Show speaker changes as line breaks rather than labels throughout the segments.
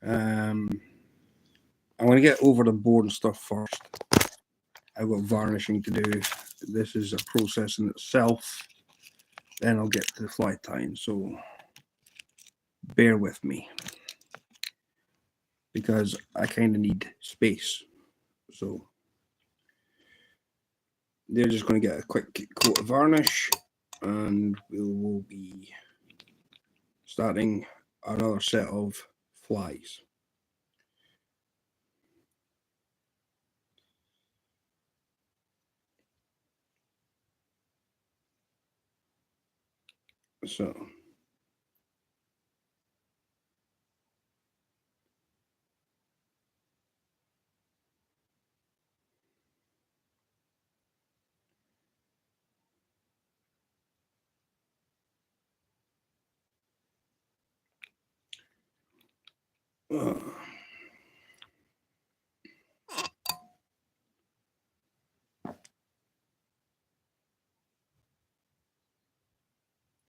I'm going to get over the board and stuff first. I've got varnishing to do. This is a process in itself. Then I'll get to the fly tying. So bear with me, because I kind of need space. So they're just going to get a quick coat of varnish, and we will be starting another set of flies. So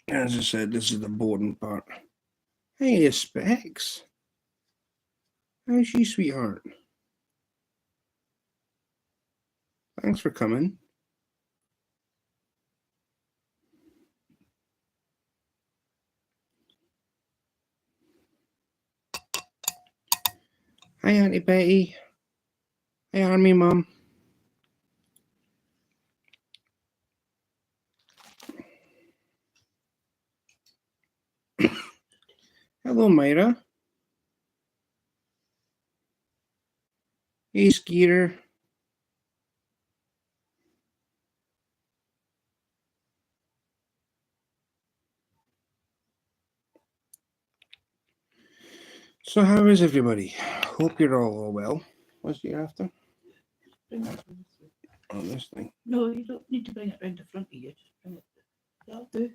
as I said, this is the boarding part. Hey, Specs. How's she, sweetheart? Thanks for coming. Hi, Auntie Betty. Hi, Army Mum. Hello, Myra. Hey, Skeeter. So how is everybody? Hope you're all well. What's you after?
Bring it this way.
Oh, this thing.
No, you don't need to bring it round the front of you. Just bring it. That'll do.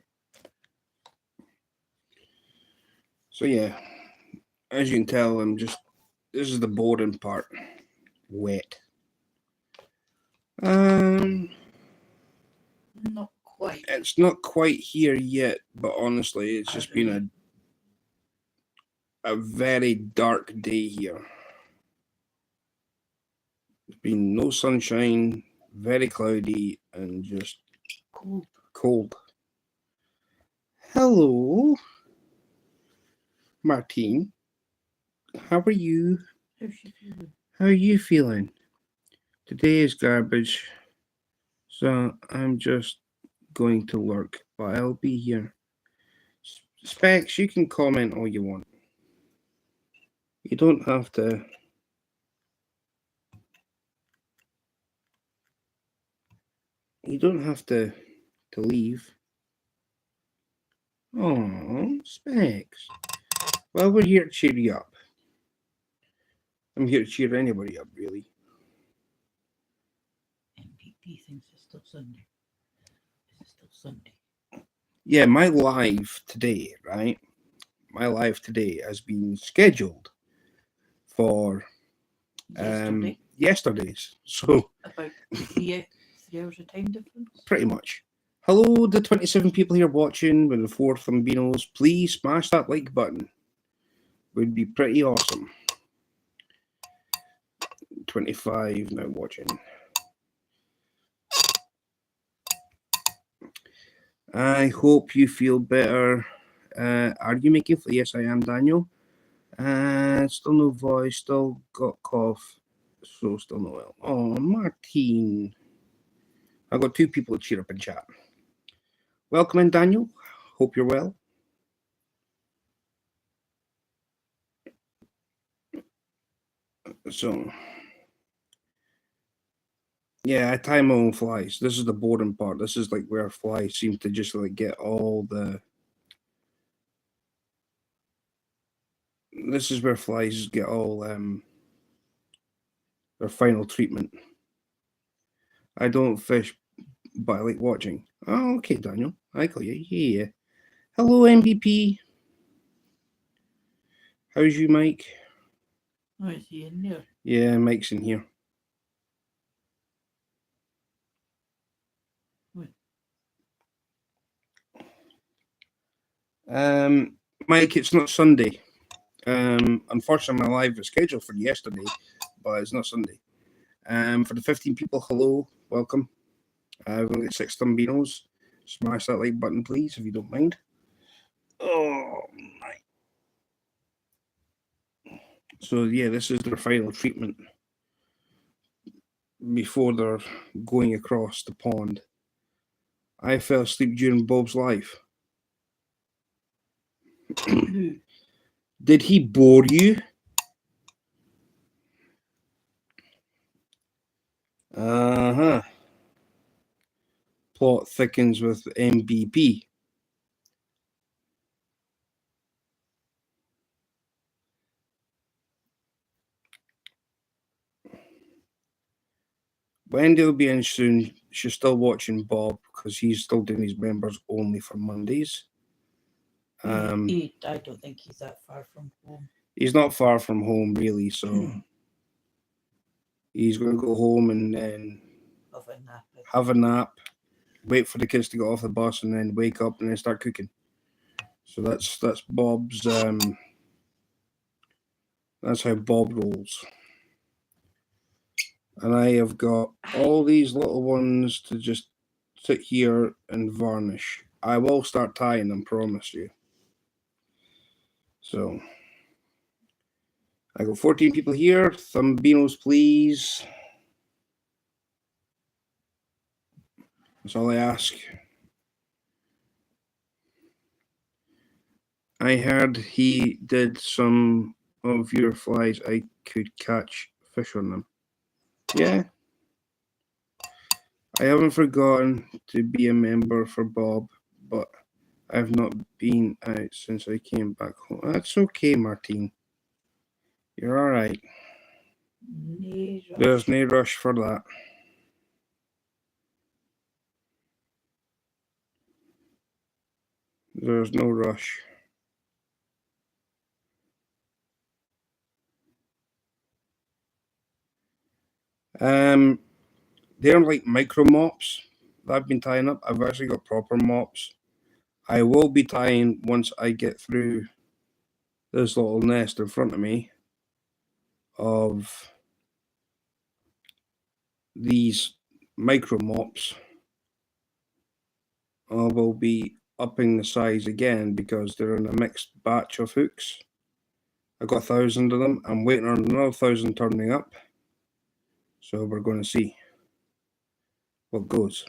So yeah, as you can tell, this is the boarding part. Wet.
Not quite.
It's not quite here yet, but honestly, it's just been a very dark day here. There's been no sunshine, very cloudy, and just cold. Hello, Martine. How are you?
How's she feeling?
How are you feeling? Today is garbage, so I'm just going to lurk, but I'll be here. Specs, you can comment all you want. You don't have to. You don't have to leave. Oh, Specs. Well, we're here to cheer you up. I'm here to cheer anybody up, really.
MPP thinks it's still Sunday. Is it still Sunday?
Yeah, my live today, right? My live today has been scheduled for yesterday's. So
about 3 hours of time difference.
Pretty much. Hello, the 27 people here watching with the 4 Thumbinos. Please smash that like button. Would be pretty awesome. 25 now watching. I hope you feel better. Are you making? Yes, I am, Daniel. Still no voice. Still got cough. So still no well. Oh, Martine. I've got 2 people to cheer up in chat. Welcome in, Daniel. Hope you're well. So, yeah, I tie my own flies. This is the boarding part. This is like where flies seem to just like get all the. This is where flies get all their final treatment. I don't fish, but I like watching. Oh, okay, Daniel. I call you. Yeah. Hello, MVP. How's you, Mike?
Oh, is he in there?
Yeah, Mike's in here.
What?
Mike, it's not Sunday. Unfortunately, my live was scheduled for yesterday, but it's not Sunday. For the 15 people, hello, welcome. We've only got 6 Thumbinos. Smash that like button, please, if you don't mind. Oh, my. So, yeah, this is their final treatment before they're going across the pond. I fell asleep during Bob's life. Did he bore you? Uh-huh. Plot thickens with MBP. Wendy will be in soon. She's still watching Bob because he's still doing his members only for Mondays.
I don't think he's that far from home.
He's not far from home, really, so he's going to go home and then have a nap, wait for the kids to get off the bus, and then wake up and then start cooking. So that's Bob's. That's how Bob rolls. And I have got all these little ones to just sit here and varnish. I will start tying them, promise you. So I got 14 people here. Thumbinos, please. That's all I ask. I heard he did some of your flies. I could catch fish on them. Yeah. I haven't forgotten to be a member for Bob, but I've not been out since I came back home. That's okay, Martine. You're all right. There's no rush for that. There's no rush. They're like micro mops that I've been tying up. I've actually got proper mops. I will be tying once I get through this little nest in front of me of these micro mops. I will be upping the size again because they're in a mixed batch of hooks. I got 1,000 of them. I'm waiting on another 1,000 turning up. So we're going to see what goes.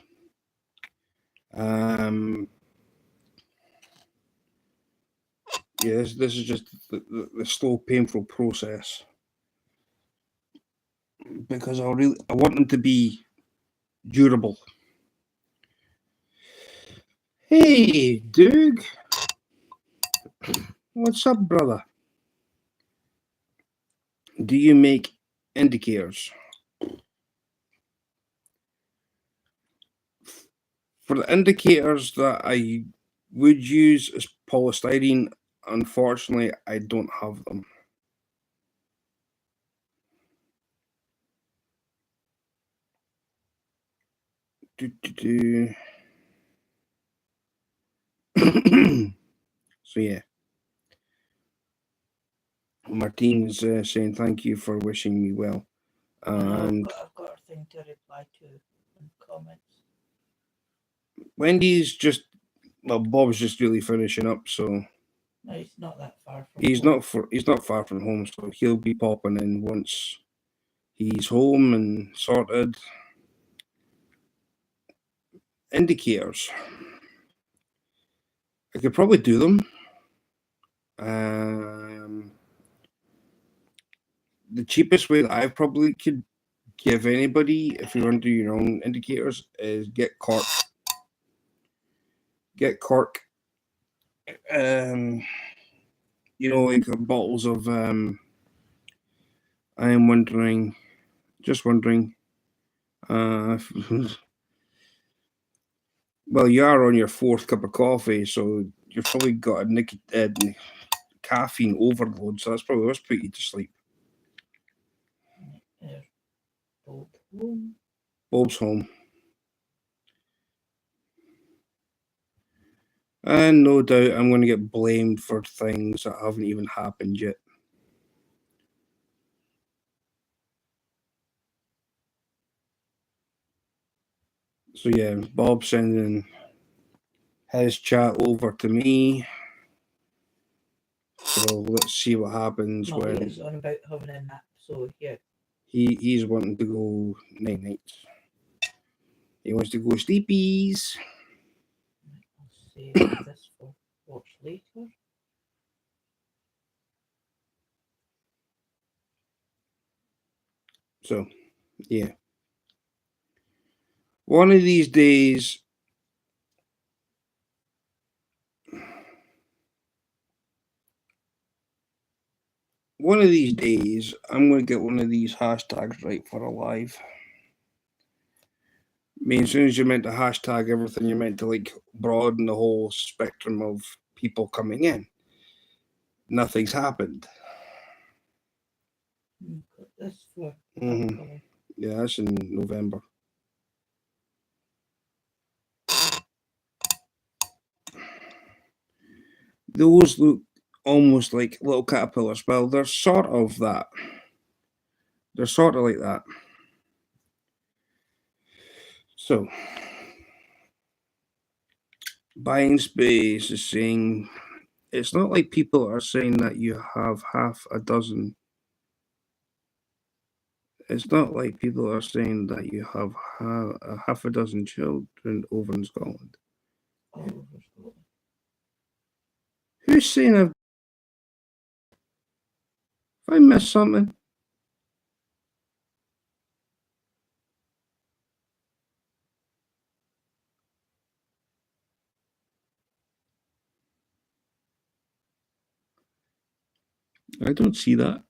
Yeah, this is just the slow, painful process because I want them to be durable. Hey, Doug. What's up, brother? Do you make indicators? For the indicators that I would use as polystyrene, unfortunately, I don't have them. So yeah, Martine's saying thank you for wishing me well, and
I've got a thing to reply to in comments.
Wendy's just Bob's just really finishing up, so
no, he's not that far from.
He's not far from home, so he'll be popping in once he's home and sorted. Indicators. I could probably do them. The cheapest way that I probably could give anybody, if you want to do your own indicators, is get cork. Get cork. Like bottles of. I am wondering. Just wondering. Well, you are on your 4th cup of coffee, so you've probably got a caffeine overload, so that's probably what's put you to sleep. Bob's home. And no doubt I'm going to get blamed for things that haven't even happened yet. So yeah, Bob sending his chat over to me. So let's see what happens when
Molly's on about having a nap, so yeah.
he's wanting to go night nights. He wants to go sleepies.
I'll save this for watch later.
So yeah. One of these days, I'm going to get one of these hashtags right for a live. I mean, as soon as you're meant to hashtag everything, you're meant to like broaden the whole spectrum of people coming in. Nothing's happened.
Got this for
Mhm.
upcoming.
Yeah, that's in November. Those look almost like little caterpillars. Well, they're sort of that. They're sort of like that. So, buying space is saying it's not like people are saying that you have half a dozen. It's not like people are saying that you have half a dozen children over in Scotland.
All over Scotland.
Who's saying I've? If I missed something, I don't see that.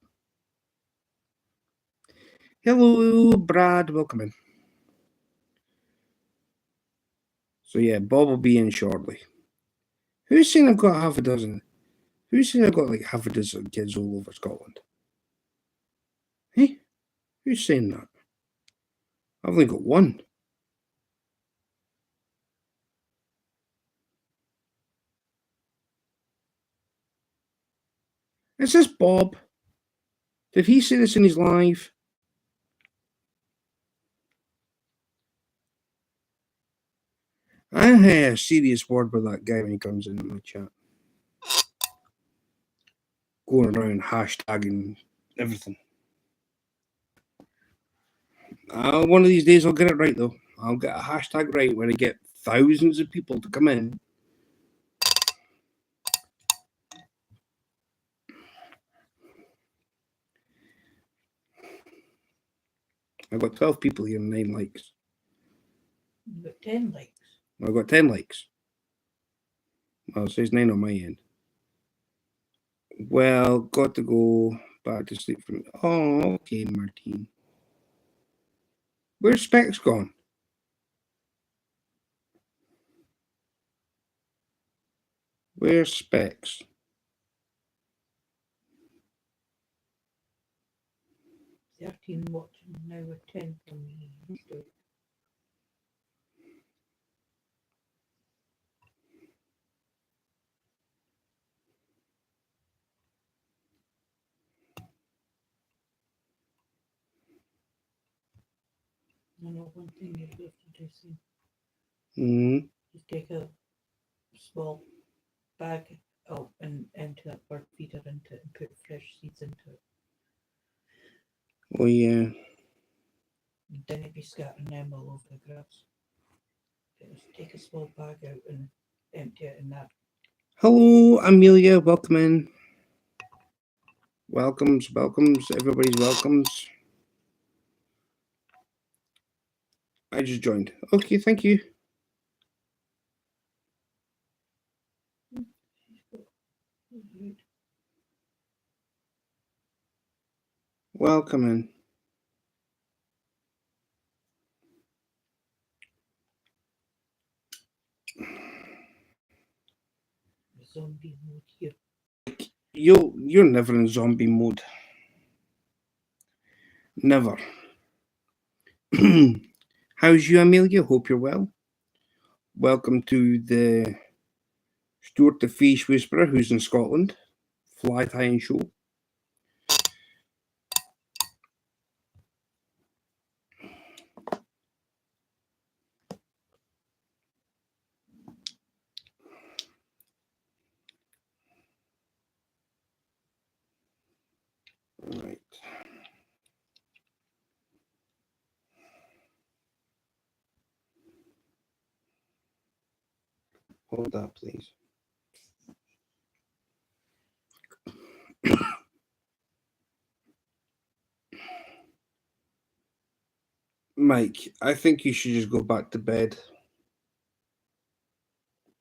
Hello, Brad. Welcome in. So yeah, Bob will be in shortly. Who's saying I've got half a dozen? Who's saying I've got like half a dozen kids all over Scotland? Hey, who's saying that? I've only got one. Is this Bob? Did he say this in his live? I had a serious word with that guy when he comes into my chat. Going around hashtagging everything. One of these days I'll get it right though. I'll get a hashtag right when I get thousands of people to come in. I've got 12 people here and 9 likes.
You've got 10 likes.
I've got 10 likes. Well, it says 9 on my end. Well, got to go back to sleep from. Oh, okay, Martine. Where's Specs gone? Where's Specs?
13 watching now with 10 from me. Stewart. I know one thing you have to do soon. Just take a small bag out and empty that bird feeder into it and put fresh seeds into it.
Oh, yeah.
Then it'd be scattering them all over the grass. Just take a small bag out and empty it in that.
Hello, Amelia. Welcome in. Welcomes. Everybody's welcomes. I just joined. Okay, thank you. Welcome in.
Zombie mode here.
You're never in zombie mode. Never. How's you, Amelia? Hope you're well. Welcome to the Stewart the Fish Whisperer, who's in Scotland. Fly tying show. Hold that, please. Mike, I think you should just go back to bed.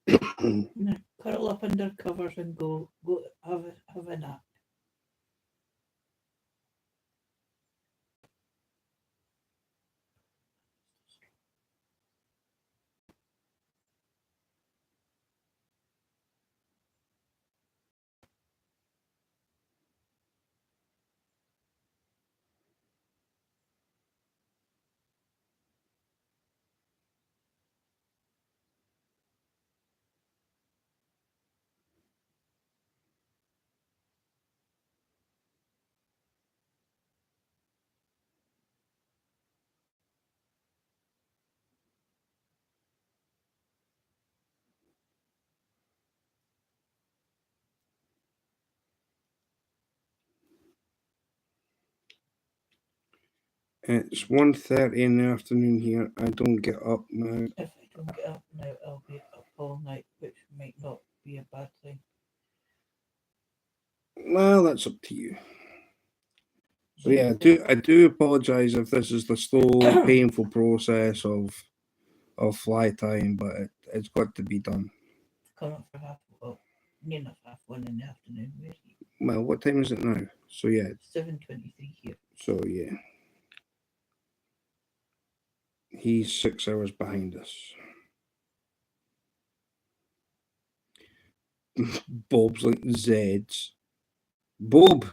No, curl up under covers and go have a nap.
It's 1:30 in the afternoon here. I don't get up now.
If I don't get up now, I'll be up all night, which might not be a bad thing.
Well, that's up to you. So yeah, I do apologise if this is the slow, painful process of fly time, but it's got to be done.
Come up for near enough 1:30 in the afternoon. Where are you?
Well, what time is it now? So yeah.
7:23 here.
So yeah. He's 6 hours behind us. Bob's like Zeds. Bob,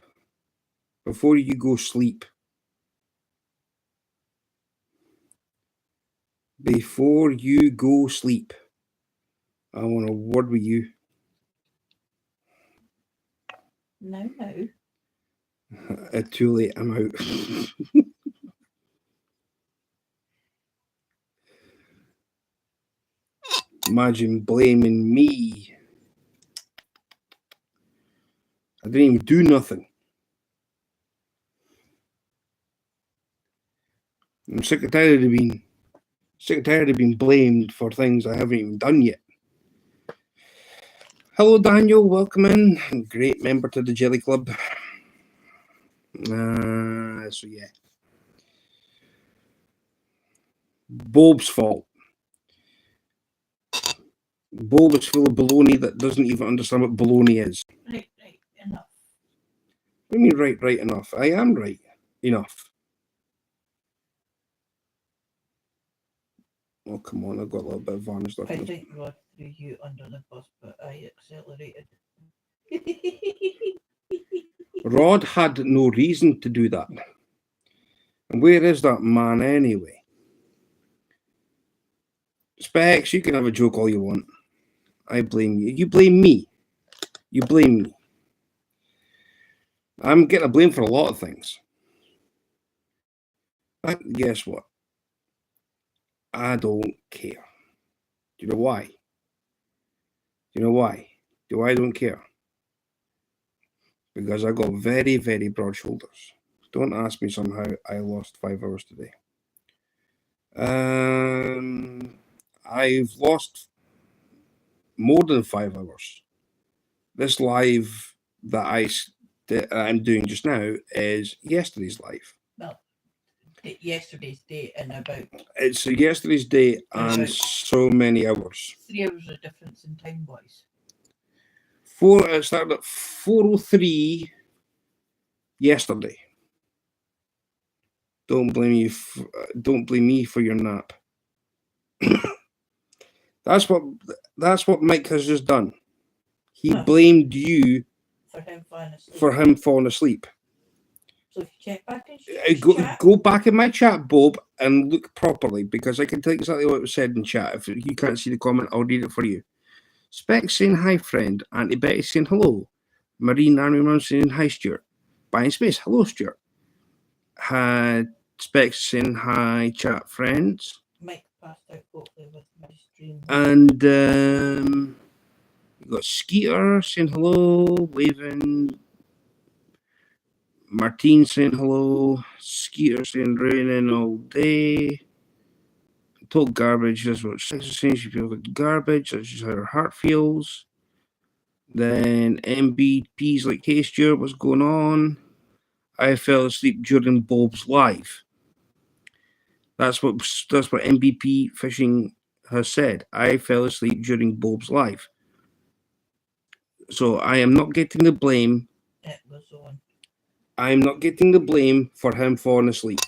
before you go sleep. Before you go sleep, I want a word with you.
No.
Too late, I'm out. Imagine blaming me. I didn't even do nothing. I'm sick and tired of being blamed for things I haven't even done yet. Hello, Daniel. Welcome in. Great member to the Jelly Club. So yeah. Bob's fault. Bob is full of baloney that doesn't even understand what baloney is.
Right, enough.
What do you mean right enough? I am right enough. Oh, come on, I've got a little bit of varnish left.
I think Rod threw you under the bus, but I accelerated.
Rod had no reason to do that. And where is that man anyway? Specs, you can have a joke all you want. I blame you. You blame me. You blame me. I'm getting a blame for a lot of things. But guess what? I don't care. Do you know why? Do you know why? Do I don't care? Because I got very, very broad shoulders. Don't ask me somehow I lost 5 hours today. I've lost more than 5 hours. This live that I'm doing just now is yesterday's live.
Well, yesterday's date and about.
It's yesterday's date and so many hours.
3 hours of difference in time wise.
It started at 4:03 yesterday. Don't blame me for your nap. That's what Mike has just done. He blamed you for him falling asleep.
So if you check back in chat,
go back in my chat, Bob, and look properly, because I can tell you exactly what was said in chat. If you can't see the comment, I'll read it for you. Specs saying hi, friend. Auntie Betty saying hello. Marine Army Man saying hi, Stewart. Buying space, hello, Stewart. Specs saying hi, chat friends.
Mike passed out hopefully with my stream.
And you got Skeeter saying hello, waving. Martine saying hello. Skeeter saying raining all day. total garbage. That's what she's saying. She feels like garbage. That's just how her heart feels. Then MBP's like, hey Stewart, what's going on? I fell asleep during Bob's live. That's what MBP Fishing has said. I fell asleep during Bob's live. So I am not getting the blame.
It was on.
I'm not getting the blame for him falling asleep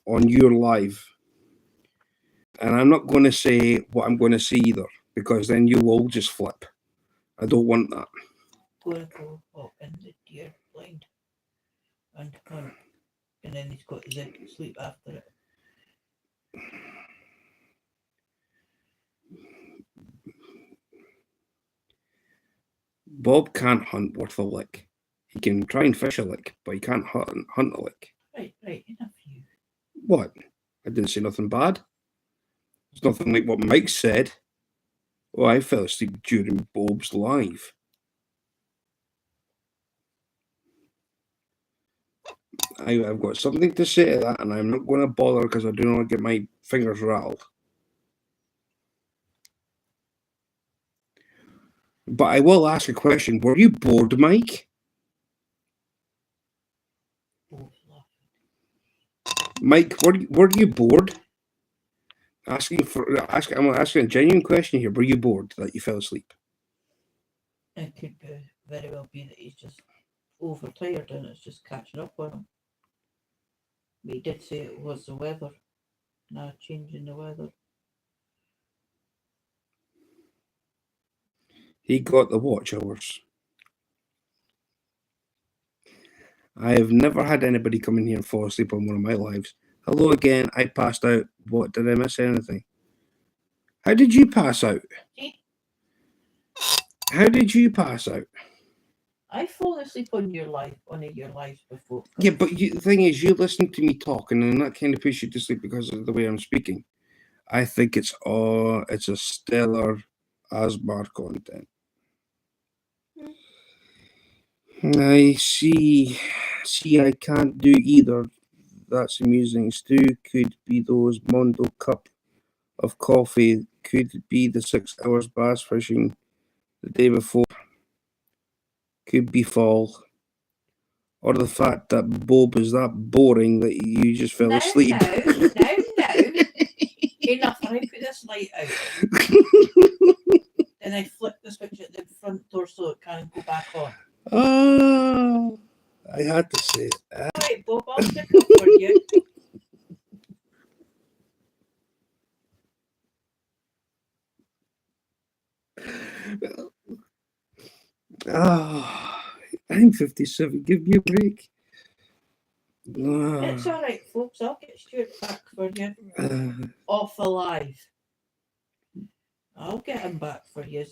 on your live. And I'm not going to say what I'm going to say either, because then you will just flip. I don't want that.
Going to go up in the deer blind and hunt, and then he's got to sleep after it.
Bob can't hunt worth a lick. He can try and fish a lick, but he can't hunt a lick.
Right, enough you.
What? I didn't say nothing bad. It's nothing like what Mike said. Oh, I fell asleep during Bob's live. I've got something to say to that, and I'm not going to bother because I do not get my fingers rattled. But I will ask a question. Were you bored, Mike? Mike, were you bored? I'm asking a genuine question here. Were you bored that you fell asleep?
It could very well be that he's just overtired and it's just catching up on him. But he did say it was the weather. Now changing the weather.
He got the watch hours. I have never had anybody come in here and fall asleep on one of my lives. Hello again. I passed out. What? Did I miss anything? How did you pass out? How did you pass out?
I've fallen asleep on your life, on your lives before.
Yeah, but the thing is, you listen to me talking, and that kind of puts you to sleep because of the way I'm speaking. I think it's a stellar ASMR content. I see. I can't do either. That's amusing. Stu could be those Mondo cup of coffee. Could be the 6 hours bass fishing the day before. Could be fall. Or the fact that Bob is that boring that you just fell asleep.
No. Enough, I put this light out. Then I flip the switch at the front door so it can't go back on.
Oh, I had to say it.
Alright, Bob, I'll stick up for you.
I'm 57. Give me a break.
It's alright, folks. I'll get Stewart back for you. Off alive. I'll get him back for you.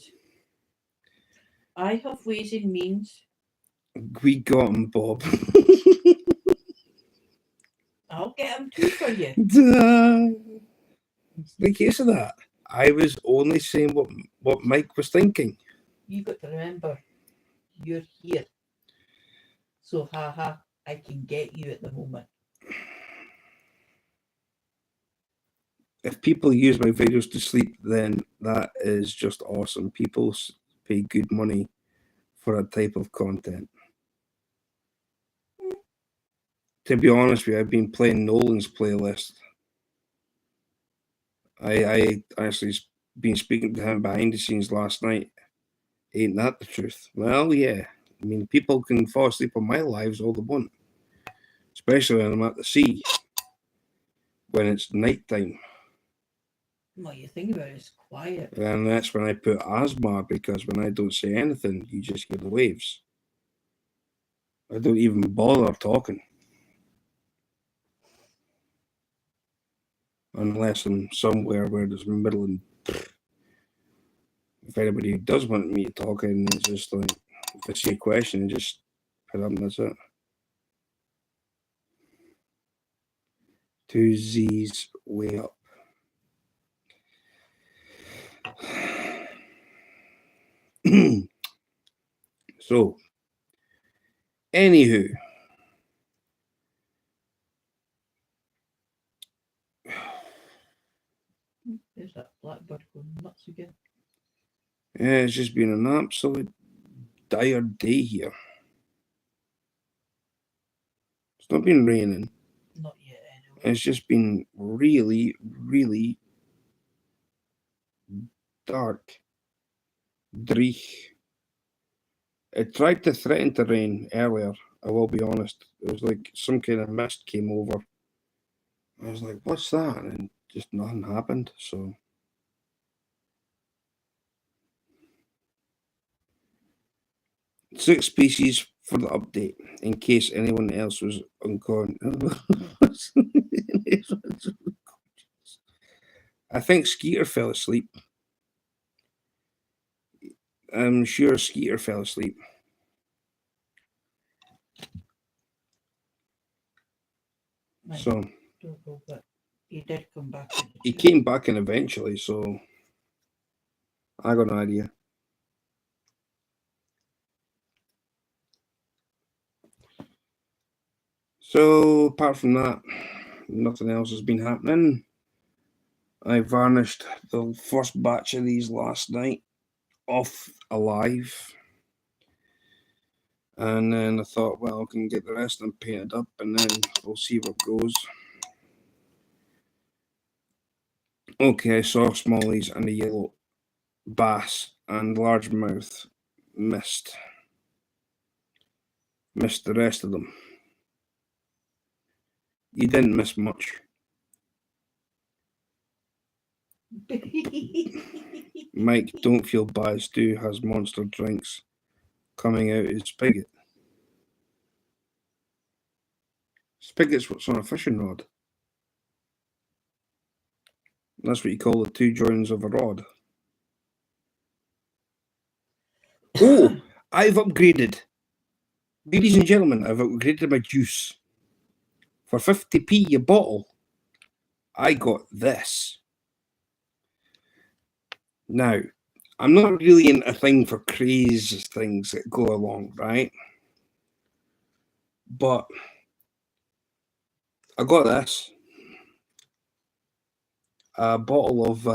I have ways and means.
We got him, Bob.
I'll get him too for you.
The case of that, I was only saying what Mike was thinking.
You got to remember, you're here. So, I can get you at the moment.
If people use my videos to sleep, then that is just awesome. People pay good money for that type of content. To be honest with you, I've been playing Nolan's playlist. I actually been speaking to him behind the scenes last night. Ain't that the truth? Well, yeah. I mean, people can fall asleep on my lives all they want, especially when I'm at the sea, when it's nighttime.
Well, you think about it, it's quiet.
And that's when I put ASMR, because when I don't say anything, you just hear the waves. I don't even bother talking. Unless I'm somewhere where there's middle and if anybody does want me to talk, and it's just like, if I see a question, just put up and that's it. 2 Z's way up. So, anywho,
again.
Yeah, it's just been an absolute dire day here. It's not been raining.
Not yet, anyway.
It's just been really, really dark. Dreich. It tried to threaten to rain earlier, I will be honest. It was like some kind of mist came over. I was like, what's that? And just nothing happened, so... Six species for the update, in case anyone else was uncon. I think Skeeter fell asleep. I'm sure Skeeter fell asleep. So
Don't know, but he did come back.
He came back in eventually, so I got an idea. So apart from that, nothing else has been happening. I varnished the first batch of these last night off alive. And then I thought, well, I can get the rest of them painted up and then we'll see what goes. Okay, I saw smallies and the yellow bass and largemouth missed the rest of them. You didn't miss much. Mike, don't feel bad. Stu has monster drinks coming out his spigot. Spigot's what's on a fishing rod. That's what you call the two joins of a rod. Oh, I've upgraded. Ladies and gentlemen, I've upgraded my juice. For 50p a bottle, I got this. Now, I'm not really in a thing for crazy things that go along, right? But I got this. A bottle of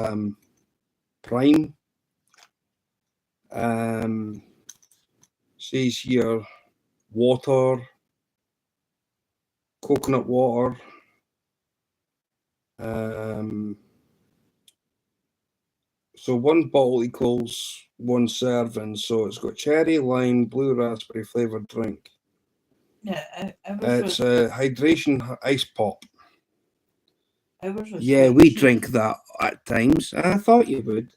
Prime. Says here, water, coconut water. So one bottle equals one serving. So it's got cherry, lime, blue raspberry flavored drink.
Yeah,
It's a hydration ice pop.
Yeah,
we drink that at times. I thought you would.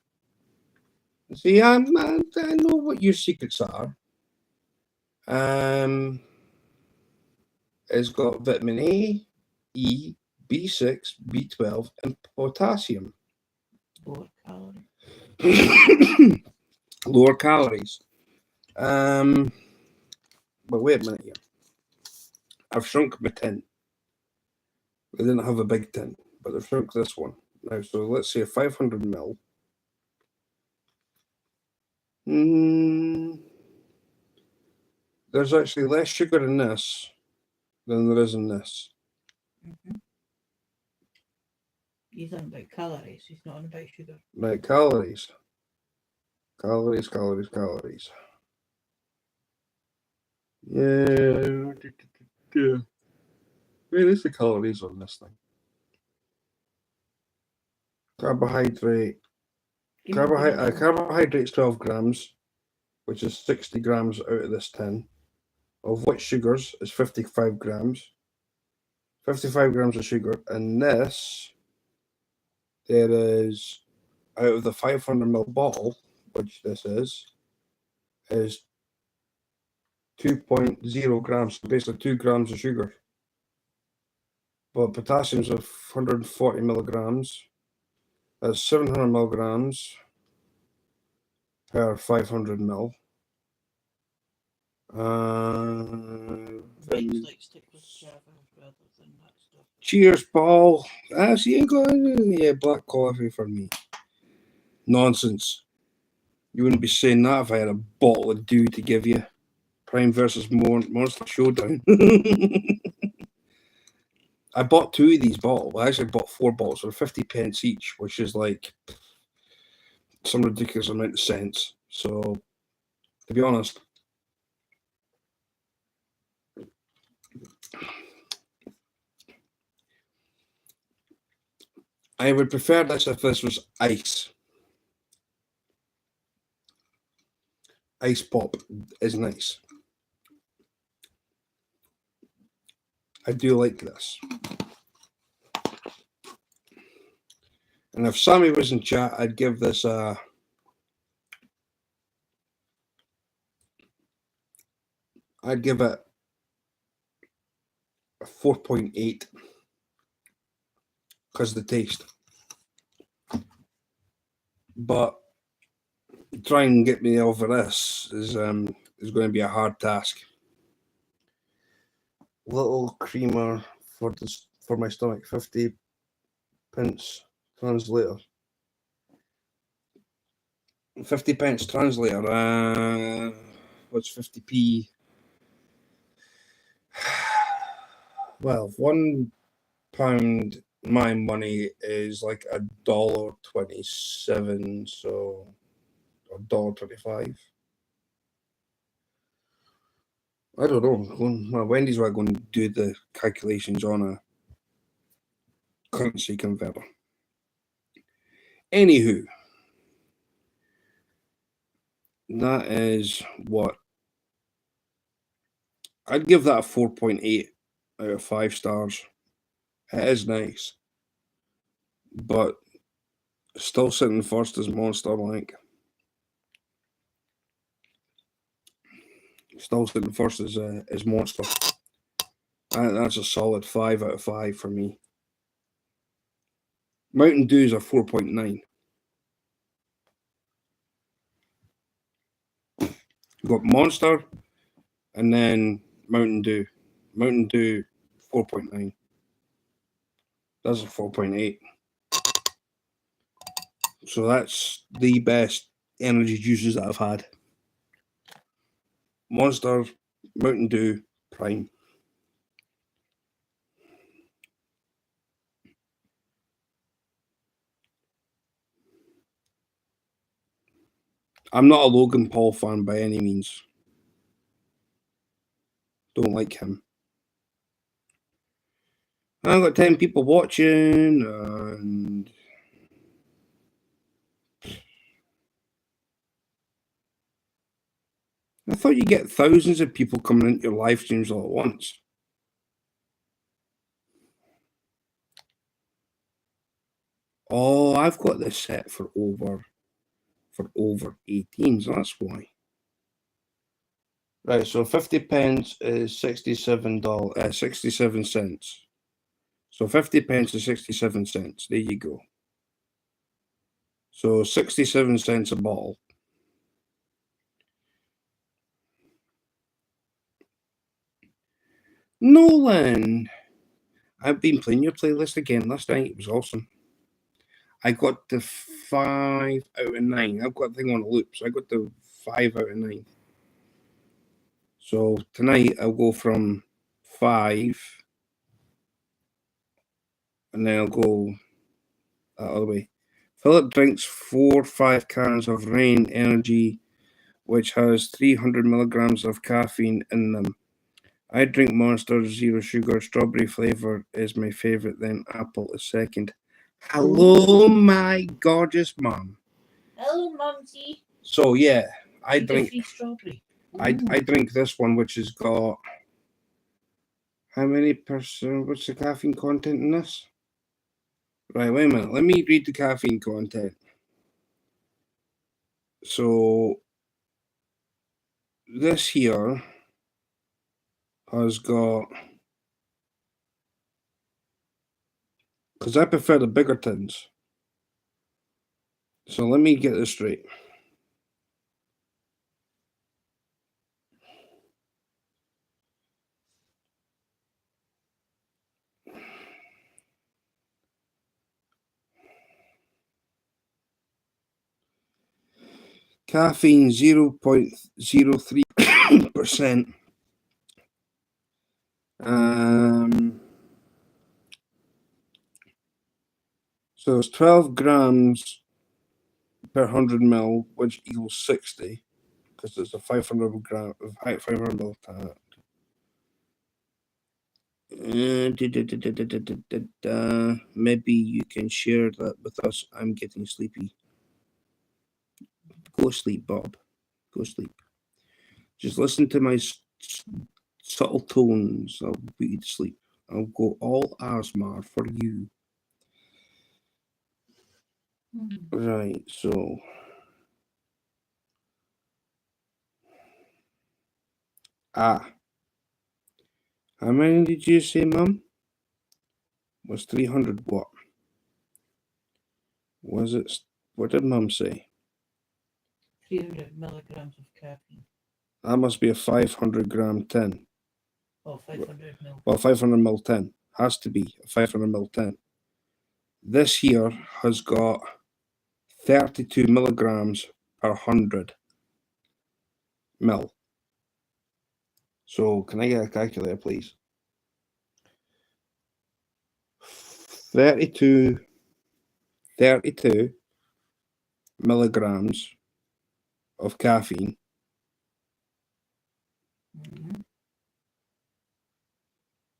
See, I know what your secrets are. It's got vitamin A, E, B6, B12, and potassium.
Lower calories.
Lower calories. But wait a minute here. I've shrunk my tin. I didn't have a big tin, but I've shrunk this one. Now, so let's say 500 ml. There's actually less sugar in this than there is in this.
Mm-hmm. He's on about calories. He's not on about sugar.
Right, calories. Calories. Yeah. Where is the calories on this thing? Carbohydrates 12 grams, which is 60 grams out of this tin, of which sugars is 55 grams. 55 grams of sugar, and this, there is, out of the 500 ml bottle, which this is 2.0 grams, so basically 2 grams of sugar. But potassium's of 140 milligrams. That's 700 milligrams per 500 ml. Cheers, Paul. See, yeah, black coffee for me. Nonsense. You wouldn't be saying that if I had a bottle of dew to give you. Prime versus Monster Showdown. I bought 2 of these bottles. I actually bought 4 bottles for 50 pence each, which is like some ridiculous amount of sense. So, to be honest, I would prefer this if this was ice. Ice pop is nice. I do like this. And if Sammy was in chat, I'd give this a... I'd give it a 4.8 because of the taste. But trying and get me over this is going to be a hard task. Little creamer for my stomach, 50 pence translator. 50 pence translator. What's 50p? Well, £1 my money is like $1.27, so $1.25. I don't know. Wendy's were going to do the calculations on a currency converter. Anywho, that is what I'd give that a 4.8 out of 5 stars. It is nice, but still sitting first as Monster, like. Still sitting first as Monster. That's a solid 5 out of 5 for me. Mountain Dew is a 4.9. You've got Monster and then Mountain Dew. Mountain Dew 4.9. That's a 4.8. So that's the best energy juices that I've had. Monster, Mountain Dew, Prime. I'm not a Logan Paul fan by any means. Don't like him. I've got 10 people watching, and I thought you get thousands of people coming into your live streams all at once. Oh, I've got this set for over 18, so that's why. Right, so 50 pence is $67, 67 cents. So 50 pence is 67 cents. There you go. So 67 cents a bottle. Nolan, I've been playing your playlist again last night. It was awesome. I got the 5 out of 9. I've got the thing on a loop, so I got the 5 out of 9. So tonight I'll go from 5, and then I'll go that other way. Philip drinks 5 cans of Rain Energy, which has 300 milligrams of caffeine in them. I drink Monster Zero Sugar. Strawberry flavour is my favourite, then apple is second. Hello, my gorgeous mum.
Hello, Mumsy.
So yeah, I
drink
drink
strawberry.
I drink this one, which has got how many percent? What's the caffeine content in this? Right, wait a minute. Let me read the caffeine content. So this here has got, because I prefer the bigger tins. So let me get this straight. Caffeine 0.03%. So it's 12 grams per 100 ml, which equals 60, because it's a 500 ml tank. Maybe you can share that with us. I'm getting sleepy. Go sleep, Bob. Go sleep. Just listen to my subtle tones. I'll put you to sleep. I'll go all Arsmar for you. Right, so. How many did you say, Mum? Was 300 what? Was it? What did Mum say?
300 milligrams of caffeine.
That must be a 500 gram tin.
Oh, 500 mil.
Well, 500 ml tin. Has to be a 500 ml tin. This here has got 32 milligrams per 100 mil. So, can I get a calculator, please? 32 milligrams of caffeine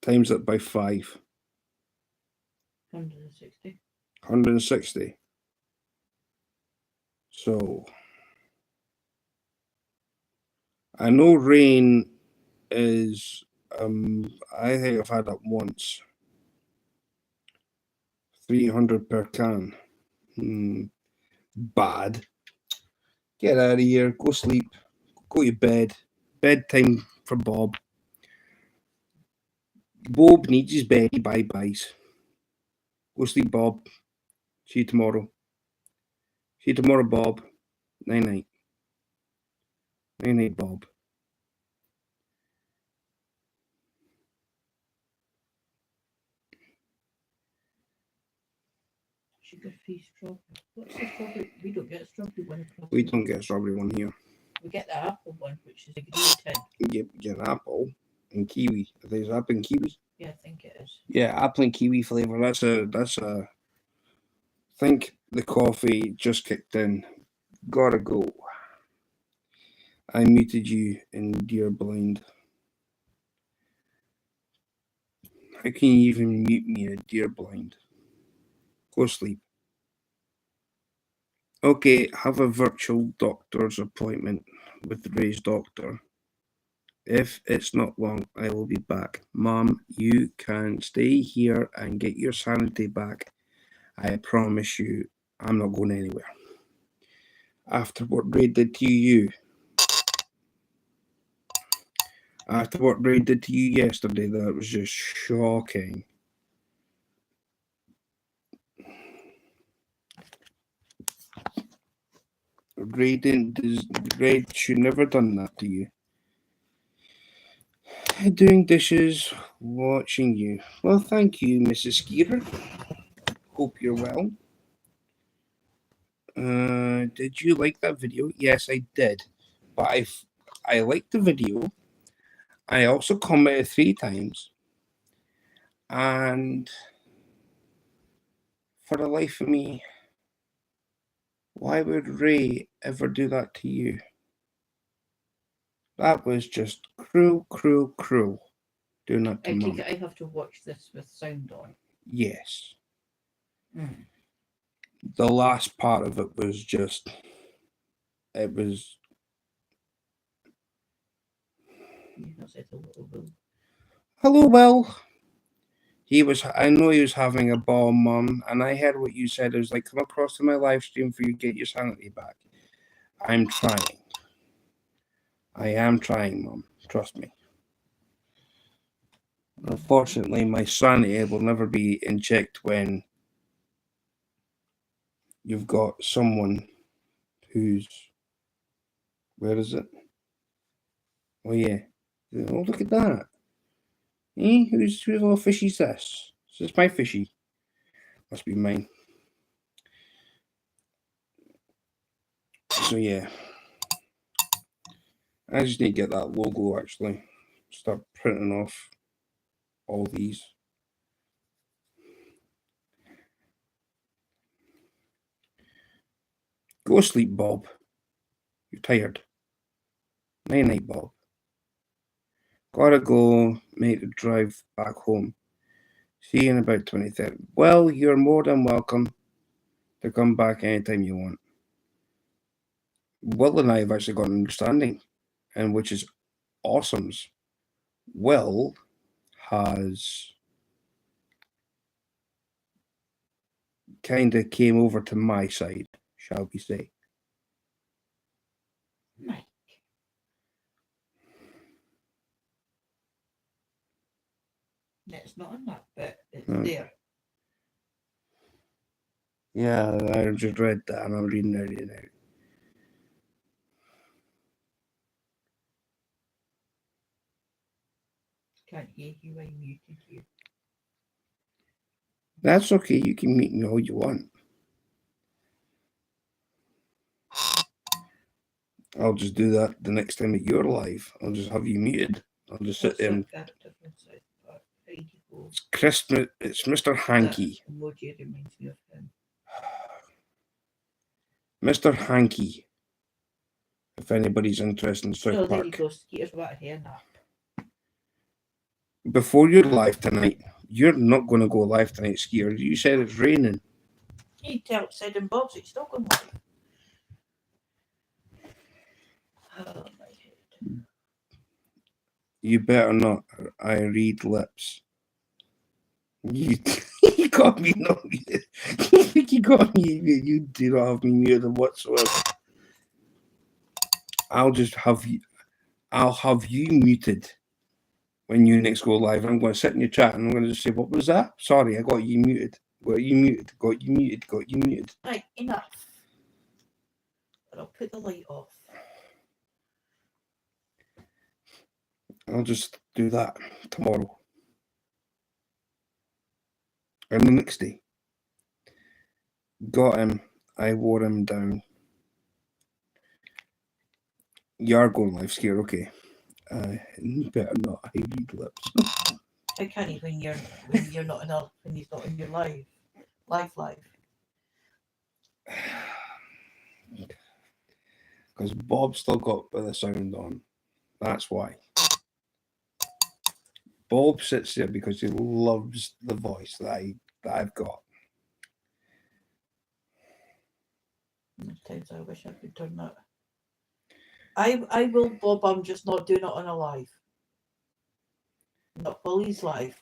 times it by 5.
160.
160. So, I know rain is, I think I've had it once. 300 per can. Bad. Get out of here. Go sleep. Go to bed. Bedtime for Bob. Bob needs his bed. Bye-byes. Go sleep, Bob. See you tomorrow. See you tomorrow, Bob. Night-night. Night-night, Bob.
Sugar-free strawberry. What's the strawberry? We don't get a strawberry one.
We don't get a strawberry one here.
We get the apple one, which is a green tin.
You get an apple and kiwi. There's apple and kiwi.
Yeah, I think it is.
Yeah, apple and kiwi flavour. That's a. I think the coffee just kicked in. Gotta go. I muted you in Dear Blind. How can you even mute me in Dear Blind? Go sleep. Okay, have a virtual doctor's appointment with Ray's doctor. If it's not long, I will be back. Mom, you can stay here and get your sanity back. I promise you, I'm not going anywhere. After what Ray did to you. After what Ray did to you yesterday, that was just shocking. Ray should never done that to you. Doing dishes, watching you. Well, thank you, Mrs. Skeeter. Hope you're well. Did you like that video? Yes, I did. But I liked the video. I also commented 3 times. And for the life of me, why would Ray ever do that to you? That was just cruel, cruel, cruel. Doing that to Mum.
I have to watch this with sound on.
Yes. The last part of it was just. It was. Hello, Will. I know he was having a ball, Mum, and I heard what you said. It was like, come across to my live stream for you to get your sanity back. I'm trying. I am trying, Mum. Trust me. Unfortunately, my sanity will never be in check when you've got someone who's. Where is it? Oh, yeah. Oh, look at that. Whose little fishy's this? Is this my fishy? Must be mine. So, yeah. I just need to get that logo, actually. Start printing off all these. Go sleep, Bob. You're tired. Night night, Bob. Gotta go, make the drive back home. See you in about 2030. Well, you're more than welcome to come back anytime you want. Will and I have actually got an understanding, and which is awesome's. Will has kind of came over to my side, shall we say.
Mike. It's not on that bit. It's there.
Yeah, I just read that and I'm reading it now.
Can't hear you. I muted you.
That's okay. You can mute me all you want. I'll just do that the next time that you're live. I'll just have you muted. I'll just sit there. It's Christmas. It's Mr. Hanky.
That emoji reminds me of him.
Mr. Hanky. If anybody's interested in South
Oh, there
Park.
you go. Skeeter's about a hair nap.
Before you're live tonight, you're not going to go live tonight, Skeeter. You said it's raining.
You tell outside in Bob's, it's not going live. Oh, my head.
You better not. I read lips. You got me not muted. You got me. You do not have me muted whatsoever. I'll have you muted when you next go live. I'm going to sit in your chat and I'm going to just say, what was that? Sorry, I got you muted. Got you muted. Got you muted. Got you muted.
Right, enough. But I'll put the light off.
I'll just do that tomorrow. And the next day. Got him. I wore him down. You are going live, Scare. Okay. You better not. I read lips.
How can you when you're not in when he's not in your live?
Because Bob still got the sound on. That's why. Bob sits there because he loves the voice that I've got.
Sometimes I wish I could turn that. I will, Bob. I'm just not doing it on a live. Not while he's live.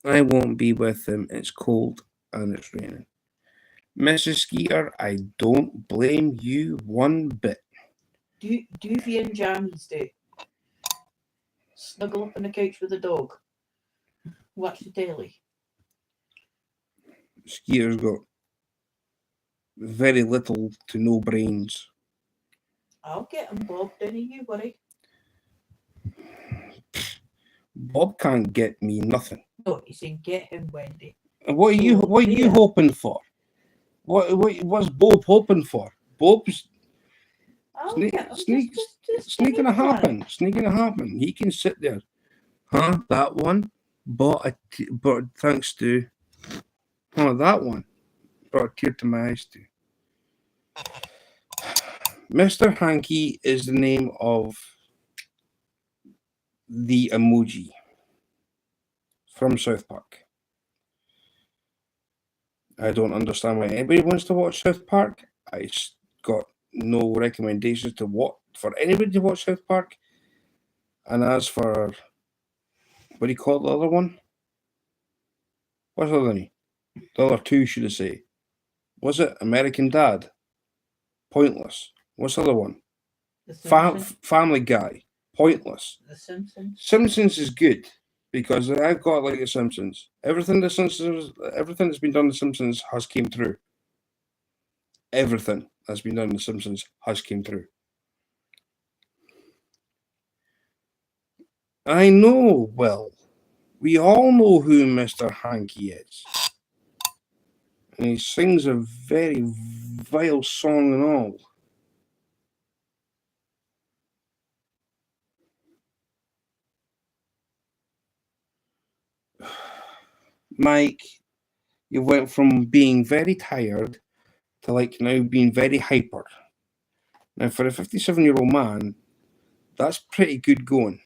I won't be with him. It's cold and it's raining. Mrs. Skeeter, I don't blame you one bit.
Doovie and jammies do. Snuggle up on the couch with the dog. Watch the telly.
Skeeter's got very little to no brains.
I'll get him, Bob. Don't you worry.
Bob can't get me nothing.
No, he's saying get him, Wendy.
What are you hoping for? What's Bob hoping for? Bob's sneaking to happen. Sneaking to happen. He can sit there. Huh? That one? But thanks to that one. Brought a tear to my eyes too. Mr. Hanky is the name of the emoji from South Park. I don't understand why anybody wants to watch South Park. I got no recommendations for anybody to watch South Park. And as for what do you call the other one? What's the other name? The other two, should I say? Was it American Dad? Pointless. What's the other one? Family Guy. Pointless.
The Simpsons.
Simpsons is good because I've got like the Simpsons. Everything that's been done in the Simpsons has came through. Everything that's been done in the Simpsons has came through. I know, well, we all know who Mr. Hanky is. And he sings a very vile song and all. Mike, you went from being very tired to like now being very hyper. Now, for a 57-year-old man, that's pretty good going.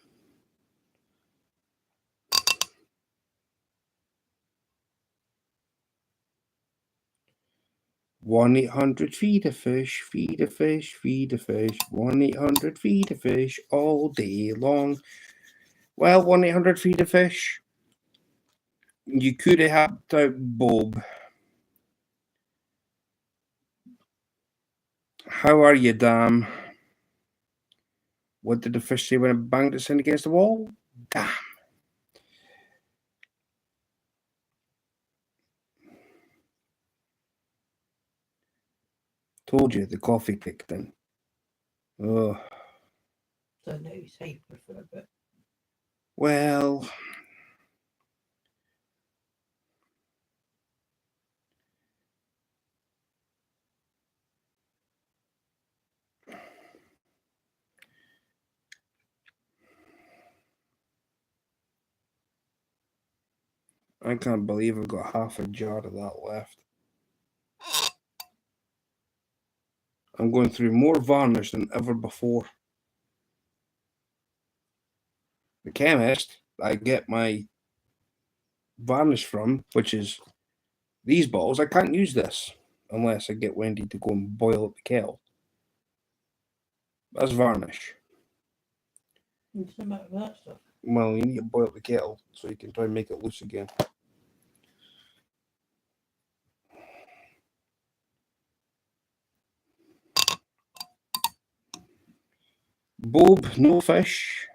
One 800 feed a fish, feed a fish, feed a fish. 1-800 feed a fish all day long. Well, 1-800 feed a fish. You could have helped out Bob. How are you, damn? What did the fish say when it banged its head against the wall? Damn. Told you, the coffee kicked in. Oh.
So now he's hyper for a bit.
Well, I can't believe I've got half a jar of that left. I'm going through more varnish than ever before. The chemist I get my varnish from, which is these bottles, I can't use this unless I get Wendy to go and boil up the kettle. That's varnish.
What's the matter with that stuff?
Well, you need to boil up the kettle so you can try and make it loose again. Bob, no fish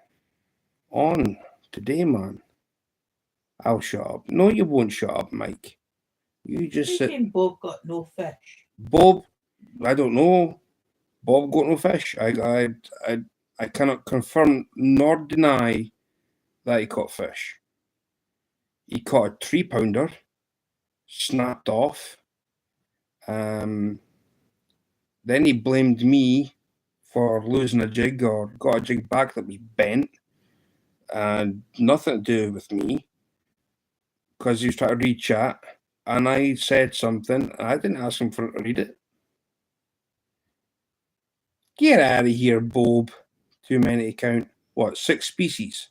on today, man. I'll shut up. No, you won't shut up, Mike. You just sit.
Bob got no fish.
Bob, I don't know. Bob got no fish. I cannot confirm nor deny that he caught fish. He caught a 3-pounder, snapped off. Then he blamed me for losing a jig or got a jig back that was bent. And nothing to do with me, because he was trying to read chat, and I said something. I didn't ask him for to read it. Get out of here, Bob. Too many to count. What, 6 species?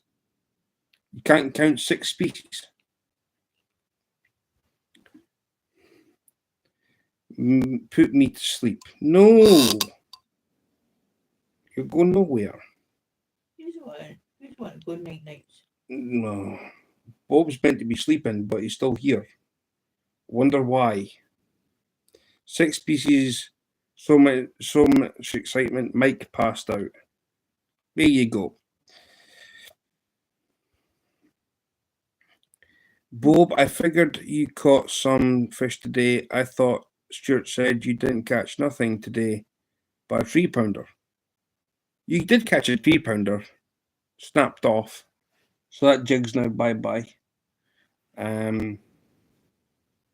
You can't count 6 species. Put me to sleep. No. You're going nowhere.
He's want to go nights.
No. Bob's meant to be sleeping, but he's still here. Wonder why. 6 species, so much excitement. Mike passed out. There you go. Bob, I figured you caught some fish today. I thought Stewart said you didn't catch nothing today but a 3-pounder. You did catch a 3-pounder, snapped off. So that jig's now bye-bye.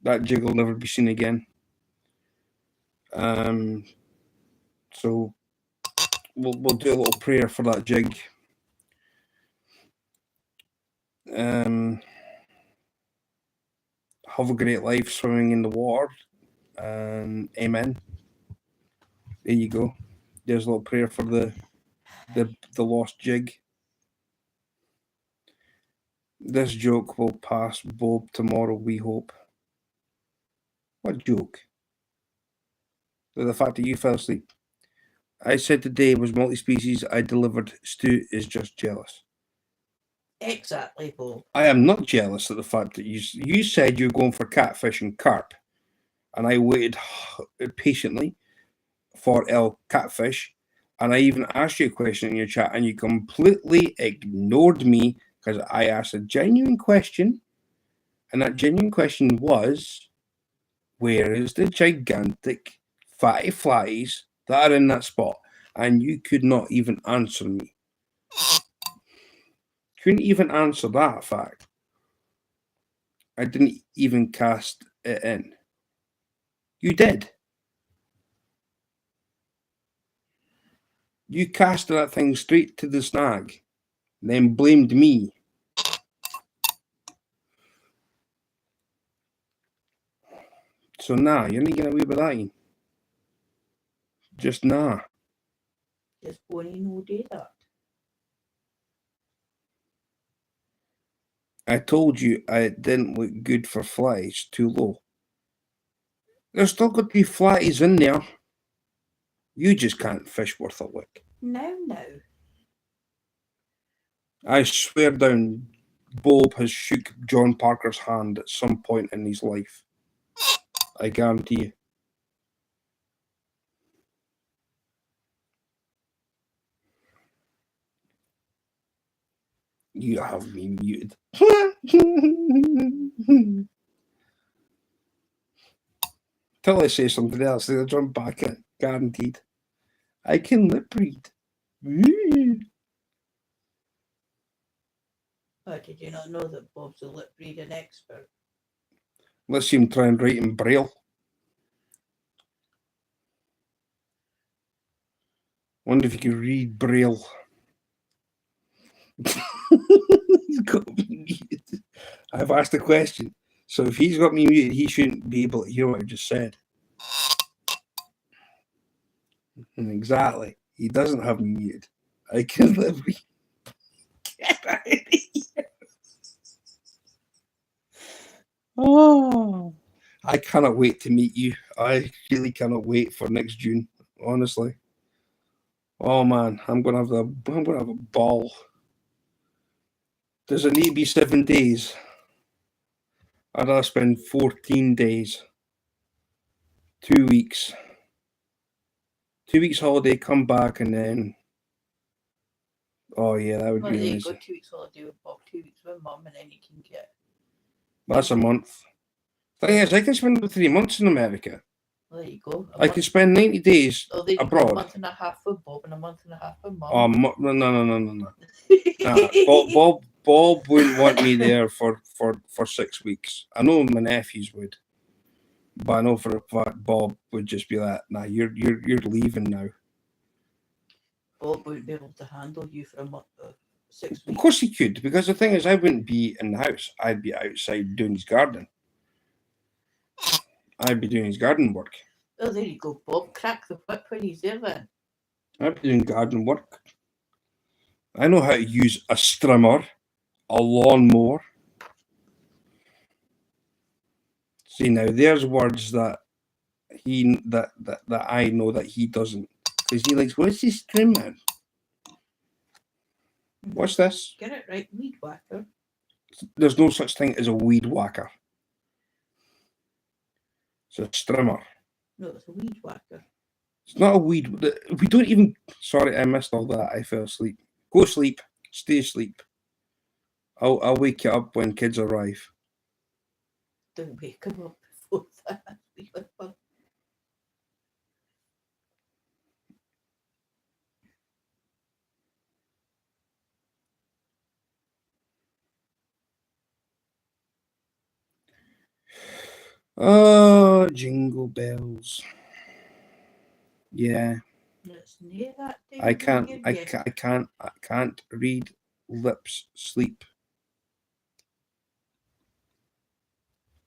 That jig will never be seen again. So we'll do a little prayer for that jig. Have a great life swimming in the water. Amen. There you go. There's a little prayer for the lost jig. This joke will pass Bob tomorrow, we hope. What joke? The fact that you fell asleep. I said today was multi-species. I delivered. Stu is just jealous.
Exactly, Bob.
I am not jealous of the fact that you said you were going for catfish and carp, and I waited patiently for catfish, and I even asked you a question in your chat, and you completely ignored me because I asked a genuine question, and that genuine question was, where is the gigantic fatty flies that are in that spot? And you could not even answer me. Couldn't even answer that fact. I didn't even cast it in. You did. You cast that thing straight to the snag, then blamed me. So nah, you're not getting away with that. Ian. Just nah.
Just going in no do that.
I told you it didn't look good for flies, too low. There's still got to be flies in there. You just can't fish worth a lick.
No.
I swear down, Bob has shook John Parker's hand at some point in his life. I guarantee you. You have me muted. Till I say something else, they'll jump back in. Guaranteed. I can lip read.
Oh, did you not know that Bob's a lip reading expert?
Let's see him try and write in Braille. Wonder if you can read Braille. He's got me muted. I've asked a question. So if he's got me muted, he shouldn't be able to hear what I just said. And exactly. He doesn't have me muted. I can live. Get out of here. Oh. I cannot wait to meet you. I really cannot wait for next June. Honestly. Oh man, I'm gonna have a ball. Does it need to be 7 days? I'd rather spend 14 days. 2 weeks. 2 weeks holiday, come back, and then. Oh yeah, that would
Well,
be
there you
amazing.
go, 2 weeks holiday with Bob, 2 weeks with Mum, and then you can get.
That's a month. Thing is, I can spend about 3 months in America.
Well, there you go.
I can spend 90 days
Oh, there you
abroad.
go, a month and a half with Bob and a month and a half with Mum.
Oh no! Nah, Bob wouldn't want me there for 6 weeks. I know my nephews would, but I know for a fact Bob would just be like, "Nah, you're leaving now."
Bob wouldn't be able to handle you for a month, 6 weeks.
Of course he could, because the thing is, I wouldn't be in the house. I'd be outside doing his garden. I'd be doing his garden work.
Oh, there you go, Bob. Crack the whip when he's there then.
I'd be doing garden work. I know how to use a strimmer, a lawnmower. See, now there's words that that I know that he doesn't, because he likes, what's this trimmer? What's this?
Get it right, weed whacker.
There's no such thing as a weed whacker. It's a strimmer.
No, it's a weed whacker.
It's not a weed. We don't even. Sorry, I missed all that. I fell asleep. Go sleep. Stay asleep. I'll wake you up when kids arrive.
Don't wake him up before that.
Oh, jingle bells. Yeah.
It's near that day.
I can't read lips sleep.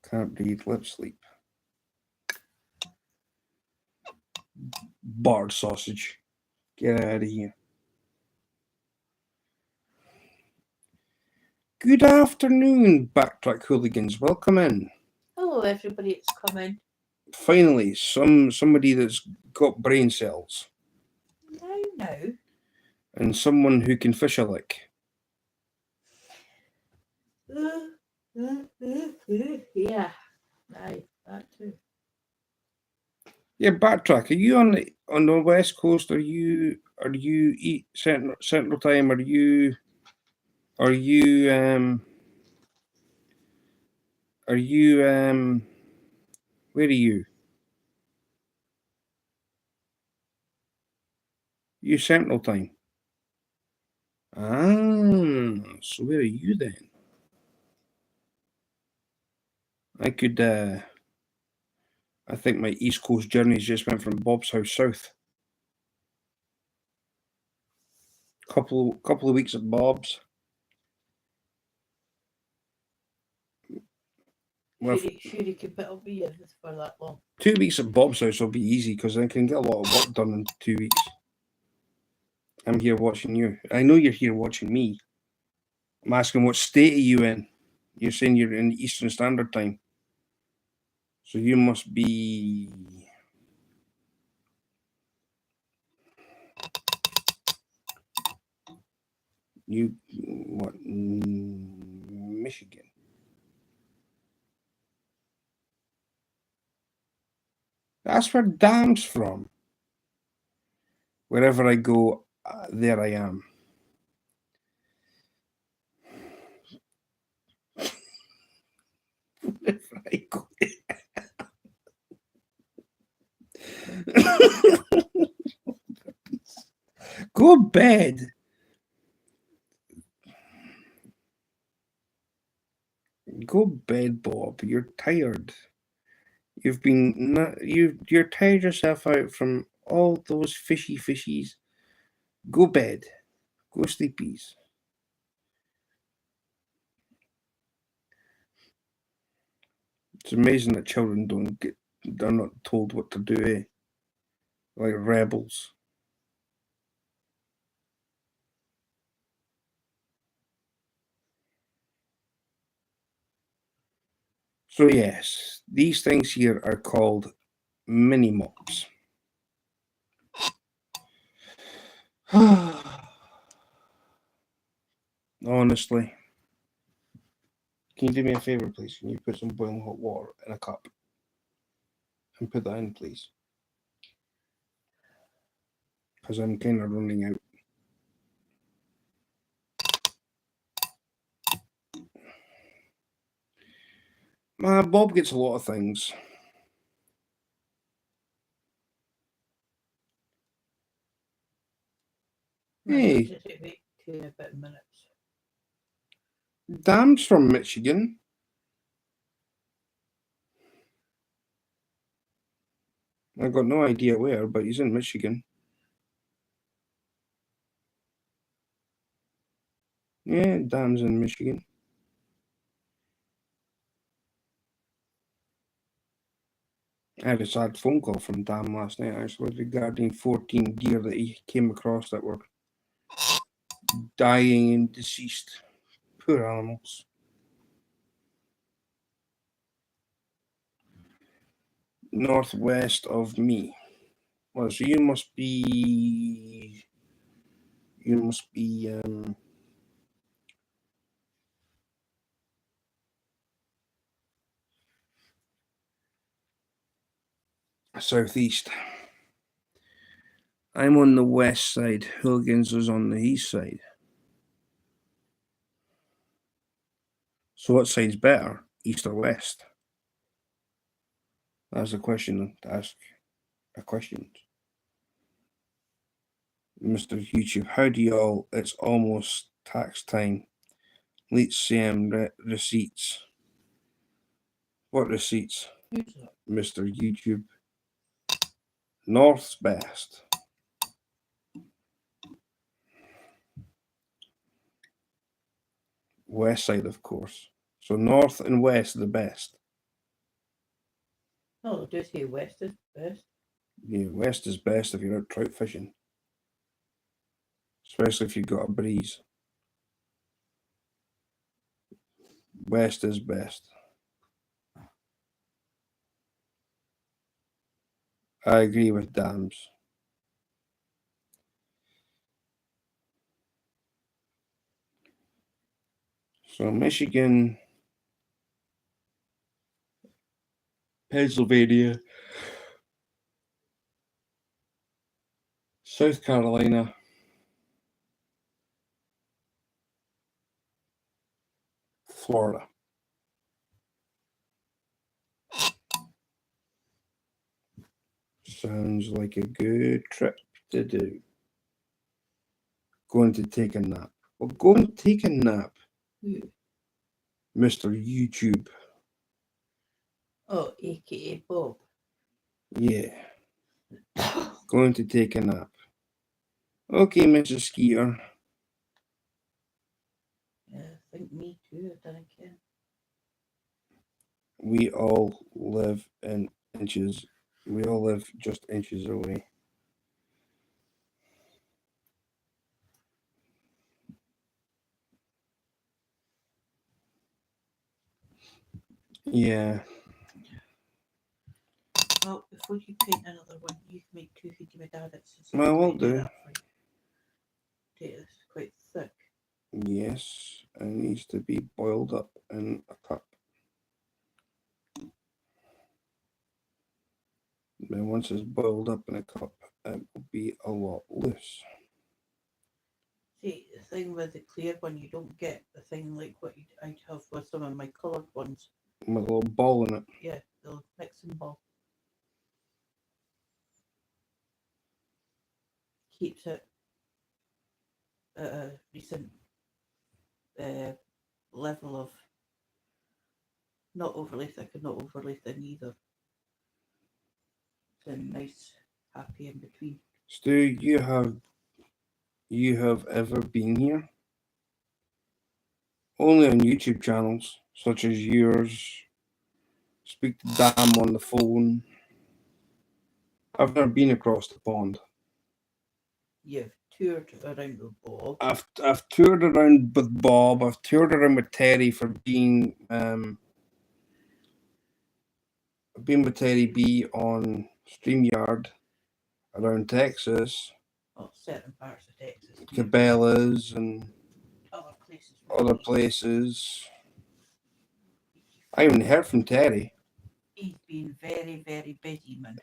Can't read lips sleep. Barred sausage. Get out of here. Good afternoon, Backtrack Hooligans. Welcome in.
Hello, everybody. It's coming.
Finally, somebody that's got brain cells.
No.
And someone who can fish a lick.
Yeah. Aye, that too.
Yeah, Backtrack. Are you on the West Coast? Are you eat Central Time? Are you where are you? You Central Time. Ah, so where are you then? I could I think my East Coast journeys just went from Bob's house south. Couple of weeks at Bob's. Well,
Sure you can put up with you this for that long.
2 weeks at Bob's house will be easy because I can get a lot of work done in 2 weeks. I'm here watching you. I know you're here watching me. I'm asking what state are you in? You're saying you're in Eastern Standard Time. So you must be... Michigan. That's where Dam's from. Wherever I go, there I am. Wherever I go. Go bed. Go bed, Bob. You're tired. You're tired yourself out from all those fishies. Go bed. Go sleepies. It's amazing that children they're not told what to do, eh? Like rebels. So yes, these things here are called mini mops. Honestly. Can you do me a favour, please? Can you put some boiling hot water in a cup? And put that in, please. Because I'm kind of running out. Bob gets a lot of things. Hey.
Just wait 2 and a bit minutes.
Dam's from Michigan. I've got no idea where, but he's in Michigan. Yeah, Dam's in Michigan. I had a sad phone call from Dam last night, actually, regarding 14 deer that he came across that were dying and deceased. Poor animals. Northwest of me. Well, so you must be southeast. I'm on the west side. Hooligans is on the east side. So what side's better, east or west? That's a question to ask. A question. Mr. YouTube, how do y'all? It's almost tax time. Let's see receipts. What receipts? Mr. YouTube. North's best. West side, of course. So north and west are the best.
No, just say west is best.
Yeah, west is best if you're out trout fishing. Especially if you've got a breeze. West is best. I agree with Dams. So Michigan, Pennsylvania, South Carolina, Florida. Sounds like a good trip to do. Going to take a nap. Well, go and take a nap. Mr. YouTube.
Oh, aka Bob.
Yeah. Going to take a nap. Okay, Mrs. Skeeter.
Yeah, I think me too, I don't care.
We all live in inches. We all live just inches away. Yeah.
Well, before you paint another one, you can make two for my dad.
Well, will do.
It's quite thick.
Yes, it needs to be boiled up in a cup. Then once it's boiled up in a cup, it will be a lot loose.
See, the thing with the clear one, you don't get the thing like what I have with some of my coloured ones.
With a little ball in it.
Yeah, the mixing ball. Keeps it at a decent level of not overly thick and not overly thin either. It's a nice, happy in between.
Stu, you have ever been here? Only on YouTube channels such as yours. Speak to Dam on the phone. I've never been across the pond.
You've toured around with Bob.
I've toured around with Bob. I've toured around with Terry for being I've been with Terry B on StreamYard around Texas.
Well, certain parts of Texas.
Cabela's and
other places.
Other places. I haven't heard from Terry.
He's been very, very busy, man.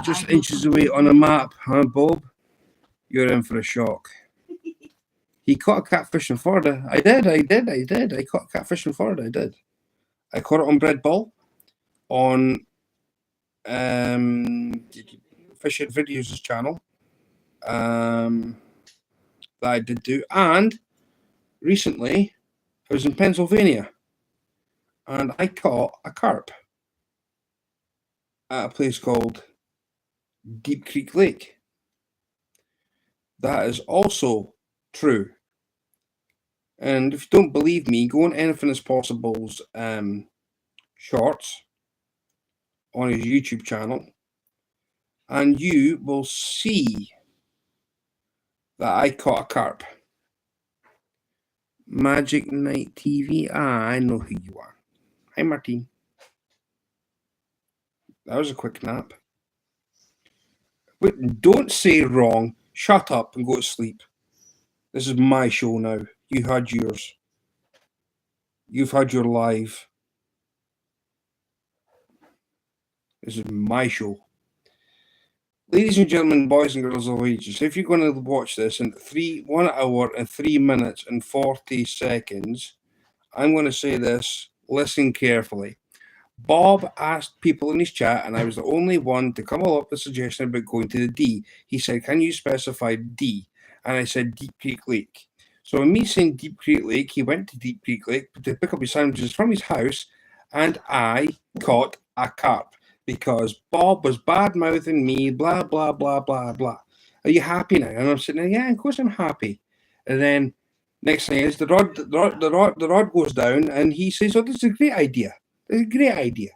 Just inches away on a map, huh, Bob? You're in for a shock. He caught a catfish in Florida. I did. I caught a catfish in Florida. I did. I caught it on Bread Ball on Fishing Videos' channel. That I did do. And recently, I was in Pennsylvania and I caught a carp at a place called Deep Creek Lake. That is also true. And if you don't believe me, go on Anything Is Possible's shorts on his YouTube channel, and you will see that I caught a carp. Magic Night TV. I know who you are. Hi, Martine. That was a quick nap. Wait, don't say wrong. Shut up and go to sleep. This is my show now. You had yours. You've had your live. This is my show. Ladies and gentlemen, boys and girls of all ages, if you're going to watch this in 1 hour and 3 minutes and 40 seconds, I'm going to say this. Listen carefully. Bob asked people in his chat, and I was the only one to come up with a suggestion about going to the D. He said, can you specify D? And I said, Deep Creek Lake. So in me saying Deep Creek Lake, he went to Deep Creek Lake to pick up his sandwiches from his house, and I caught a carp because Bob was bad-mouthing me, blah, blah, blah, blah, blah. Are you happy now? And I'm sitting there, yeah, of course I'm happy. And then next thing is the rod goes down, and he says, oh, this is a great idea. It's a great idea.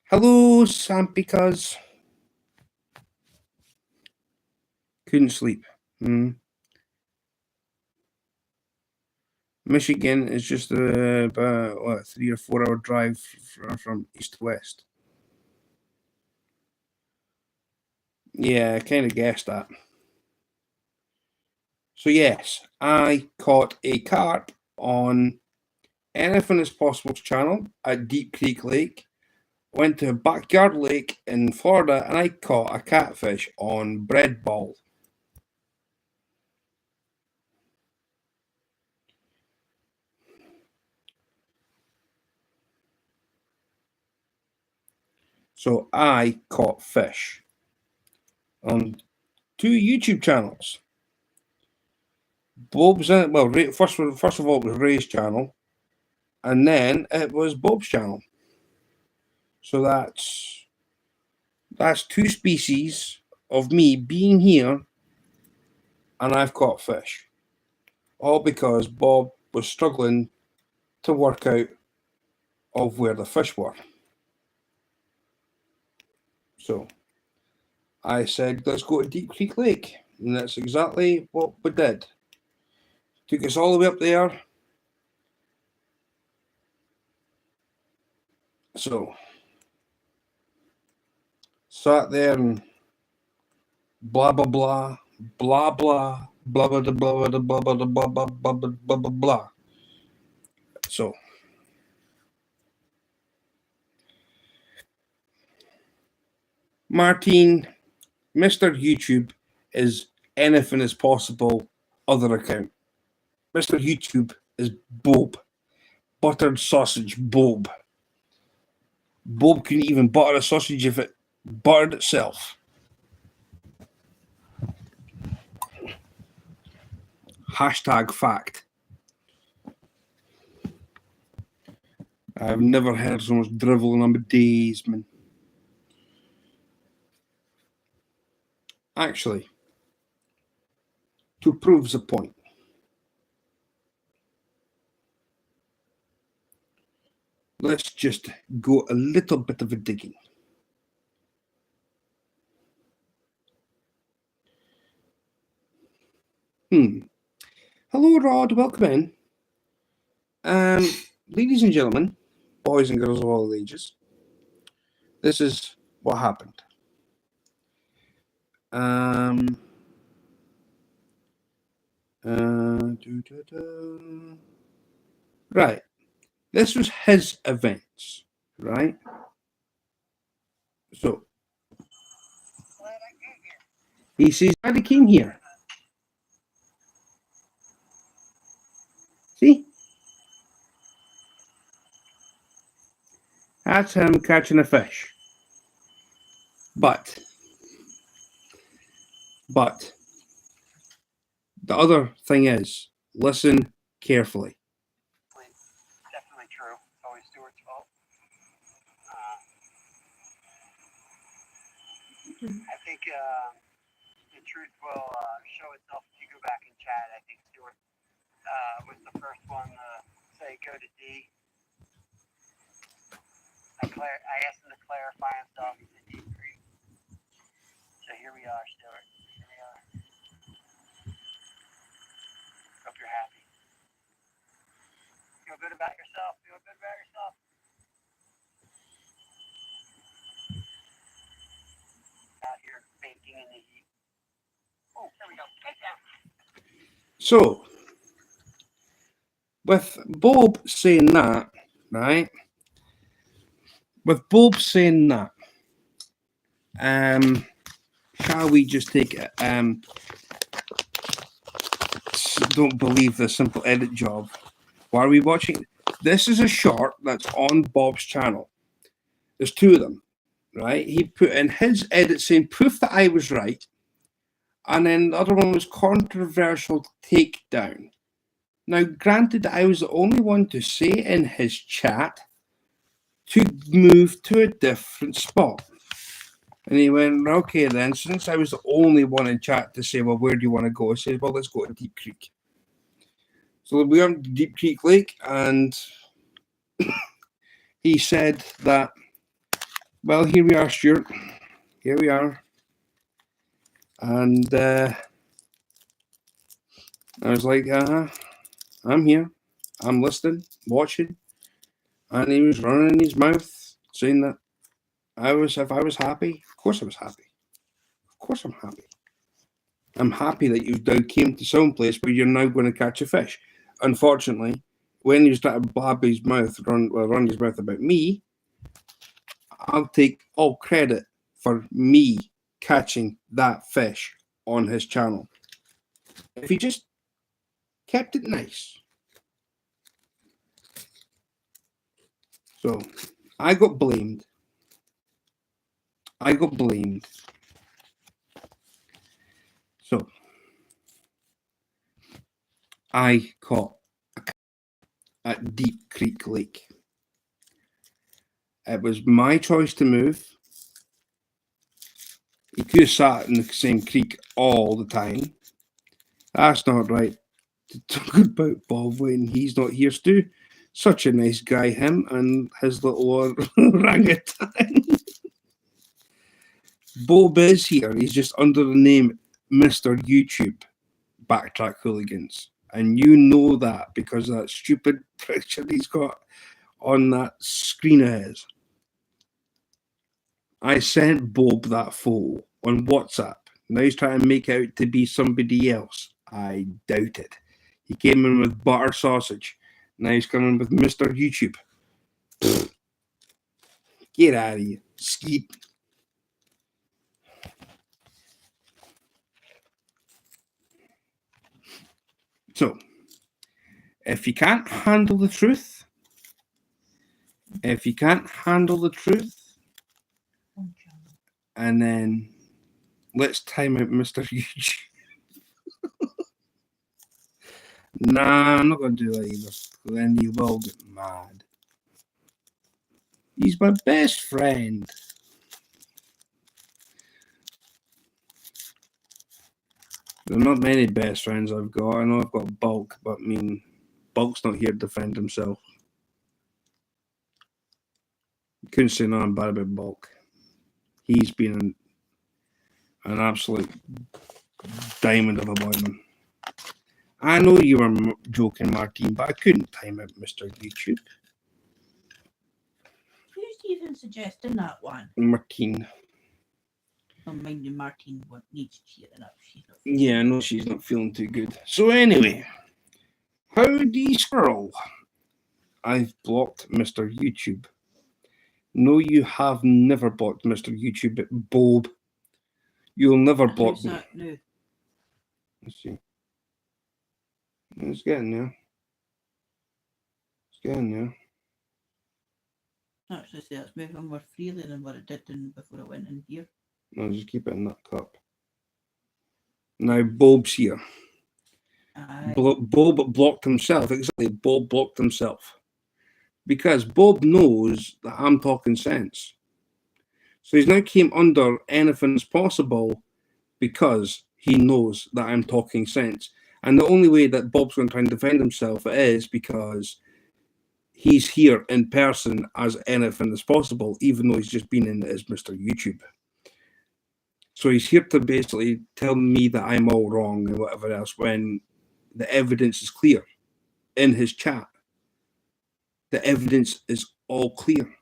Hello, Sam, because couldn't sleep. Michigan is just about 3 or 4 hour drive from east to west. Yeah, I kind of guessed that. So yes, I caught a carp on Anything Is Possible's channel at Deep Creek Lake. Went to a backyard lake in Florida and I caught a catfish on Bread Ball. So I caught fish on 2 YouTube channels. Bob's in it. Well, first of all, it was Ray's channel, and then it was Bob's channel. So that's 2 species of me being here, and I've caught fish. all because Bob was struggling to work out of where the fish were. So I said, let's go to Deep Creek Lake. And that's exactly what we did. Took us all the way up there. So sat there and blah, blah, blah, blah, blah, blah, blah, blah, blah, blah, blah, blah, blah, blah, blah, blah, blah, blah. So Martin, Mr. YouTube is anything is possible other account. Mr. YouTube is Bob. Buttered sausage Bob. Bob couldn't even butter a sausage if it buttered itself. Hashtag fact. I've never heard so much drivel in my days, man. Actually, to prove the point, let's just go a little bit of a digging. Hello, Rod. Welcome in. Ladies and gentlemen, boys and girls of all ages, this is what happened. Right. This was his events, right? So he says, glad I came here. See? That's him catching a fish. But the other thing is, listen carefully.
Definitely true. It's always Stewart's fault. I think the truth will show itself if you go back and chat. I think Stewart was the first one to say go to D. I asked him to clarify himself. He said Deep Creek. So here we are, Stewart. Here we are. Hope you're happy. Feel good about yourself. Feel good about yourself. Out here baking in the heat. Oh, there we go. Take down.
So, with Bob saying that, right? With Bob saying that, shall we just take it? Don't believe the simple edit job. Why are we watching? This is a short that's on Bob's channel. There's two of them, right? He put in his edit saying proof that I was right, and then the other one was controversial takedown. Now, granted, I was the only one to say in his chat to move to a different spot. And he went, okay, then, since I was the only one in chat to say, well, where do you want to go? I said, well, let's go to Deep Creek. So we went to Deep Creek Lake, and he said that, well, here we are, Stewart. Here we are. And I was like, I'm here. I'm listening, watching. And he was running his mouth, saying that if I was happy, of course I was happy. Of course I'm happy. I'm happy that you now came to some place where you're now going to catch a fish. Unfortunately, when you start to blab his mouth, run his mouth about me, I'll take all credit for me catching that fish on his channel. If he just kept it nice. So I got blamed. So I caught at Deep Creek Lake. It was my choice to move. He could have sat in the same creek all the time. That's not right to talk about Bob when he's not here, Stu. Such a nice guy, him and his little orangutan. Bob is here. He's just under the name Mr. YouTube Backtrack Hooligans. And you know that because of that stupid picture he's got on that screen of his. I sent Bob that photo on WhatsApp. Now he's trying to make out to be somebody else. I doubt it. He came in with butter sausage. Now he's coming with Mr. YouTube. Pfft. Get out of here. Skeet. So, if you can't handle the truth, and then let's time out Mr. YouTube. Nah, I'm not going to do that either. Then you will get mad. He's my best friend. There are not many best friends I've got. I know I've got Bulk, but I mean, Bulk's not here to defend himself. Couldn't say nothing bad about Bulk. He's been an absolute diamond of a boyman. I know you were joking, Martine, but I couldn't time out Mr. YouTube.
Who's even suggesting that one?
Martine.
I'm minding Martine what needs cheering up. She's not.
Yeah, I know she's not feeling too good. So anyway, howdy squirrel. I've blocked Mr. YouTube. No, you have never blocked Mr. YouTube, Bob. You'll never block me.
That now?
Let's see. It's getting there.
Actually, say it's moving more freely than what it did before it went in here.
No, just keep it in that cup. Now Bob's here. Bob blocked himself. Exactly, Bob blocked himself. Because Bob knows that I'm talking sense. So he's now came under anything's possible because he knows that I'm talking sense. And the only way that Bob's going to try and defend himself is because he's here in person as anything as possible, even though he's just been in as Mr. YouTube. So he's here to basically tell me that I'm all wrong and whatever else when the evidence is clear in his chat. The evidence is all clear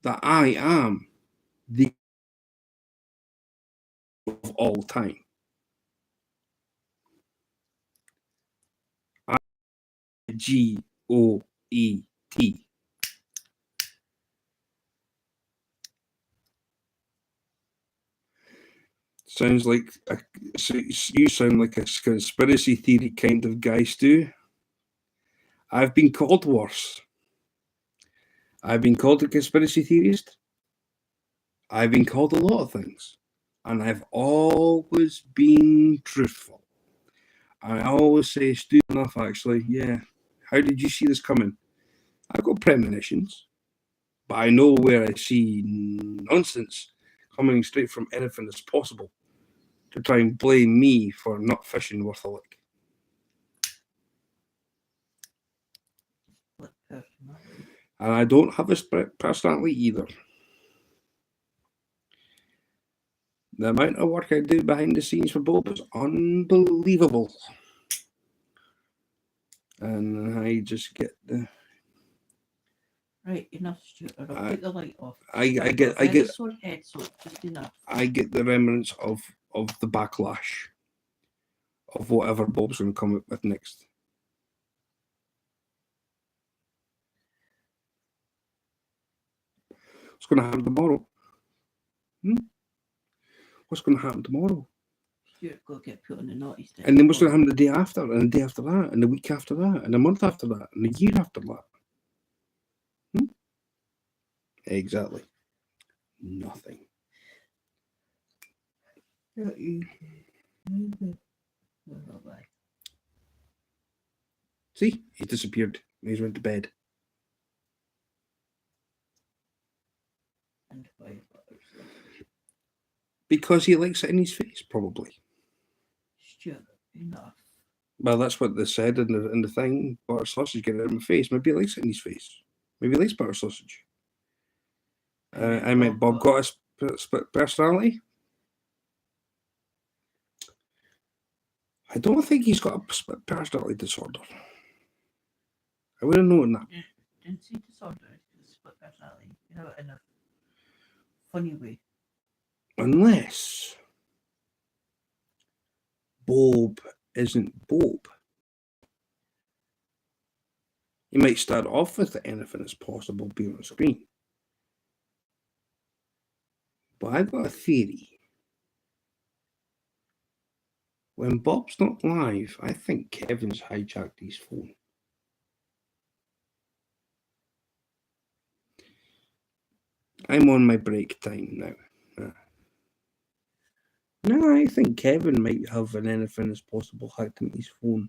that I am the of all time. G-O-E-T. Sounds like you sound like a conspiracy theory kind of guy, Stu. I've been called worse. I've been called a conspiracy theorist. I've been called a lot of things. And I've always been truthful. I always say, Stu, enough, actually. Yeah. How did you see this coming? I've got premonitions. But I know where I see nonsense coming straight from anything that's possible to try and blame me for not fishing worth a lick. And I don't have a personality either. The amount of work I do behind the scenes for Bob is unbelievable. And I just get the...
Right, enough, Stuart. I'll take the light off.
I get
Sore head, so just enough.
I get the remnants of the backlash of whatever Bob's going to come up with next. What's going to happen tomorrow? What's going to happen tomorrow?
Stuart got to get put on the naughty stick.
And then what's going to happen the day after, and the day after that, and the week after that, and the month after that, and the year after that? Exactly. Nothing. See, he disappeared. He's went to bed.
And why?
Because he likes it in his face, probably.
Stuart, enough.
Well, that's what they said in the thing. Butter sausage, get it out of my face. Maybe he likes it in his face. Maybe he likes butter sausage. I meant Bob got a split personality. I don't think he's got a split personality disorder. I would have known that.
Didn't see disorder, it's split personality. You know, in a funny way.
Unless Bob isn't Bob. He might start off with anything is possible being on screen. But I've got a theory. When Bob's not live, I think Kevin's hijacked his phone. I'm on my break time now. No, I think Kevin might have an anything is possible hacked into his phone.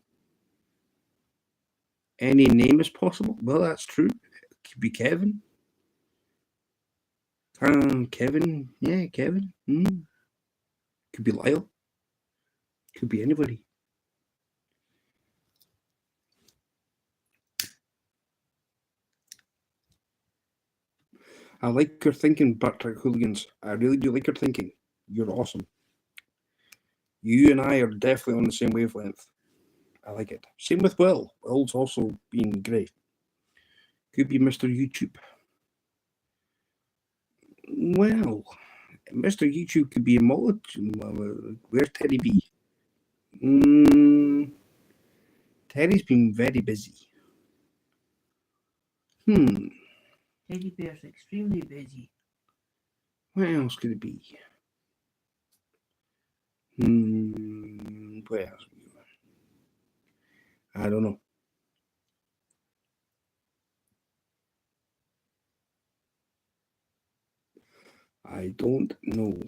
Any name is possible? Well, that's true. It could be Kevin. Kevin. Yeah, Kevin. Could be Lyle. Could be anybody. I like your thinking, Bartrack Hooligans. I really do like your thinking. You're awesome. You and I are definitely on the same wavelength. I like it. Same with Will. Will's also been great. Could be Mr. YouTube. Well, Mr. YouTube could be a multitude. Where's Teddy B? Teddy's been very busy.
Teddy Bear's extremely busy.
What else could it be? Where else? I don't know. I don't know.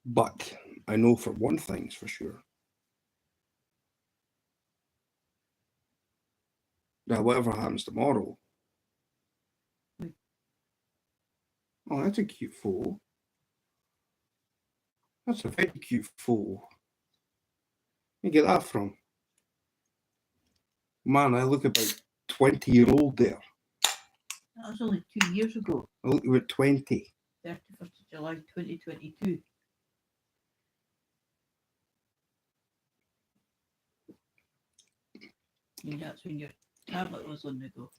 But I know for one thing's for sure. Now, whatever happens tomorrow. Oh, that's a cute photo. That's a very cute photo. Where you get that from? Man, I look about 20-year-old there.
That was only 2 years ago.
I look about 20.
31st of July 2022. That's when your tablet was on the go.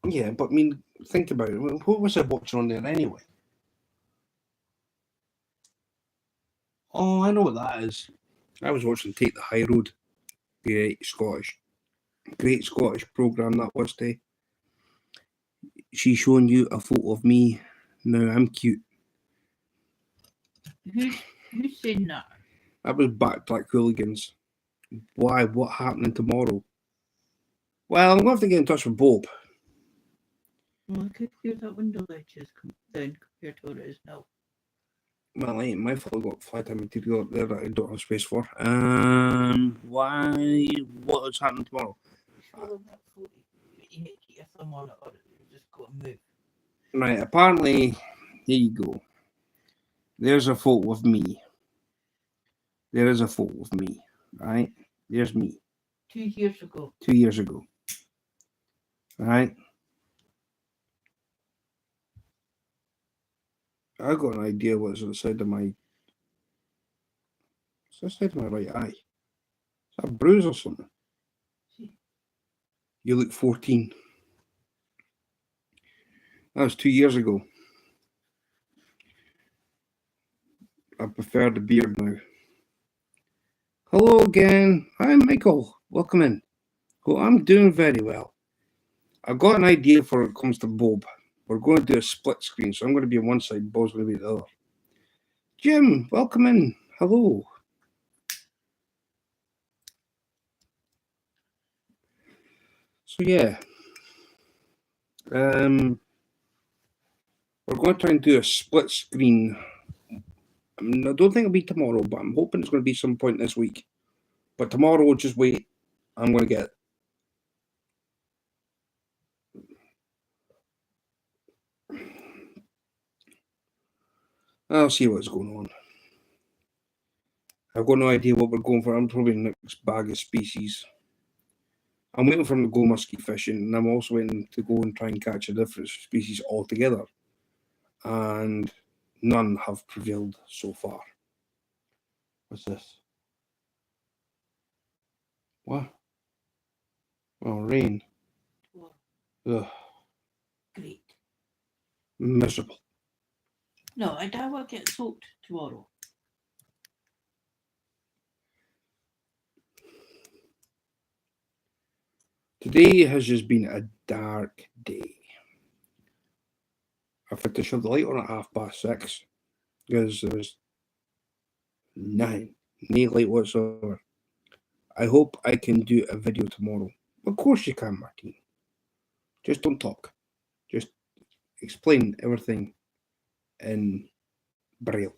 Yeah, but I mean, think about it. What was I watching on there anyway? Oh, I know what that is. I was watching Take the High Road. Great Scottish programme that was today. She's showing you a photo of me. Now I'm cute.
Who's saying that?
That was Backtrack Hooligans. Why? What happening tomorrow? Well, I'm going to have to get in touch with Bob.
Well, I could hear that window ledge is then compared to what it is now.
Well, it ain't my fault I got flat time material up there that I don't have space for. Why? What is happening tomorrow?
Just go and move.
Right, apparently, here you go. There's a photo of me. There is a photo of me, right? There's me.
2 years ago.
2 years ago. Right? I got an idea what's on the side of my... What's the side of my right eye? Is that a bruise or something? You look 14. That was 2 years ago. I prefer the beard now. Hello again. Hi, Michael. Welcome in. Oh, I'm doing very well. I've got an idea for when it comes to Bob. We're going to do a split screen, so I'm going to be on one side, Bob's going to be the other. Jim, welcome in. Hello. So yeah, we're going to try and do a split screen. I don't think it'll be tomorrow, but I'm hoping it's going to be some point this week. But tomorrow, just wait. I'm going to get I'll see what's going on. I've got no idea what we're going for. I'm probably the next bag of species. I'm waiting for him to go musky fishing, and I'm also waiting to go and try and catch a different species altogether. And none have prevailed so far. What's this? What? Oh, rain.
Well,
Ugh,
great.
miserable.
No, I doubt I'll get soaked tomorrow.
Today has just been a dark day. I've had to shove the light on at 6:30 because there was no light whatsoever. I hope I can do a video tomorrow. Of course you can, Martine. Just don't talk. Just explain everything in Braille.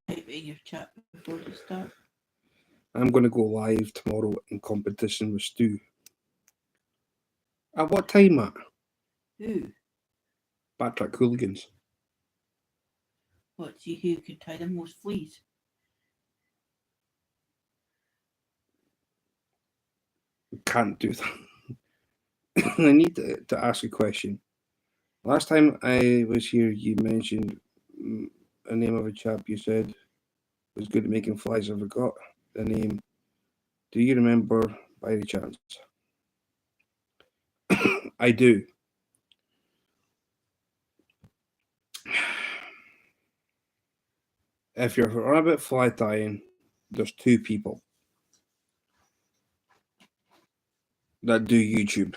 Type in your chat before you start.
I'm going to go live tomorrow in competition with Stu. At what time, Matt?
Who?
Backtrack Hooligans.
What, see who can tie the most fleas?
Can't do that. I need to ask a question. Last time I was here, you mentioned a name of a chap you said was good at making flies. I forgot the name. Do you remember by any chance? I do. If you're on about fly tying, there's two people that do YouTube.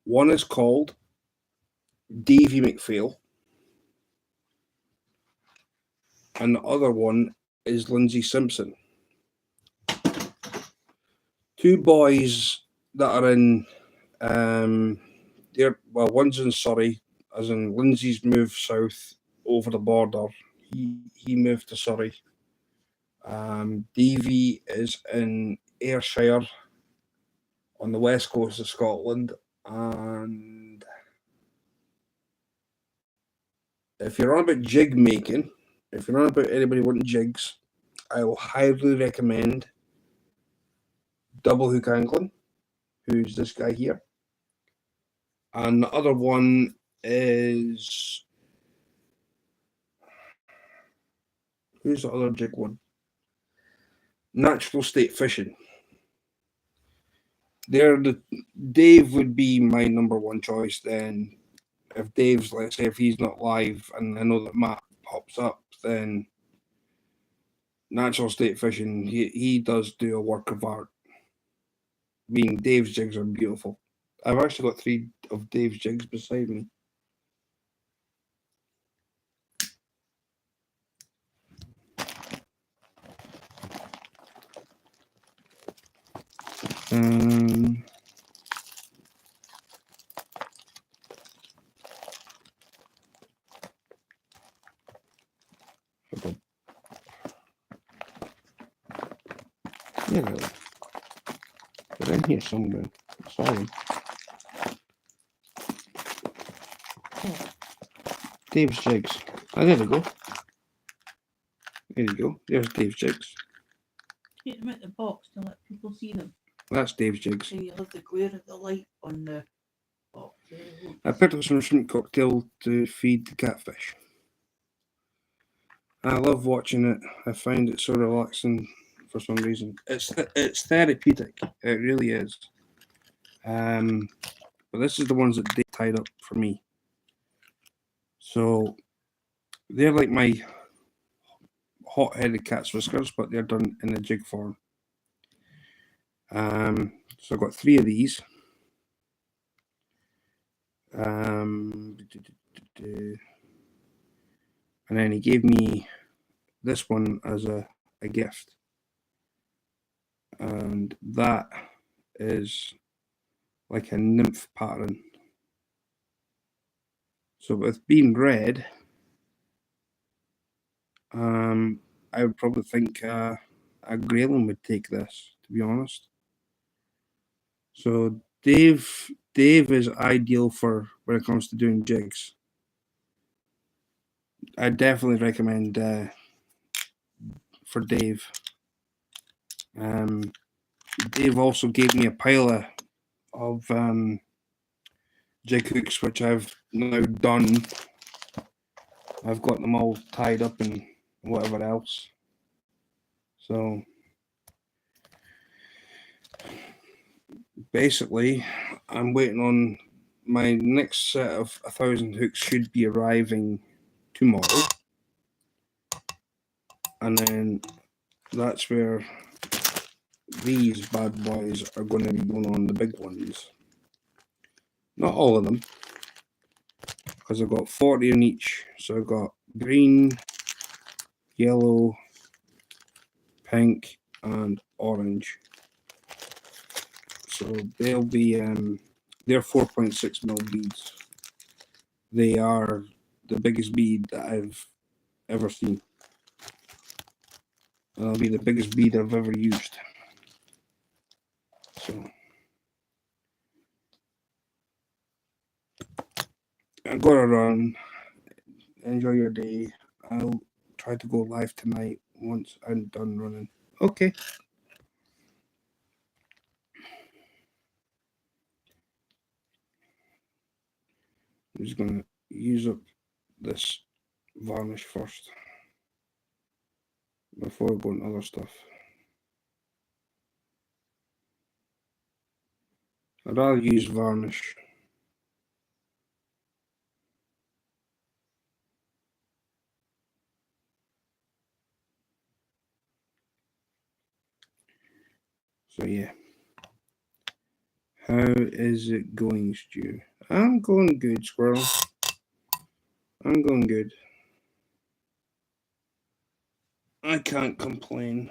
One is called Davey McPhail, and the other one is Lindsay Simpson. Two boys that are in, one's in Surrey, as in Lindsay's moved south over the border. He moved to Surrey. Davey is in Ayrshire on the west coast of Scotland, and if you're on about jig making, if you're on about anybody wanting jigs, I will highly recommend Double Hook Angling, who's this guy here. And the other one is, who's the other jig one? Natural State Fishing. Dave would be my number one choice. Then if Dave's, let's say, if he's not live and I know that Matt pops up, then Natural State Fishing, he does do a work of art. I mean, Dave's jigs are beautiful. I've actually got 3 of Dave's jigs beside me. Yeah, they're in here somewhere. Sorry. Dave's jigs. Oh, there we go. There you go. There's Dave's jigs.
Take them out the box to let people see them.
That's Dave's jigs.
And you'll have the glare of the light on the box.
I picked up some shrimp cocktail to feed the catfish. I love watching it. I find it so relaxing for some reason. It's therapeutic. It really is. But this is the ones that they tied up for me. So they're like my hot-headed cat's whiskers, but they're done in a jig form. So I've got 3 of these. And then he gave me this one as a gift. And that is like a nymph pattern. So with being red, I would probably think a grayling would take this, to be honest. So Dave Dave is ideal for when it comes to doing jigs. I definitely recommend for Dave. Dave also gave me a pile of jig hooks, which I've now done. I've got them all tied up and whatever else. So basically, I'm waiting on my next set of 1,000 hooks should be arriving tomorrow. And then that's where these bad boys are going to be going on, the big ones. Not all of them, because I've got 40 in each. So I've got green, yellow, pink, and orange. So they'll be they're 4.6 mil beads. They are the biggest bead that I've ever seen. And it'll be the biggest bead I've ever used. So I'm gonna run. Enjoy your day. I'll try to go live tonight once I'm done running. Okay. I'm just gonna use up this varnish first before I go into other stuff. I'd rather use varnish. So yeah. How is it going, Stu? I'm going good, Squirrel. I'm going good. I can't complain.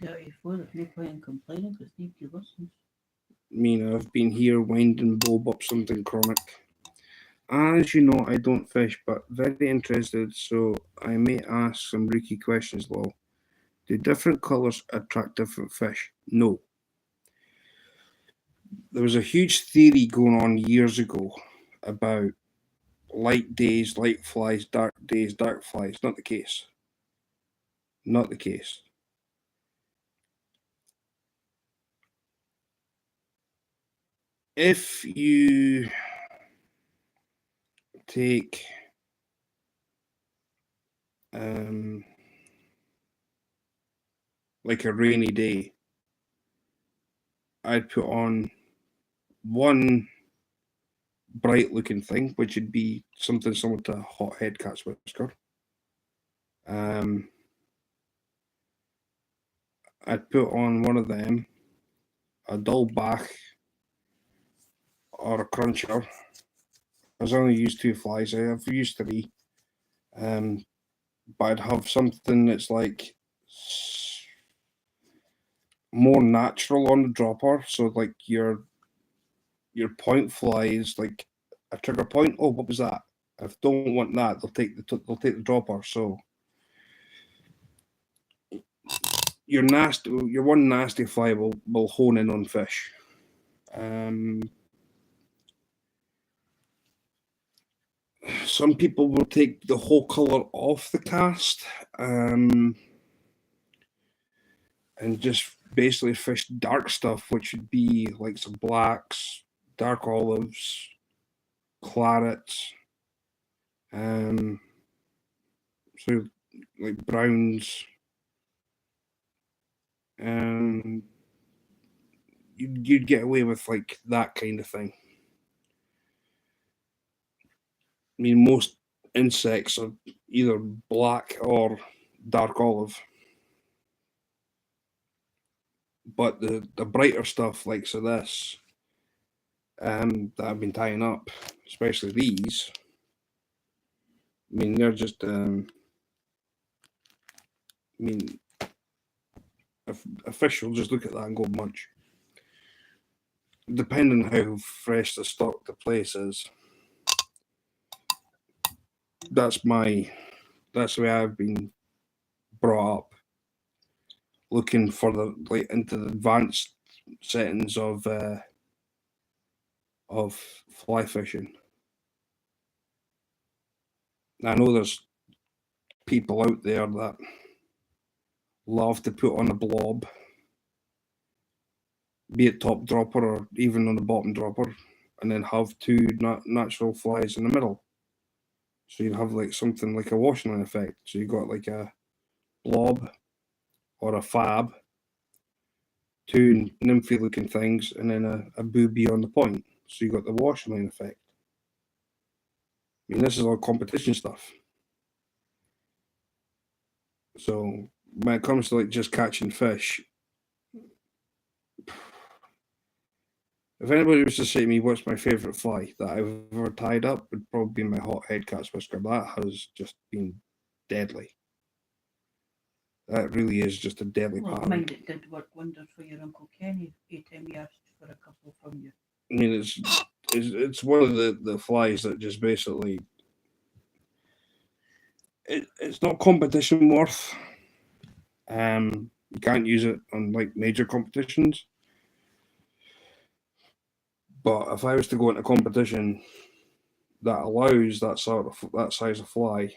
Got your foot if you're playing complaining because nobody listens.
I've been here winding Bob up something chronic. As you know, I don't fish, but very interested, so I may ask some rookie questions, lol. Do different colours attract different fish? No. There was a huge theory going on years ago about light days, light flies, dark days, dark flies. Not the case. Not the case. If you take like a rainy day, I'd put on one bright looking thing, which would be something similar to a hothead cat's whisker. I'd put on one of them, a dull back or a cruncher. I've only used 2 flies. I've used 3. But I'd have something that's like more natural on the dropper. So like your point fly is like a trigger point. Oh, what was that? If they don't want that, they'll take the dropper. So your one nasty fly will hone in on fish. Some people will take the whole color off the cast and just basically fish dark stuff, which would be like some blacks, dark olives, clarets, so like browns. You'd get away with like that kind of thing. Most insects are either black or dark olive. But the brighter stuff, like so this, that I've been tying up, especially these, they're just, a fish will just look at that and go munch. Depending on how fresh the stock the place is. That's the way I've been brought up. Looking for into the advanced settings of of fly fishing. I know there's people out there that love to put on a blob, be it top dropper or even on the bottom dropper, and then have two natural flies in the middle. So you'd have like something like a washing line effect. So you got like a blob or a fab, two nymphy looking things, and then a booby on the point. So you got the washing line effect. I mean, this is all competition stuff. So when it comes to like just catching fish, if anybody was to say to me, what's my favourite fly that I've ever tied up, would probably be my hot head cat's whisker. That has just been deadly. That really is just a deadly
Well,
pattern.
mind it did work wonders for your Uncle Kenny every time he asked for a couple from you.
I mean, it's one of the flies that just basically it's not competition worth. You can't use it on like major competitions. But if I was to go into a competition that allows that size of fly,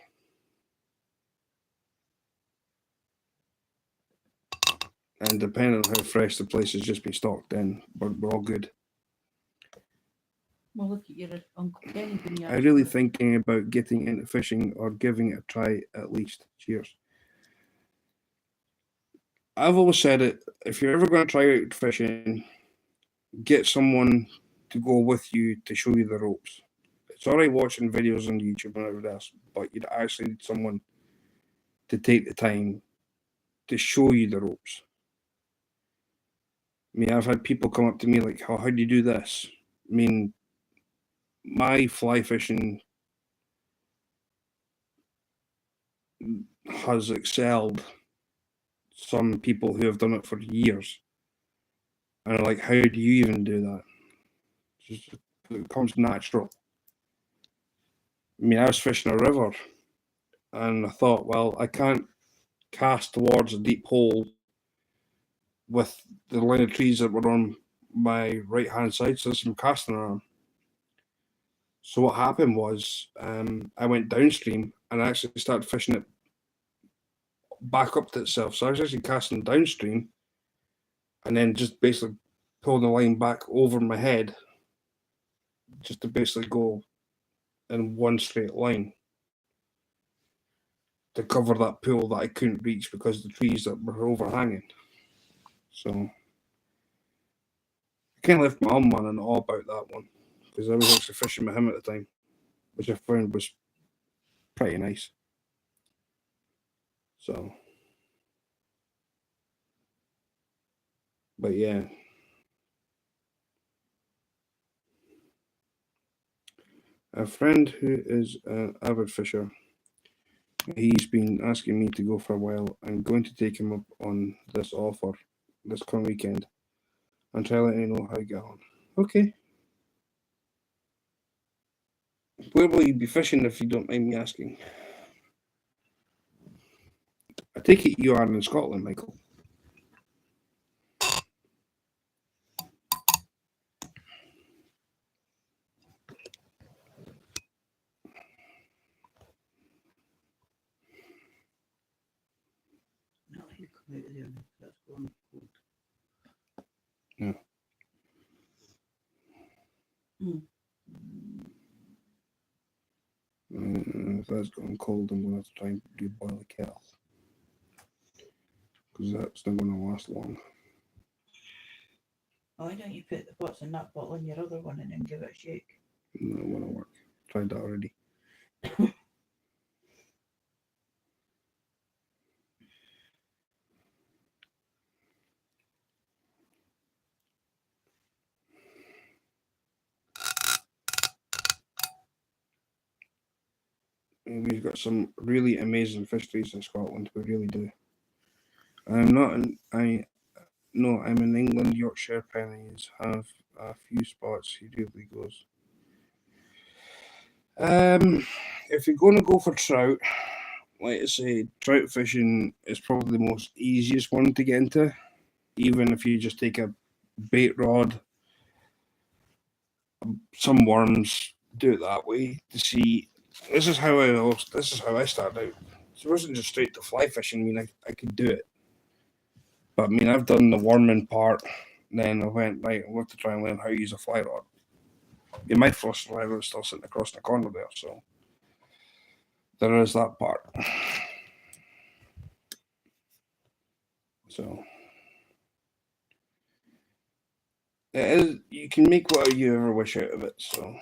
and depending on how fresh the place has just been stocked in, we're all good.
Well, look at your Uncle Kenny when you
I'm
asked
really
for it.
thinking about getting into fishing or giving it a try at least. Cheers. I've always said it, if you're ever going to try out fishing, get someone to go with you to show you the ropes. It's all right watching videos on YouTube and everything else, but you'd actually need someone to take the time to show you the ropes. I mean, I've had people come up to me like, how do you do this? I mean, my fly fishing has excelled some people who have done it for years. And I'm like, how do you even do that? It comes natural. I mean, I was fishing a river and I thought, well, I can't cast towards a deep hole with the line of trees that were on my right hand side, so there's some casting around. So what happened was I went downstream and I actually started fishing it back up to itself. So I was actually casting downstream and then just basically pulling the line back over my head just to basically go in one straight line to cover that pool that I couldn't reach because of the trees that were overhanging. So I kind of left my arm man and all about that one because I was actually fishing with him at the time, which I found was pretty nice. So, but yeah. A friend who is an avid fisher, he's been asking me to go for a while. I'm going to take him up on this offer this coming weekend and try letting you know how I get on. Okay. Where will you be fishing if you don't mind me asking? I take it you are in Scotland, Michael.
No, he'll come out of there now. That's going cold.
Yeah. If that's going cold, I'm going to have to try and do boil a kettle because that's not going to last long.
Why don't you put what's in that bottle in your other one and then give it a shake?
No, it won't work. Tried that already. We've got some really amazing fisheries in Scotland. We really do. I'm in England. Yorkshire pennies have a few spots he really goes. If you're going to go for trout, like I say, trout fishing is probably the most easiest one to get into. Even if you just take a bait rod some worms do it that way to see. This is how I started out. So it wasn't just straight to fly fishing. I mean, I could do it, but I mean, I've done the worming part. Then I went right. I want to try and learn how to use a fly rod. Yeah, my first fly rod was still sitting across the corner there, so there is that part. So it is. You can make whatever you ever wish out of it. So.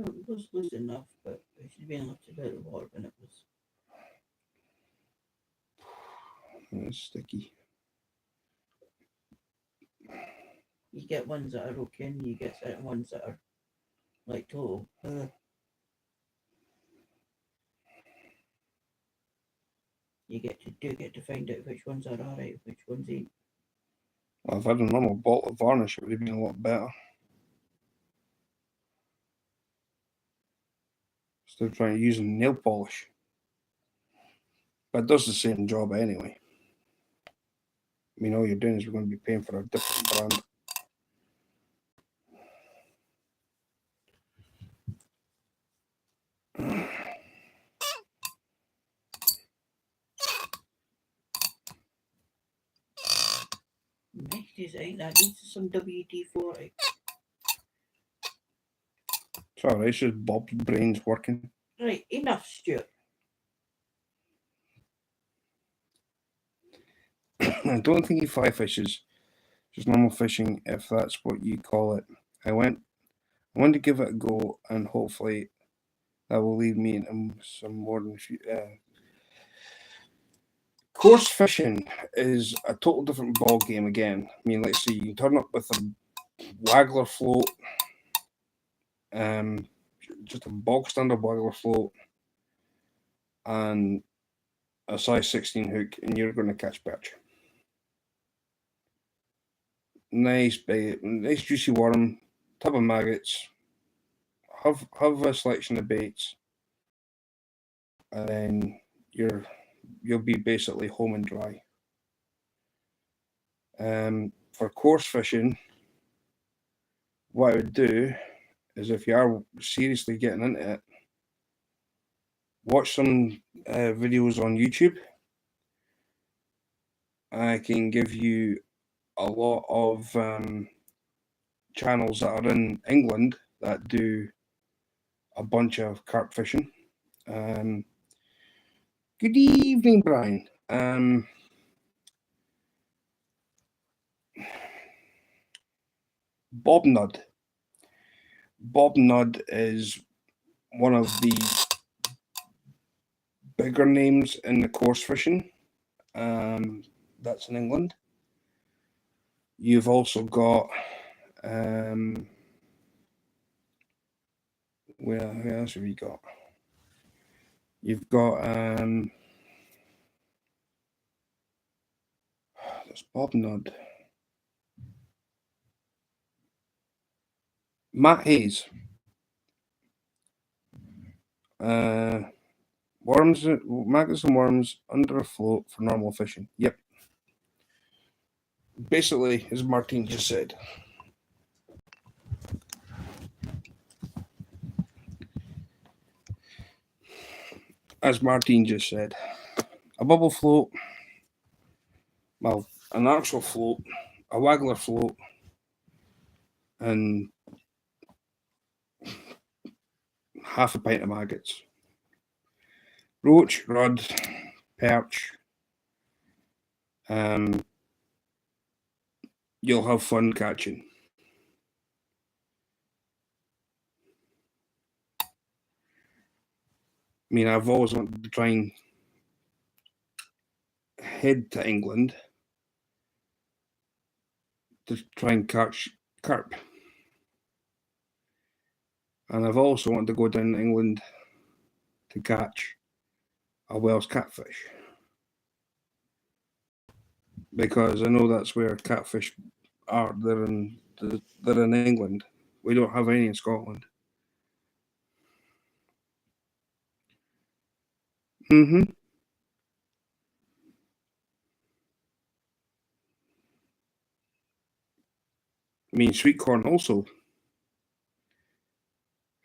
It was loose enough, but it should have been lifted out of the water when it was.
It's sticky.
You get ones that are okay, and you get certain ones that are like total. You get to find out which ones are alright, which ones ain't.
Well, if I had a normal bottle of varnish, it would have been a lot better. Instead of trying to use nail polish. But it does the same job anyway. I mean, all you're doing is we're going to be paying for a different brand.
Next is ain't that needs some WD-40.
It's alright, it's just Bob's brain's working.
Right, enough, Stuart.
I don't think he fly fishes, just normal fishing, if that's what you call it. I wanted to give it a go, and hopefully that will lead me into some more than course fishing is a total different ball game again. I mean, let's see, you can turn up with a waggler float, just a bog standard waggler float, and a size 16 hook, and you're going to catch perch. Nice bait, nice juicy worm, tub of maggots. Have a selection of baits, and then you'll be basically home and dry. For course fishing, what I would do is, if you are seriously getting into it, watch some videos on YouTube. I can give you a lot of channels that are in England that do a bunch of carp fishing. Good evening, Brian. Bob Nudd. Bob Nudd is one of the bigger names in the course fishing. That's in England. You've also got where else have you got? You've got there's Bob Nudd. Matt Hayes. Worms, maggots and worms under a float for normal fishing. Yep. Basically, as Martin just said. As Martin just said, a bubble float, well, an actual float, a waggler float, and half a pint of maggots. Roach, rudd, perch. You'll have fun catching. I mean, I've always wanted to try and head to England to try and catch carp. And I've also wanted to go down to England to catch a Welsh catfish, because I know that's where catfish are. They're in England. We don't have any in Scotland. Mm-hmm. I mean, sweet corn also.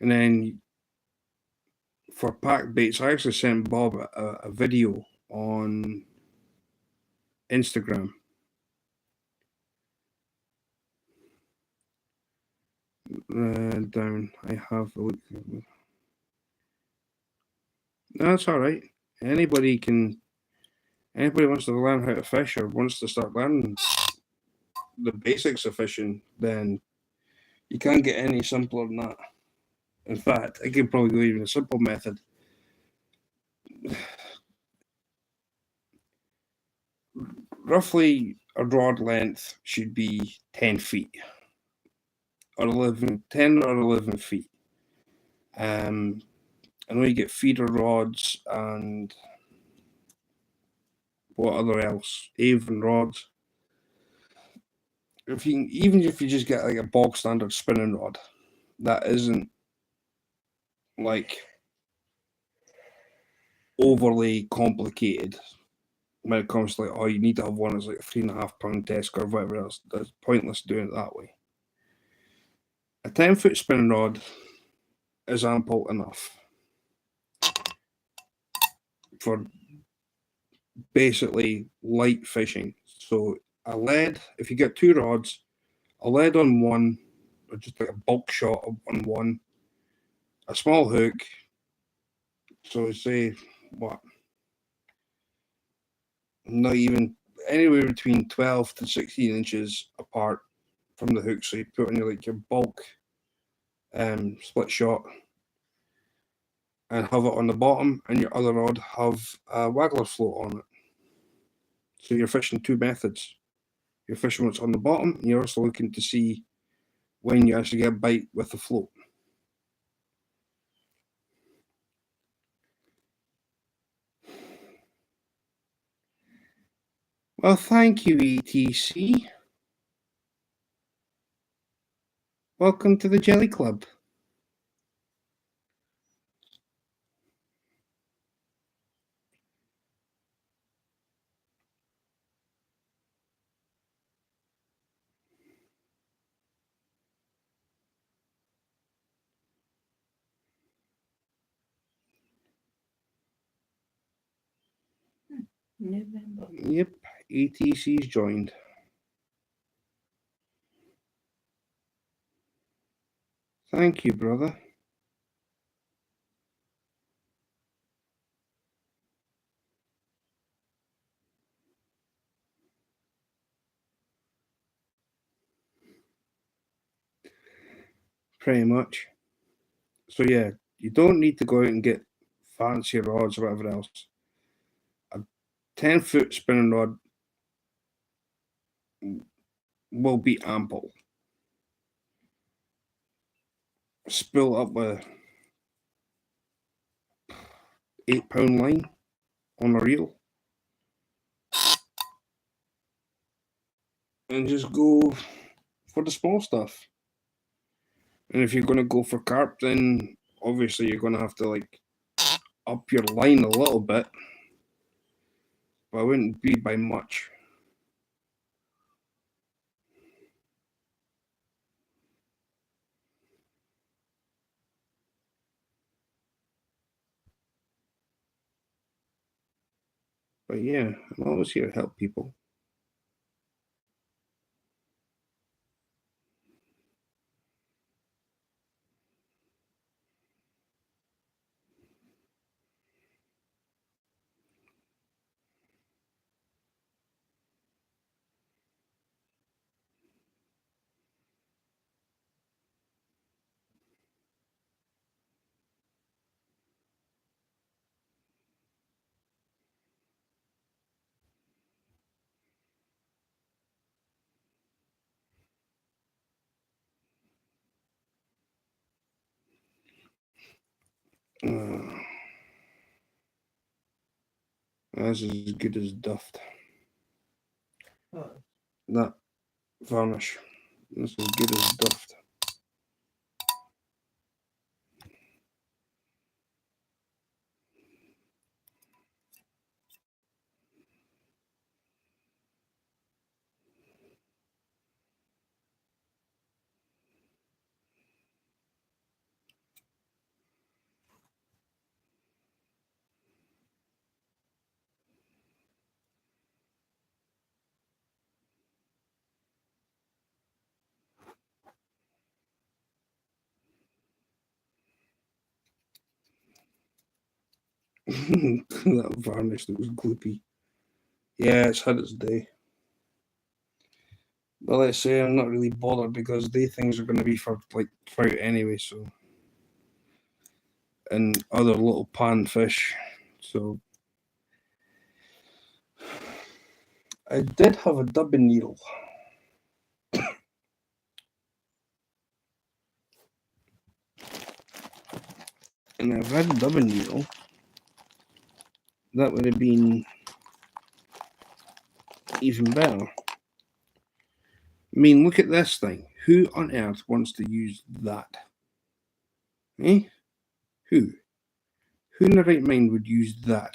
And then for pack baits, I actually sent Bob a video on Instagram. Down, I have a look. That's all right. Anybody wants to learn how to fish or wants to start learning the basics of fishing, then you can't get any simpler than that. In fact, I could probably go even a simple method. Roughly a rod length should be 10 feet or 10 or 11 feet. I know you get feeder rods and what other else? Avon rods. Even if you just get like a bog standard spinning rod, that isn't like overly complicated when it comes to like, oh, you need to have one that's like a 3.5 pound desk or whatever else. That's pointless doing it that way. A 10-foot spinning rod is ample enough for basically light fishing. So a lead, if you get 2 rods, a lead on one, or just like a bulk shot on one, a small hook. So say what? Not even anywhere between 12 to 16 inches apart from the hook. So you put on your bulk split shot and have it on the bottom, and your other rod have a waggler float on it. So you're fishing 2 methods. You're fishing what's on the bottom, and you're also looking to see when you actually get a bite with the float. Well, thank you, ETC. Welcome to the Jelly Club.
November.
Yep, ETC's joined. Thank you, brother. Pretty much. So yeah, you don't need to go out and get fancy rods or whatever else. A 10-foot spinning rod will be ample. Spool up with 8-pound line on a reel and just go for the small stuff. And if you're going to go for carp, then obviously you're going to have to up your line a little bit, but it wouldn't be by much. But yeah, I'm always here to help people. That's as good as duffed.
Oh.
That varnish. That's as good as duffed. That varnish that was gloopy. Yeah, it's had its day. But let's say I'm not really bothered because they things are going to be for like trout anyway, so. And other little panfish. So I did have a dubbing needle. And if I had a dubbing needle, that would have been even better. I mean, look at this thing. Who on earth wants to use that? Eh? Who? Who in the right mind would use that?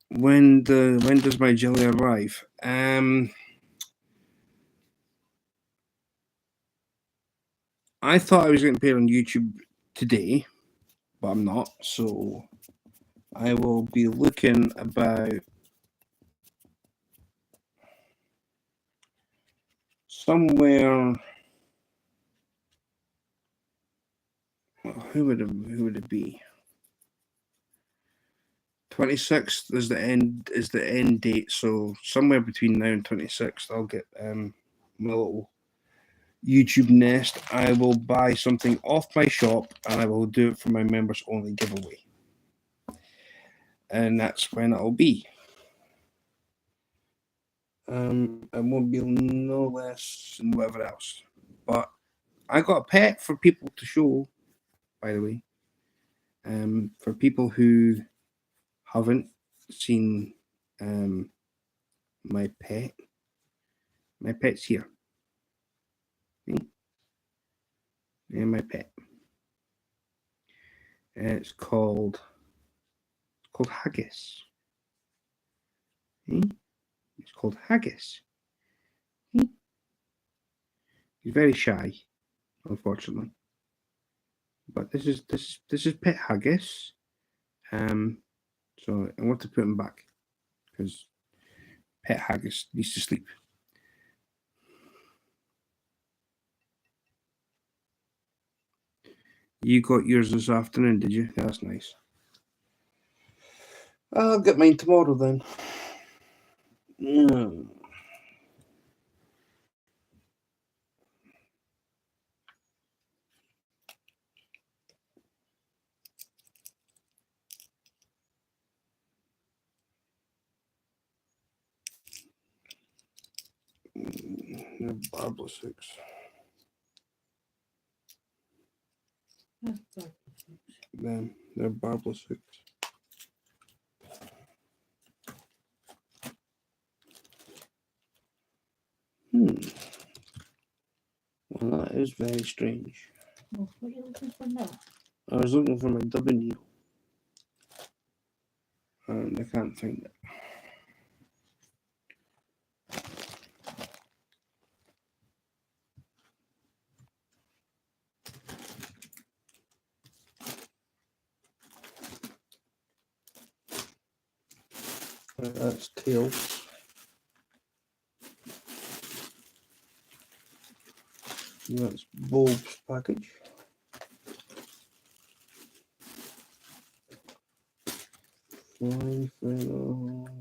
When does my jelly arrive? I thought I was going to pay it on YouTube today, but I'm not. So I will be looking about somewhere. Who would it be? 26th is the end date, so somewhere between now and 26th, I'll get my little YouTube nest. I will buy something off my shop, and I will do it for my members only giveaway, and that's when it'll be. It won't be no less than whatever else. But I got a pet for people to show, by the way. For people who haven't seen my pet's here. See? And my pet. It's called Haggis. See? It's called Haggis. See? He's very shy, unfortunately. But this is Pet Haggis. So I want to put him back because Pet Haggis needs to sleep. You got yours this afternoon, did you? That's nice. I'll get mine tomorrow then. Yeah. They're barbless hooks. Them, they're barbless hooks. Well, that is very strange.
Well, what are you looking for now?
I was looking for my dubbing needle, and I can't find it. That's tails. That's bulbs package. Flying feathers.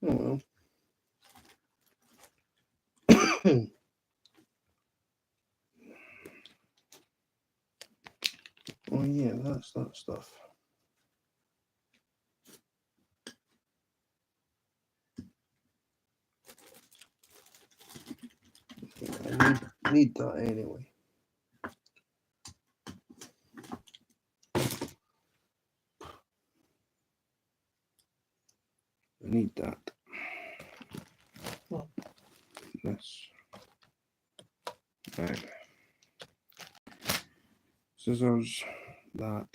Oh well. Oh yeah, that's that stuff. I need that anyway. I need that.
What?
This. Right. Scissors, that.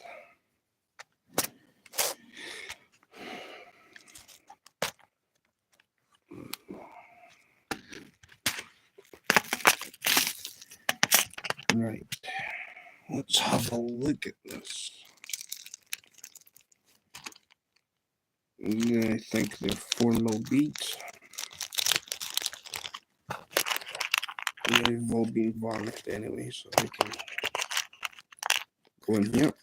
Right. Let's have a look at this. Yeah, I think they're 4mm beads. They've all been varnished anyway, so I can go in here.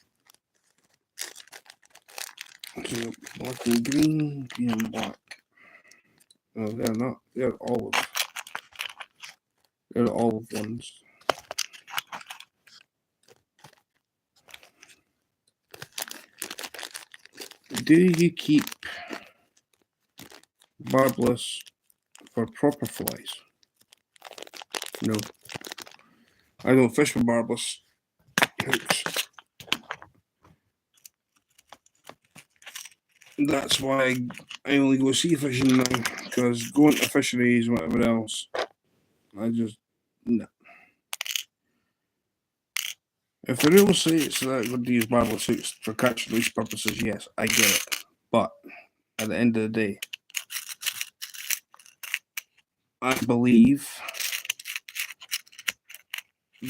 So black and green, green and black. No, they're not. They're olive. They're olive ones. Do you keep barbless for proper flies? No. I don't fish with barbless hooks. That's why I only go sea fishing now, because going to fisheries, whatever else, I just, no. If the rule says that I would use barbless hooks for catch and release purposes, yes, I get it. But at the end of the day, I believe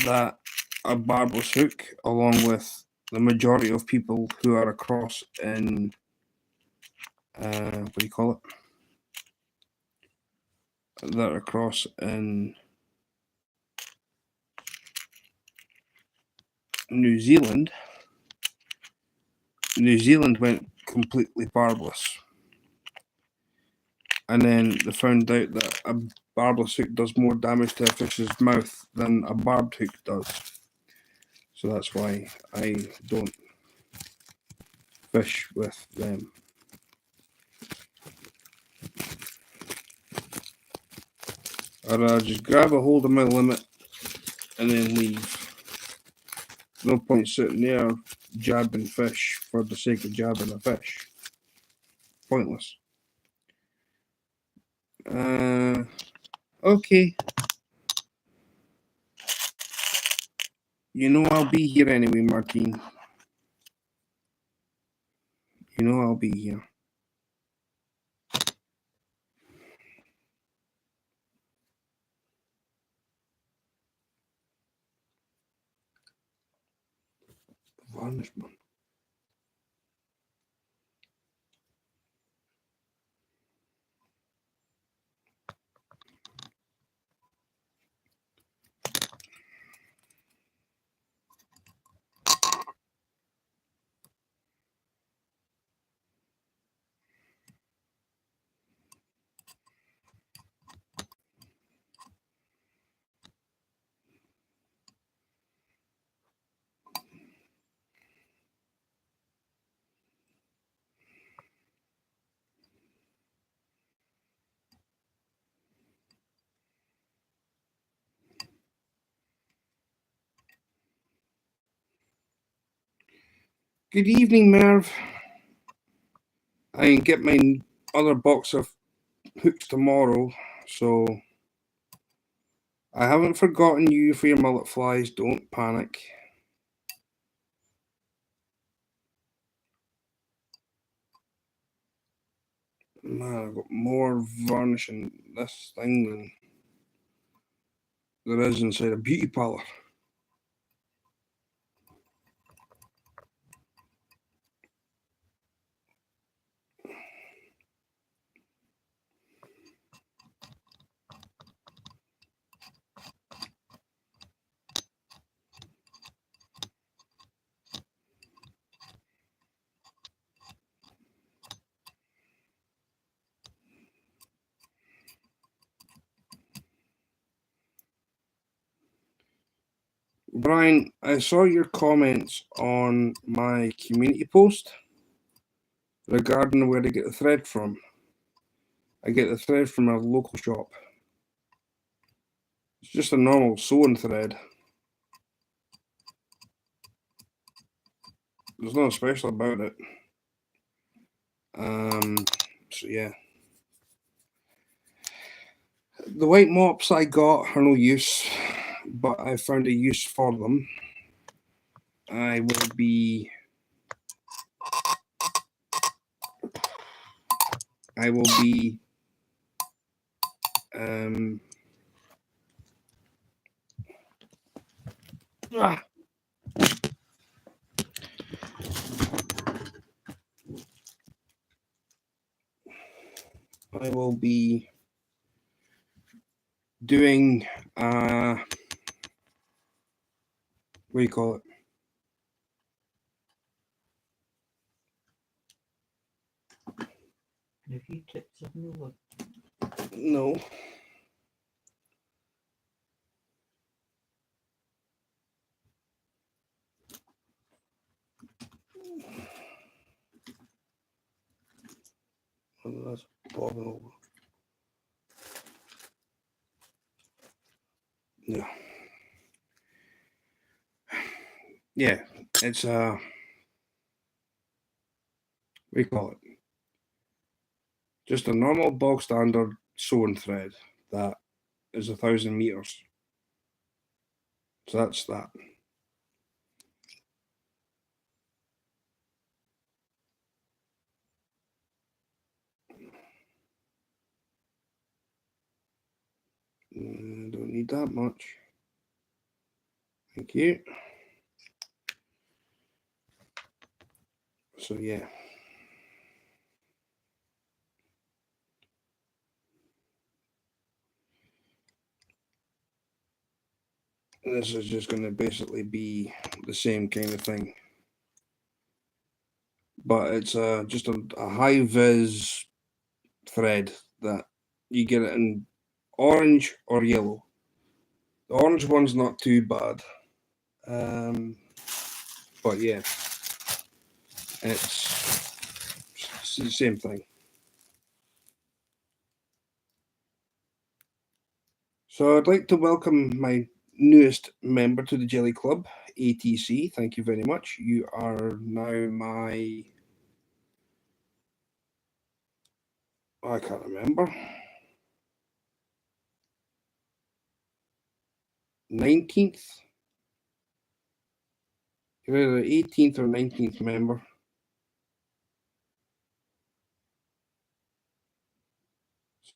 that a barbless hook, along with the majority of people who are across in, what do you call it? That are across in New Zealand. New Zealand went completely barbless. And then they found out that a barbless hook does more damage to a fish's mouth than a barbed hook does. So that's why I don't fish with them. Or I just grab a hold of my limit and then leave. No point sitting there jabbing fish for the sake of jabbing a fish. Pointless. Okay. You know I'll be here anyway, Martine. You know I'll be here. Varnishment. Good evening, Merv. I get my other box of hooks tomorrow, so I haven't forgotten you for your mullet flies. Don't panic. Man, I've got more varnish in this thing than there is inside a beauty parlor. Brian, I saw your comments on my community post regarding where to get the thread from. I get the thread from a local shop. It's just a normal sewing thread. There's nothing special about it. So yeah. The white mops I got are no use, but I found a use for them. I will be doing what do you call it?
And if you tip something over,
No. Oh, that's bobbing over. Yeah. Yeah, it's what do you call it? Just a normal bog standard sewing thread that is 1,000 meters. So that's that. Don't need that much. Thank you. So yeah. This is just going to basically be the same kind of thing. But it's just a high vis thread that you get it in orange or yellow. The orange one's not too bad. But yeah, it's the same thing. So I'd like to welcome my newest member to the Jelly Club, ATC. Thank you very much. You are now my... I can't remember. 19th? You're either 18th or 19th member.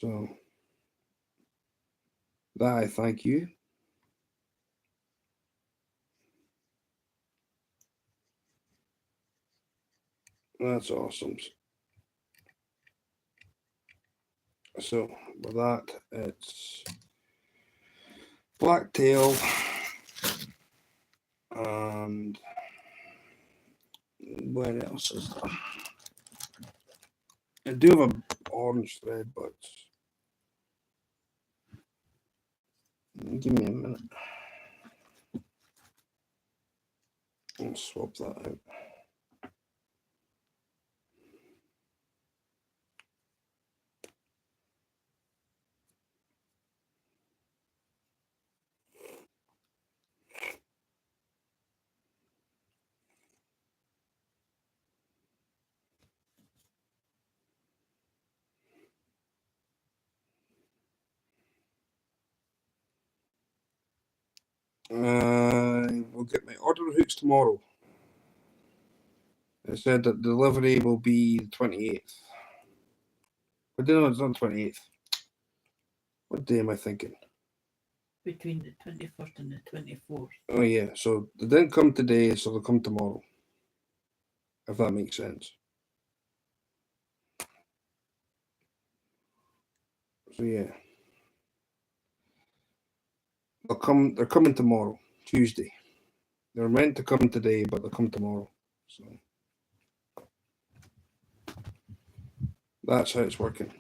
So that I thank you. That's awesome. So with that, it's blacktail and what else is there? I do have an orange thread, but give me a minute. I'll swap that out. We'll get my order hooks tomorrow. I said that delivery will be the 28th. But no, it's not 28th. What day am I thinking?
between the 21st and the 24th.
Oh yeah, so they didn't come today, so they'll come tomorrow. If that makes sense. So yeah. They're coming tomorrow, Tuesday. They're meant to come today, but they'll come tomorrow. So that's how it's working.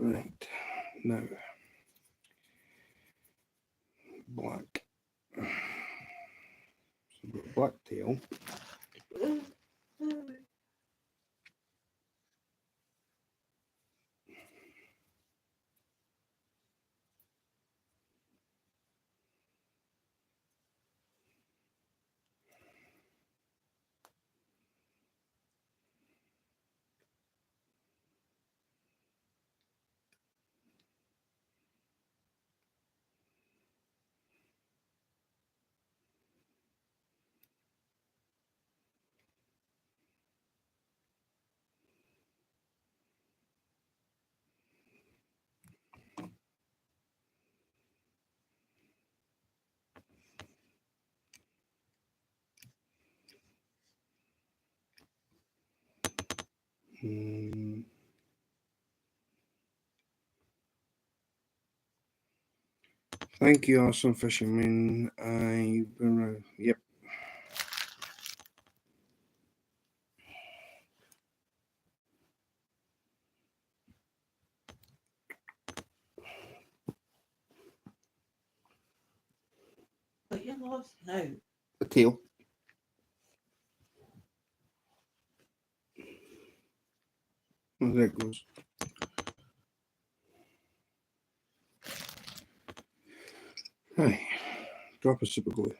Right, now, black. blacktail. Thank you, awesome fisherman. Yep.
But you're lost now.
The tail. Oh, there it goes. Aye. Drop a super glue.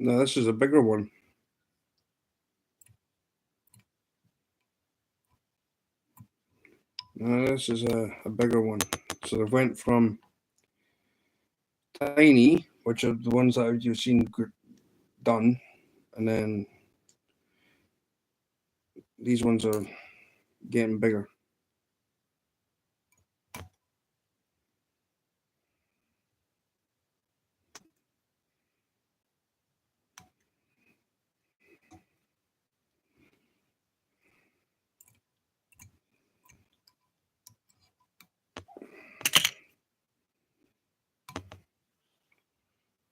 No, this is a bigger one. No, this is a bigger one. So they went from tiny, which are the ones that you've seen done, and then these ones are getting bigger.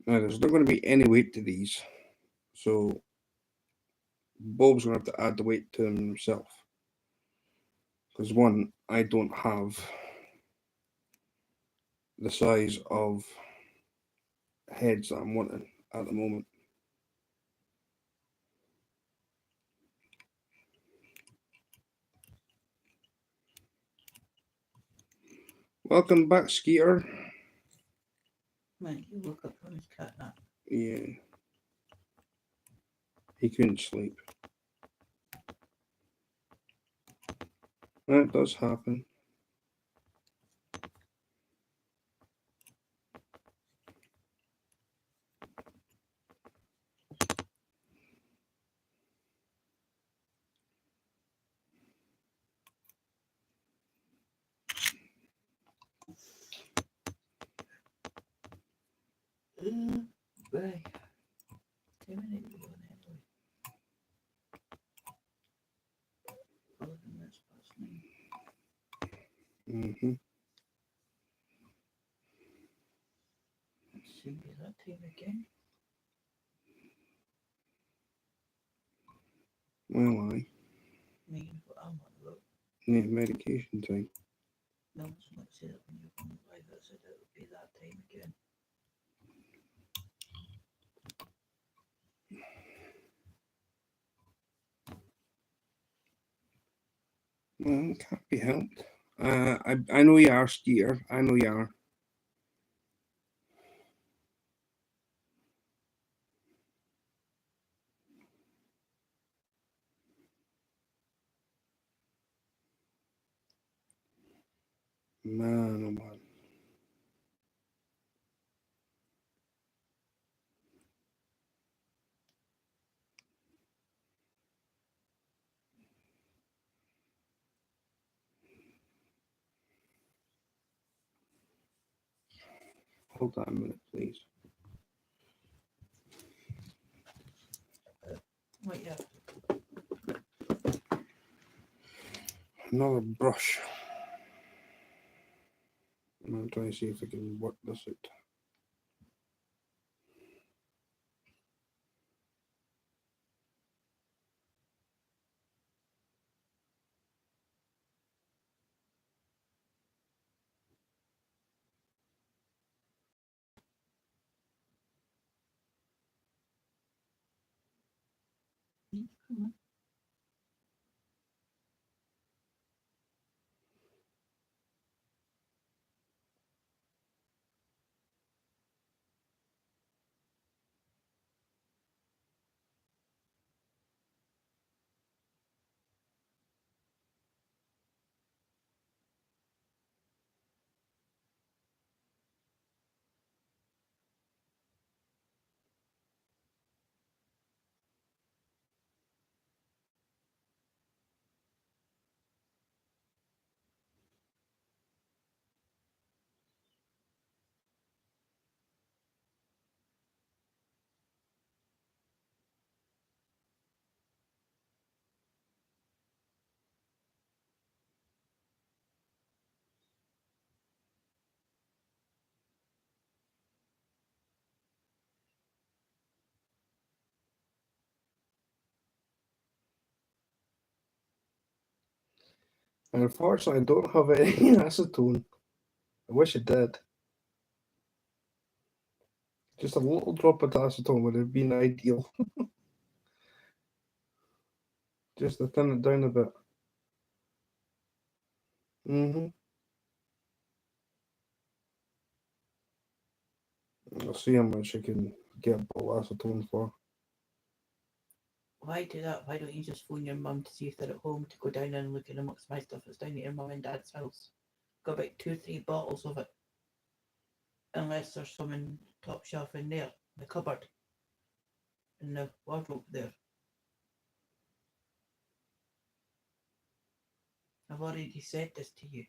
Now, there's not going to be any weight to these, so Bob's going to have to add the weight to them himself. Because one, I don't have the size of heads that I'm wanting at the moment. Welcome back, Skeeter.
Mate, you woke up from his cat nap.
Yeah. He couldn't sleep. That does happen.
Right. 2 minutes ago, anyway. 11 minutes past 9.
Mm-hmm.
Let's soon be that time again.
Well, I
Mean what I'm on about.
need medication time.
No one's going to say that when you're on live. I said it would be that time again.
Well, it can't be helped. I know you are, Skeeter. I know you are. Man, oh man. Hold on a minute, please.
What, yeah.
Another brush. I'm trying to see if I can work this out.
Come on.
And unfortunately, I don't have any acetone. I wish I did. Just a little drop of acetone would have been ideal. Just to thin it down a bit. I'll see how much I can get a bottle of acetone for.
Why do that? Why don't you just phone your mum to see if they're at home to go down and look in amongst my stuff that's down at your mum and dad's house? Got about 2 or 3 bottles of it. Unless there's some in top shelf in there, the cupboard, in the wardrobe there. I've already said this to you.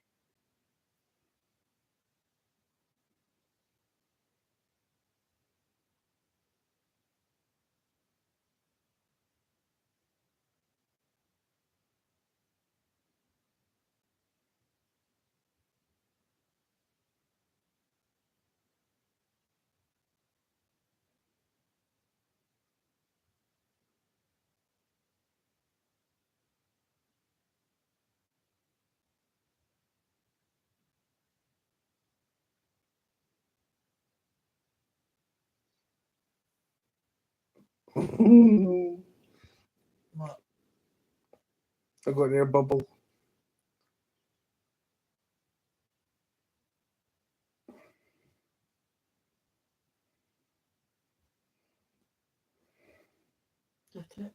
What?
I got an air bubble.
That's it.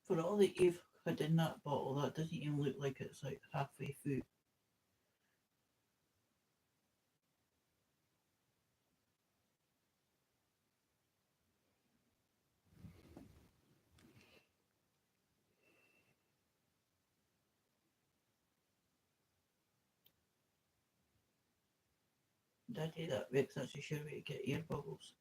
For all that you've had in that bottle, that doesn't even look like it's like halfway through. Daddy, that makes such a sure way to get ear bubbles.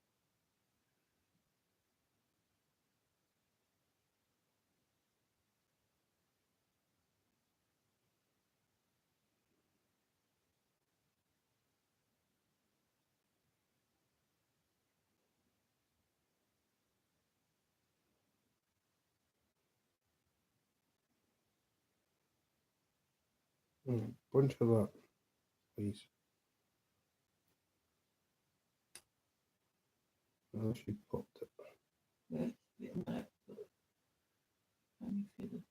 Bunch of that, please. Oh, she popped it.
Right. Wait a minute. Let me feel it.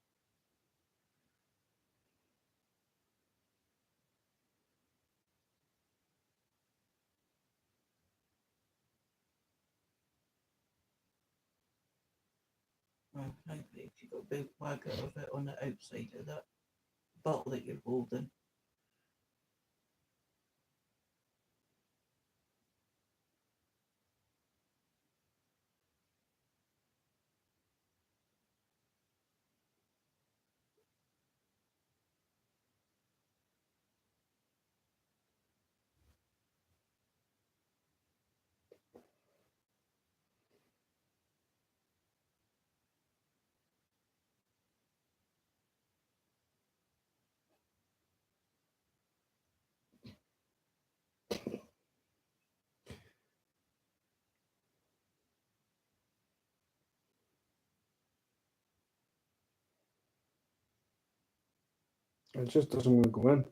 Oh, thankfully, if you got a big wagger of it on the outside of that bottle that you're holding.
It just doesn't want to go in.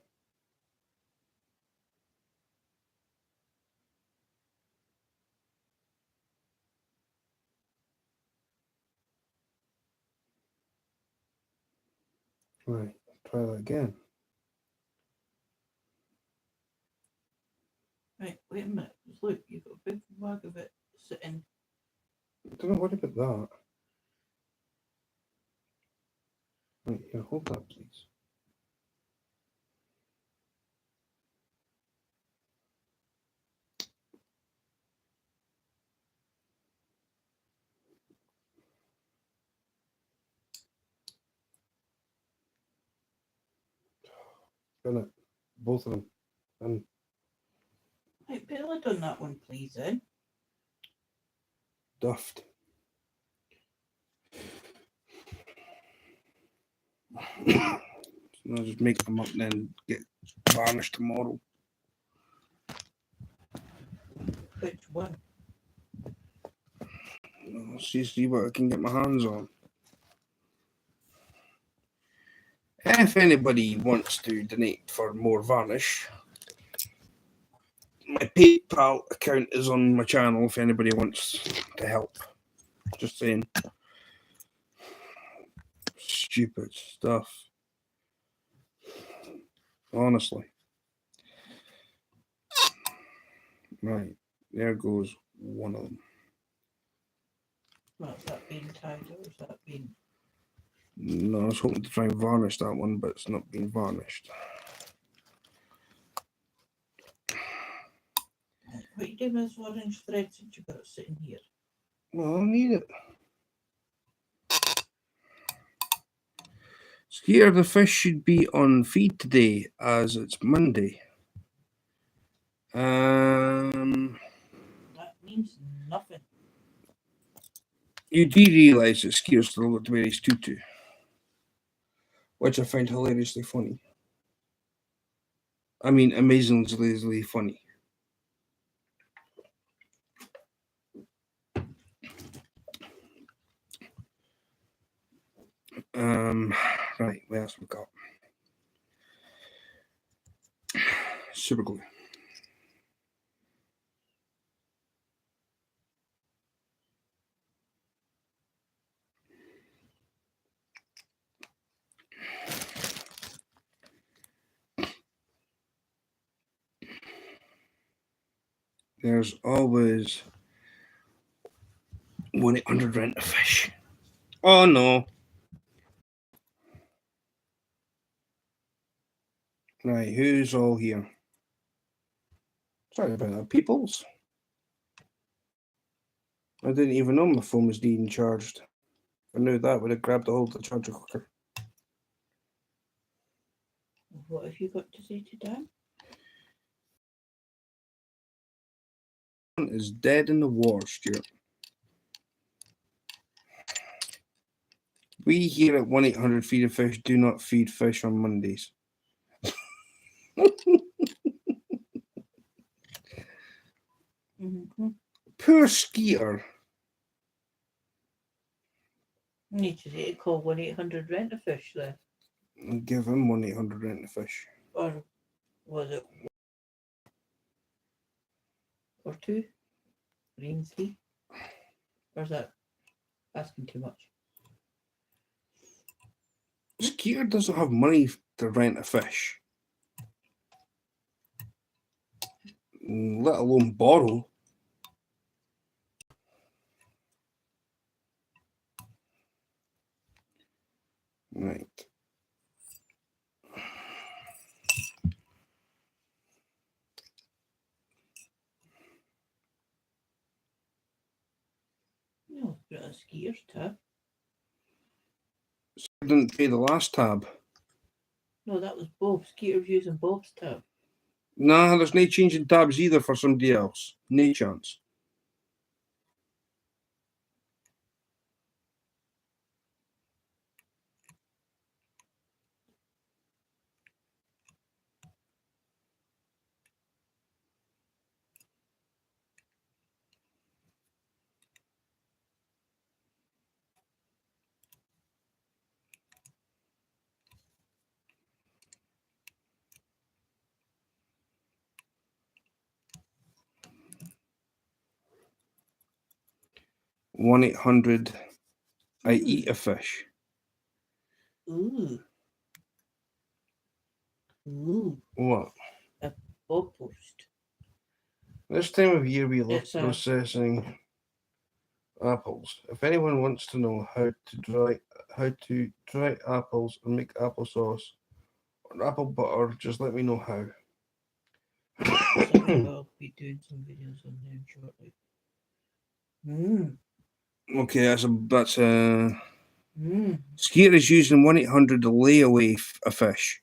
Right, try that again.
Right, wait a minute. Look, you've got a big wag of it sitting.
Don't worry about that. Right, here, hold that, please. Done it. Both of them. And
Right, put a lid on that one, please, then.
duffed. So I'll just make them up and then get varnished tomorrow.
Which one?
I'll see what I can get my hands on. If anybody wants to donate for more varnish, my PayPal account is on my channel if anybody wants to help. Just saying. Stupid stuff. Honestly. Right. There goes one of them.
Well, is that being tied or is that being...
No, I was hoping to try and varnish that one, but it's not being varnished.
What are you doing with this orange thread since you've got it sitting here?
Well, I need it. So here, the fish should be on feed today, as it's Monday.
That means nothing.
You do realise that Skeer's still got to wear his tutu, which I find hilariously funny. I mean, amazingly funny. Right, what else we got? Super glue. There's always 1-800 rent a fish. Oh no. Right, who's all here? Sorry about that, peoples. I didn't even know my phone was being charged. If I knew that, I would have grabbed a hold of the charger quicker.
What have you got to say to Dan?
Is dead in the war, Stewart. We here at 1-800 Feed a Fish do not feed fish on Mondays.
Mm-hmm.
Poor Skeeter.
Need to call 1-800 rent a fish there.
And give him 1-800 rent a fish.
Or was it or two? Green three? Or is that asking too much.
Skeeter doesn't have money to rent a fish, let alone borrow. Right.
No, put it on Skeeter's tab.
I didn't pay the last tab.
No, that was Bob. Skeeter's using Bob's tab.
Nah, there's no changing tabs either for somebody else. No chance. One 800. I eat a fish.
Ooh. Ooh.
What?
Bob post.
This time of year we love
It's a-
processing apples. If anyone wants to know how to dry apples and make applesauce or apple butter, just let me know how.
Something I'll be doing some videos on them shortly.
Okay, that's a.
Mm.
Skeeter is using 1-800 to lay away a fish.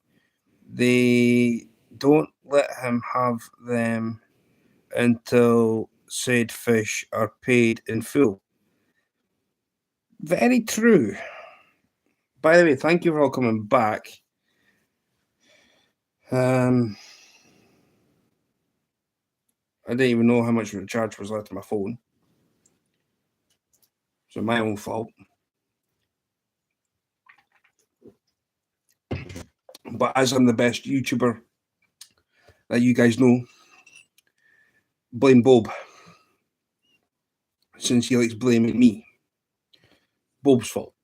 They don't let him have them until said fish are paid in full. Very true. By the way, thank you for all coming back. I didn't even know how much recharge was left on my phone. So my own fault. But as I'm the best YouTuber that you guys know, blame Bob. Since he likes blaming me. Bob's fault.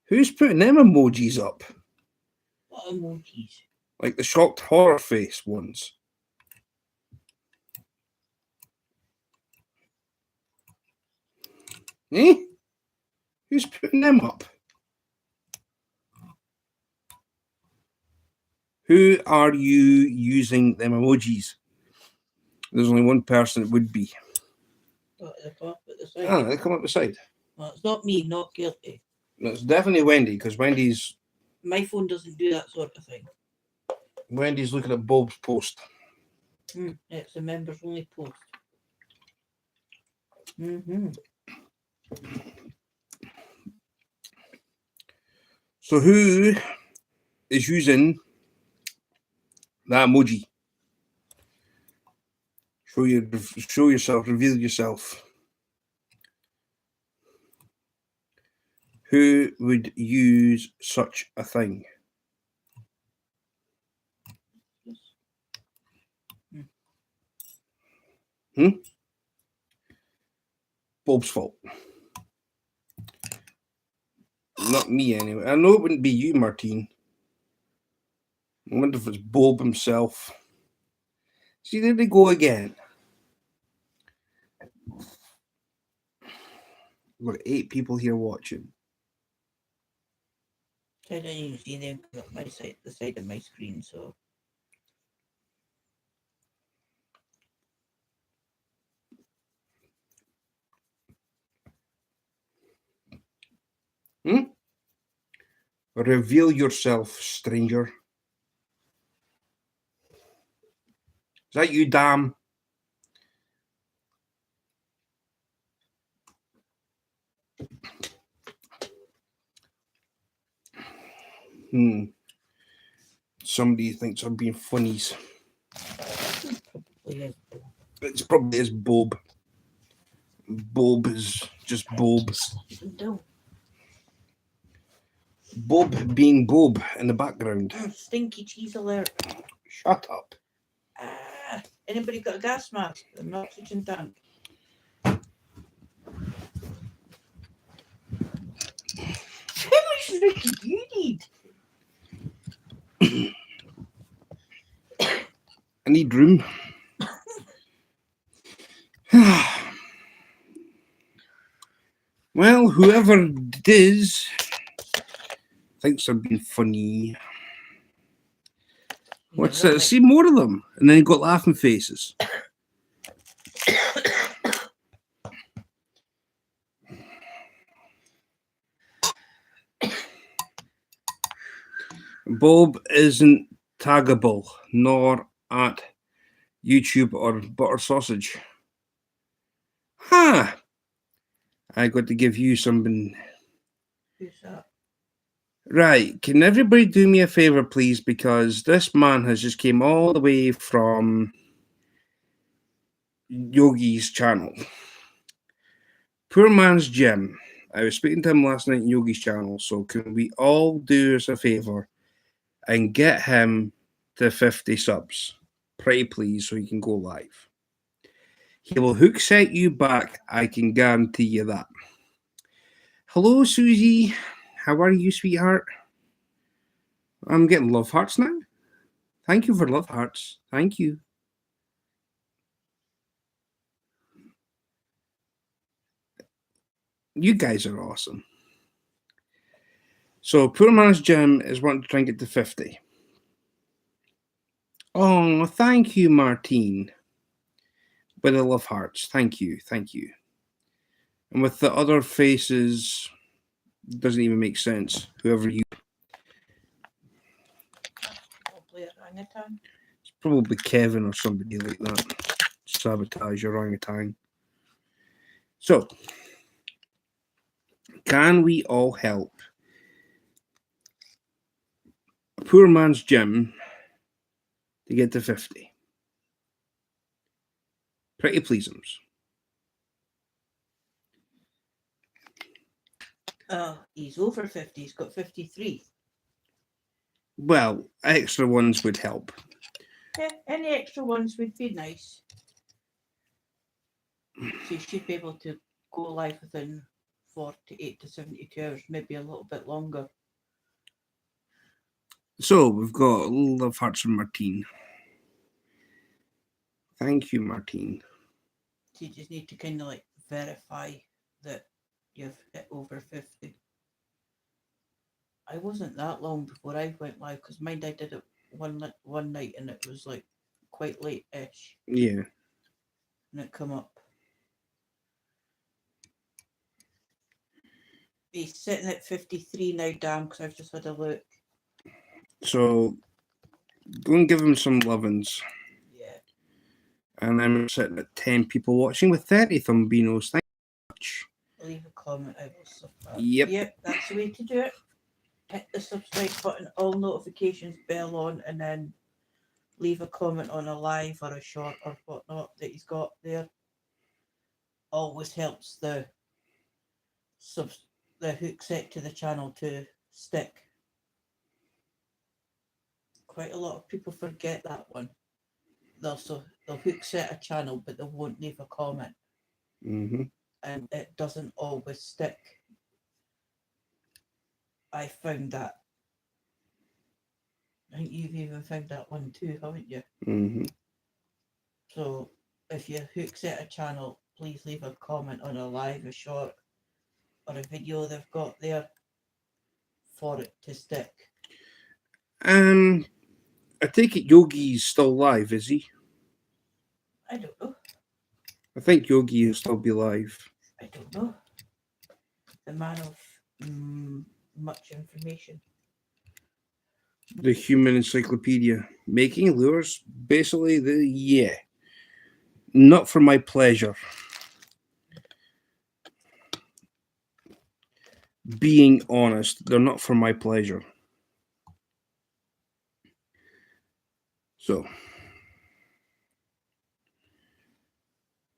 Who's putting them emojis up?
What emojis?
Like the shocked horror face ones. Eh? Who's putting them up? Who are you using them emojis? There's only one person it would be.
Oh, they come up at the side.
Ah, they come up the side.
Well, it's not me, not guilty.
No, it's definitely Wendy, because Wendy's
My phone doesn't do that sort of thing.
looking at Bob's post.
It's a members only post.
So who is using that emoji? Show yourself, reveal yourself. Who would use such a thing? Bob's fault. Not me, anyway. I know it wouldn't be you, Martine. I wonder if it's Bob himself. See, there they go again. We've got 8 people here watching.
I don't even see them up my side, the side of my screen, so.
Reveal yourself, stranger. Is that you, damn? Somebody thinks I'm being funnies. It's probably is Bob. Bob is just Bob.
No.
Bob being Bob in the background.
Stinky cheese alert.
Shut up.
Anybody got a gas mask? An oxygen tank? How much liquor do you need?
I need room. Well, whoever it is thinks they're being funny. What's that? See more of them. And then you got laughing faces. Bob isn't taggable, nor at YouTube or Butter Sausage. Huh. I got to give you something.
Who's that?
Right. Can everybody do me a favor, please? Because this man has just came all the way from Yogi's channel. Poor Man's Gym. I was speaking to him last night in Yogi's channel, so can we all do us a favor and get him to 50 subs? Pretty please, so he can go live. He will hook set you back, I can guarantee you that. Hello, Susie. How are you, sweetheart? I'm getting love hearts now. Thank you for love hearts. Thank you. You guys are awesome. So, Poor Man's Gym is wanting to try and get to 50. Oh, thank you, Martine. With the love hearts. Thank you. Thank you. And with the other faces, doesn't even make sense. Whoever you.
Probably orangutan.
It's probably Kevin or somebody like that. Sabotage your orangutan. So, can we all help Poor Man's Gym to get to 50? Pretty pleaseums.
He's over 50. He's got 53.
Well, extra ones would help.
Yeah, any extra ones would be nice. So you should be able to go live within 48 to 72 hours, maybe a little bit longer.
So, we've got love hearts from Martine. Thank you, Martine.
So you just need to kind of like verify that you've hit over 50. I wasn't that long before I went live because I did it one night and it was like quite late-ish.
Yeah.
And it come up. He's sitting at 53 now, Dan, because I've just had a look.
So, go and give him some lovin's.
Yeah.
And I'm sitting at 10 people watching with 30 thumbinos. Thank you very much.
Leave a comment. I will subscribe.
Yep.
Yep, that's the way to do it. Hit the subscribe button, all notifications bell on, and then leave a comment on a live or a short or whatnot that he's got there. Always helps the hook set to the channel to stick. Quite a lot of people forget that one. They'll hook set a channel, but they won't leave a comment.
Mm-hmm.
And it doesn't always stick. I found that. I think you've even found that one too, haven't you?
Mm-hmm.
So if you hook set a channel, please leave a comment on a live, a short, or a video they've got there for it to stick.
I take it Yogi's still live, is he?
I don't know.
I think Yogi will still be live.
I don't know. The man of much information.
The human encyclopedia. Making lures, basically, yeah. Not for my pleasure. Being honest, they're not for my pleasure. So,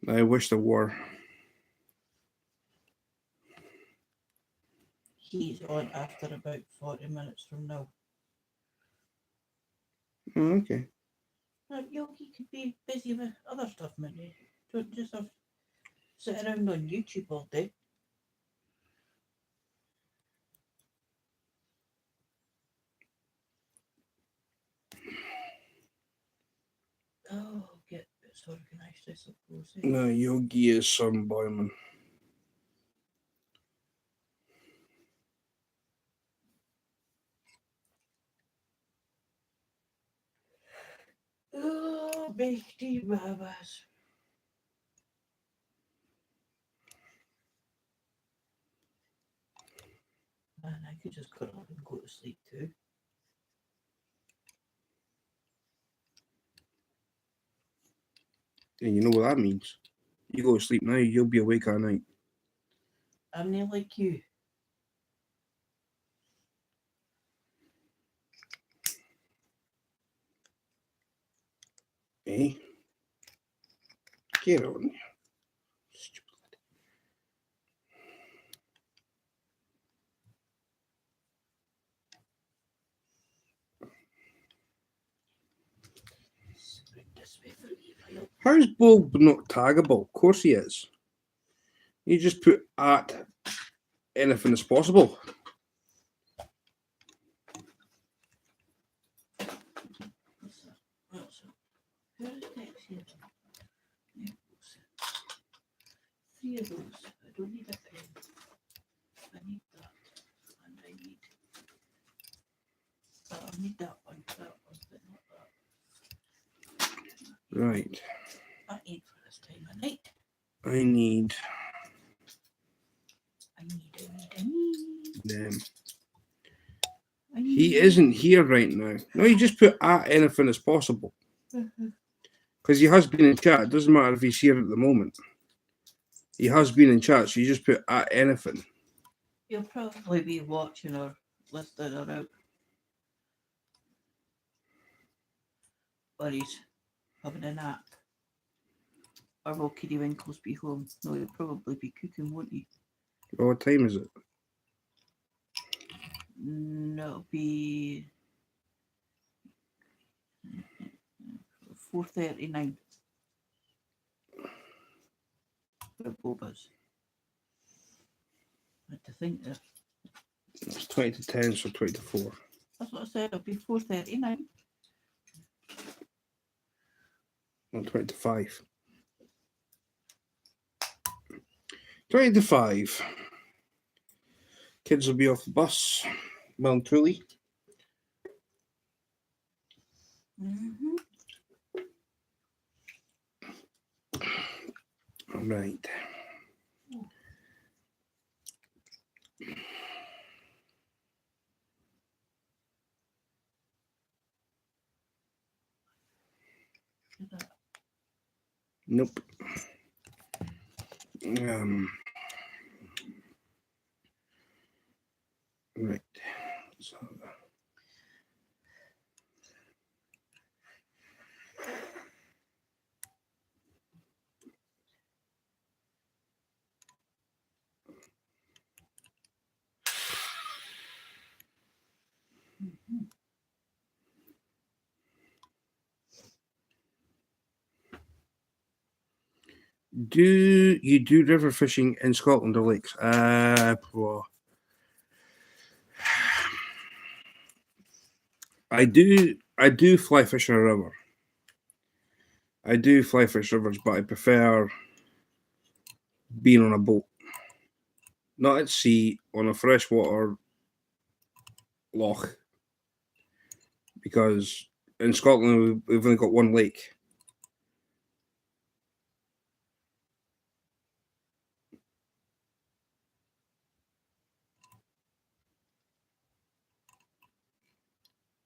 I wish there were.
He's on after about 40 minutes from now.
Oh, okay.
Now, Yogi could be busy with other stuff, maybe. Don't just have sit around on YouTube all day. Oh, get this organised, I suppose. Eh?
No, Yogi is some boy, man.
Oh, big deep babas. Man, I could just curl up and go to sleep too.
And you know what that means. You go to sleep now, you'll be awake all night.
I'm not like you.
Eh? Get on. Stupid.
This way for me, Phil.
How's Bob not taggable? Of course he is. You just put at anything as possible.
What's that? What's that? Who's next here? Yeah, what's it? 3 of those. I don't need a pen. I need that. And I need. I need that one. That one, but not that.
Right.
That ain't for this time of night.
I need
I need.
them.
I need.
He isn't here right now. No, you just put at anything as possible. Because he has been in chat. It doesn't matter if he's here at the moment. He has been in chat, so you just put at anything.
You'll probably be watching or listening or out. Or he's having a nap. Or will Kitty Winkles be home? No, he'll probably be cooking, won't he?
Oh, what time is it?
No, it'll be 4:39. For Boba's. I had to think that.
It's 20 to 10, so 20 to 4.
That's what I said, it'll be 4:39.
Not 20 to 5. 20 to 5. Kids will be off the bus. Well and truly.
Mm-hmm.
All right. Nope. Right. So.
Mm-hmm.
Do you do river fishing in Scotland or lakes? Well, I do fly fish in a river. I do fly fish rivers, but I prefer being on a boat. Not at sea, on a freshwater loch. Because in Scotland we've only got one lake.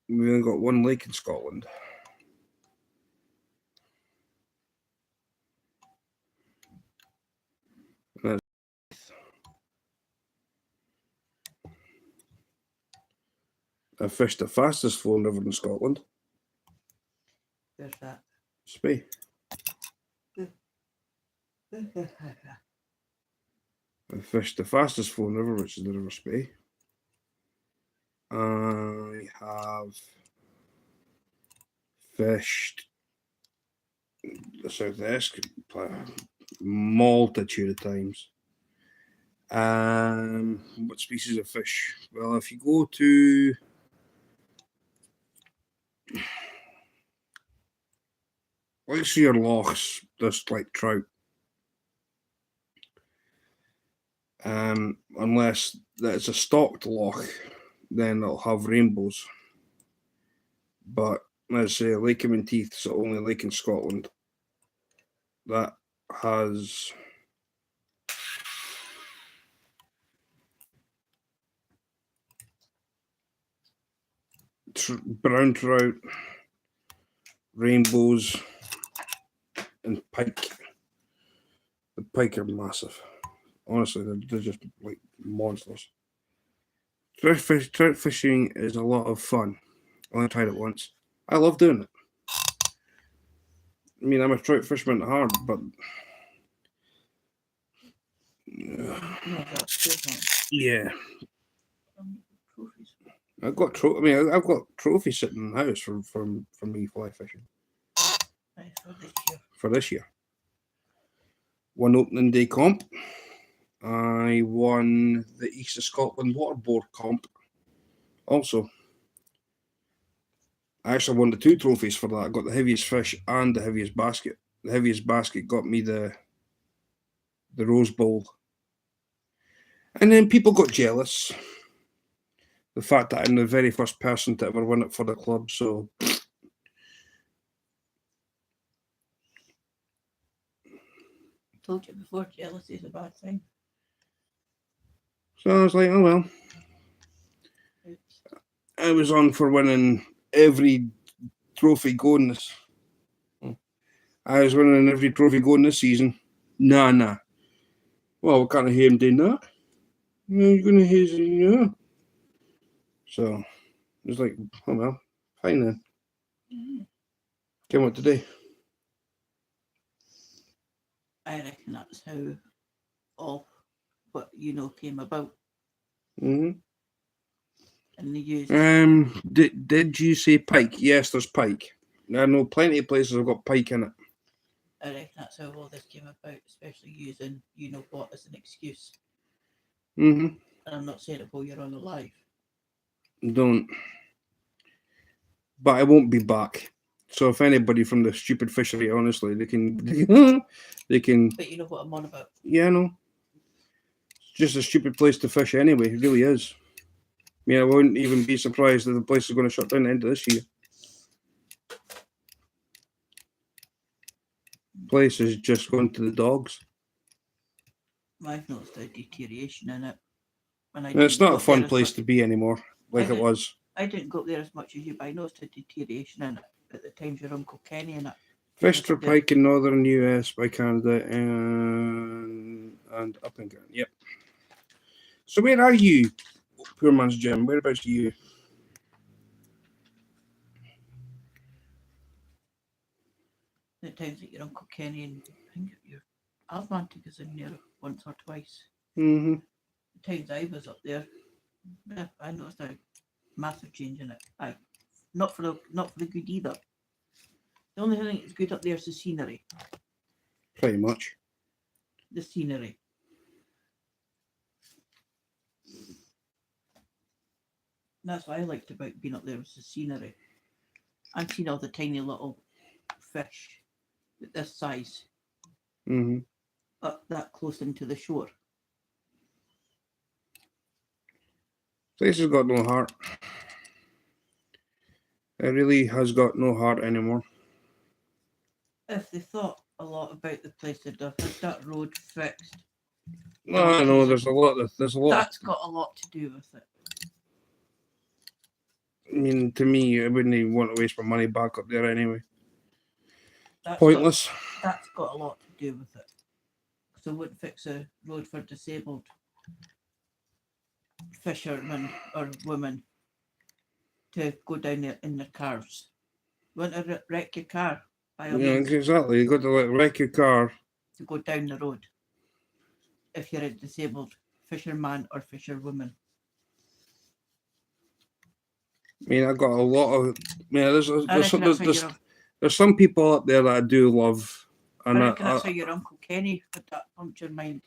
We've only got one lake in Scotland. I fished the fastest flowing river in Scotland.
There's that.
Spey. I fished the fastest flowing river, which is the River Spey. I have fished the Southwest multitude of times. What species of fish? Well, if you go to let's see your lochs, just like trout. Unless it's a stocked loch, then it'll have rainbows. But let's say Lake of Menteith is the only lake in Scotland that has brown trout, rainbows, and pike. The pike are massive. Honestly, they're just like monsters. Trout fishing is a lot of fun. I only tried it once. I love doing it. I mean, I'm a trout fisherman at heart, but yeah, I've got I've got trophies sitting in the house from me fly fishing for this year. One opening day comp. I won the East of Scotland Waterboard comp. Also, I actually won the 2 trophies for that. I got the heaviest fish and the heaviest basket. The heaviest basket got me the Rose Bowl. And then people got jealous. The fact that I'm the very first person to ever win it for the club, so
Told you before, jealousy is a bad thing.
I was like, oh well. I was on for winning every trophy going this. I was winning every trophy going this season. Nah. Well, we can't hear him doing that. You're gonna hear, yeah. So it was like, oh well, fine then. Came out today.
I reckon that's how all what came about.
Mm-hmm.
And they used.
Did you say pike? Yes, there's pike. I know plenty of places have got pike in it.
I reckon that's how all this came about, especially using what as an excuse.
Mm-hmm.
And I'm not saying it while you're on the live.
Don't. But I won't be back. So if anybody from the stupid fishery, honestly, they can.
But you know what I'm on about.
Yeah, I know. It's just a stupid place to fish anyway. It really is. I mean, I wouldn't even be surprised if the place is going to shut down at the end of this year. Place is just going to the dogs.
I've noticed a deterioration in it.
It's not a fun place to be anymore, like it was.
I didn't go up there as much as you, but I noticed a deterioration in it at the times your Uncle Kenny and it.
Fished for pike in northern US by Canada and up and down. Yep. So where are you, Poor Man's Jim? Whereabouts are you?
The times that your Uncle Kenny and I think your Almantic is in there once or twice.
Mm-hmm.
The times I was up there, yeah, I noticed a massive change in it. Not for the good either. The only thing that's good up there is the scenery.
Pretty much.
The scenery. That's what I liked about being up there was the scenery. I've seen all the tiny little fish at this size.
Mm-hmm.
Up that close into the shore.
Place has got no heart. It really has got no heart anymore.
If they thought a lot about the place, they'd have had that road fixed.
No, I know there's a lot.
That's got a lot to do with it.
I mean, to me, I wouldn't even want to waste my money back up there anyway. Pointless.
That's got a lot to do with it. So I wouldn't fix a road for disabled fishermen or women to go down there in their cars. You want to wreck your car? By all means,
exactly. You got to wreck your car
to go down the road if you're a disabled fisherman or fisherwoman.
mean, I got a lot of. There's
I reckon that's how
there's some people up there that I do love,
I
and
reckon that's how your Uncle Kenny had that punctured mind.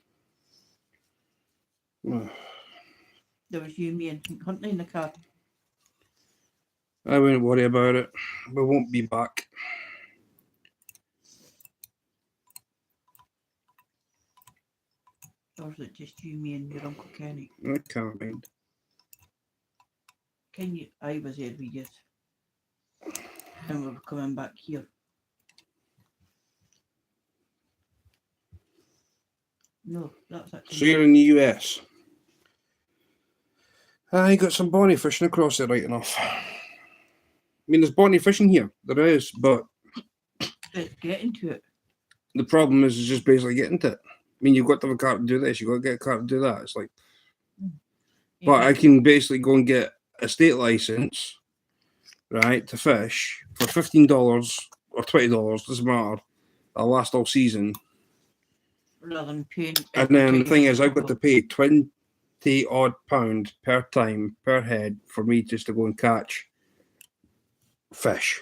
There was you, me, and Huntley in the car.
I wouldn't worry about it. We won't be back.
Or was it just you, me, and your Uncle Kenny?
I can't mind.
Kenny, I was there with you. And we were coming back here. No, that's actually.
So you're in the US. I got some bonnie fishing across there, right enough. I mean, there's bonnie fishing here. There is, but
It's getting to it.
the problem is just basically getting to it. I mean, you've got to have a car to do this. You've got to get a car to do that. It's like, but I can basically go and get a state license, right, to fish for $15 or $20. Doesn't matter. I'll last all season.
Rather than paying.
And then the thing is, I've got to pay £20 odd per time per head for me just to go and catch fish.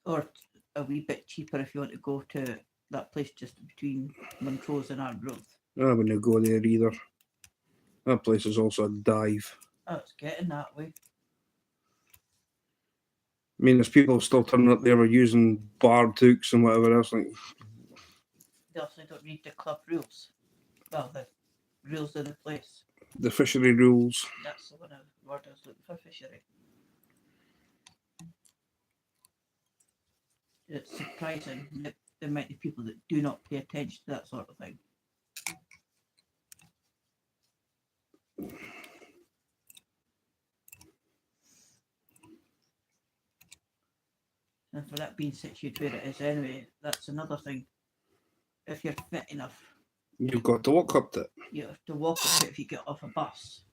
Or a wee bit cheaper if you want to go to that place just between Montrose and Arbroath.
I wouldn't go there either. That place is also a dive.
Oh, it's getting that way.
I mean, there's people still turning up there using barbed hooks and whatever else. Like,
They also don't read the club rules. Well, the rules of the place.
the fishery rules.
That's the word I was looking for, fishery. It's surprising the amount of people that do not pay attention to that sort of thing. And for that being situated where it is anyway, that's another thing. If you're fit enough,
You've got to walk up to it.
you have to walk up it if you get off a bus.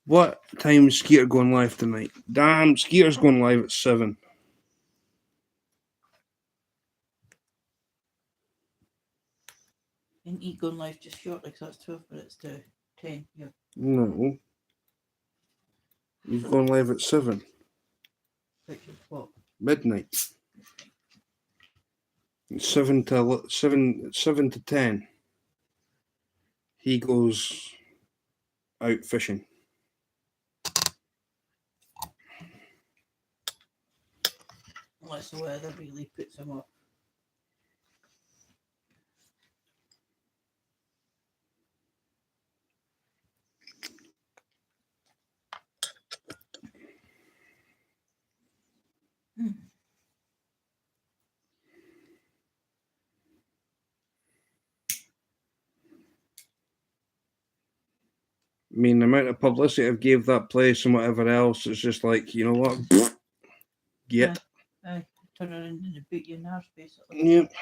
What time is Skeeter going live tonight? Damn, Skeeter's going live at 7.
And he going live just shortly because that's 12 minutes to 10. Yeah.
No. He's going live at 7.
Which is what?
Midnight. 7 to 10. He goes out fishing.
Unless the weather really puts him off.
I mean, the amount of publicity I've gave that place and whatever else, it's just like, you know what? Get.
Turn around and boot you in arse, basically.
Yep.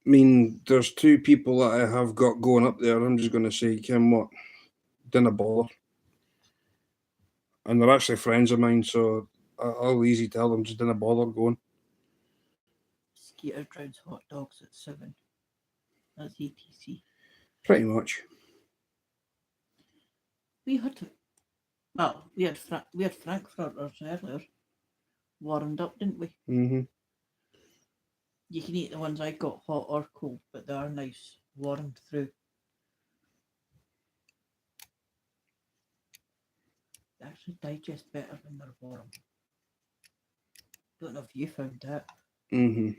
I mean, there's 2 people that I have got going up there. I'm just going to say, Kim, what? Dinna bother. And they're actually friends of mine, so I'll easy tell them, just dinna bother going.
Skeeter drowns hot dogs at 7. That's ETC.
Pretty much.
We had frankfurters earlier. Warmed up, didn't we?
Mm-hmm.
You can eat the ones I got hot or cold, but they are nice, warmed through. They actually digest better when they're warm. Don't know if you found that.
Mm-hmm.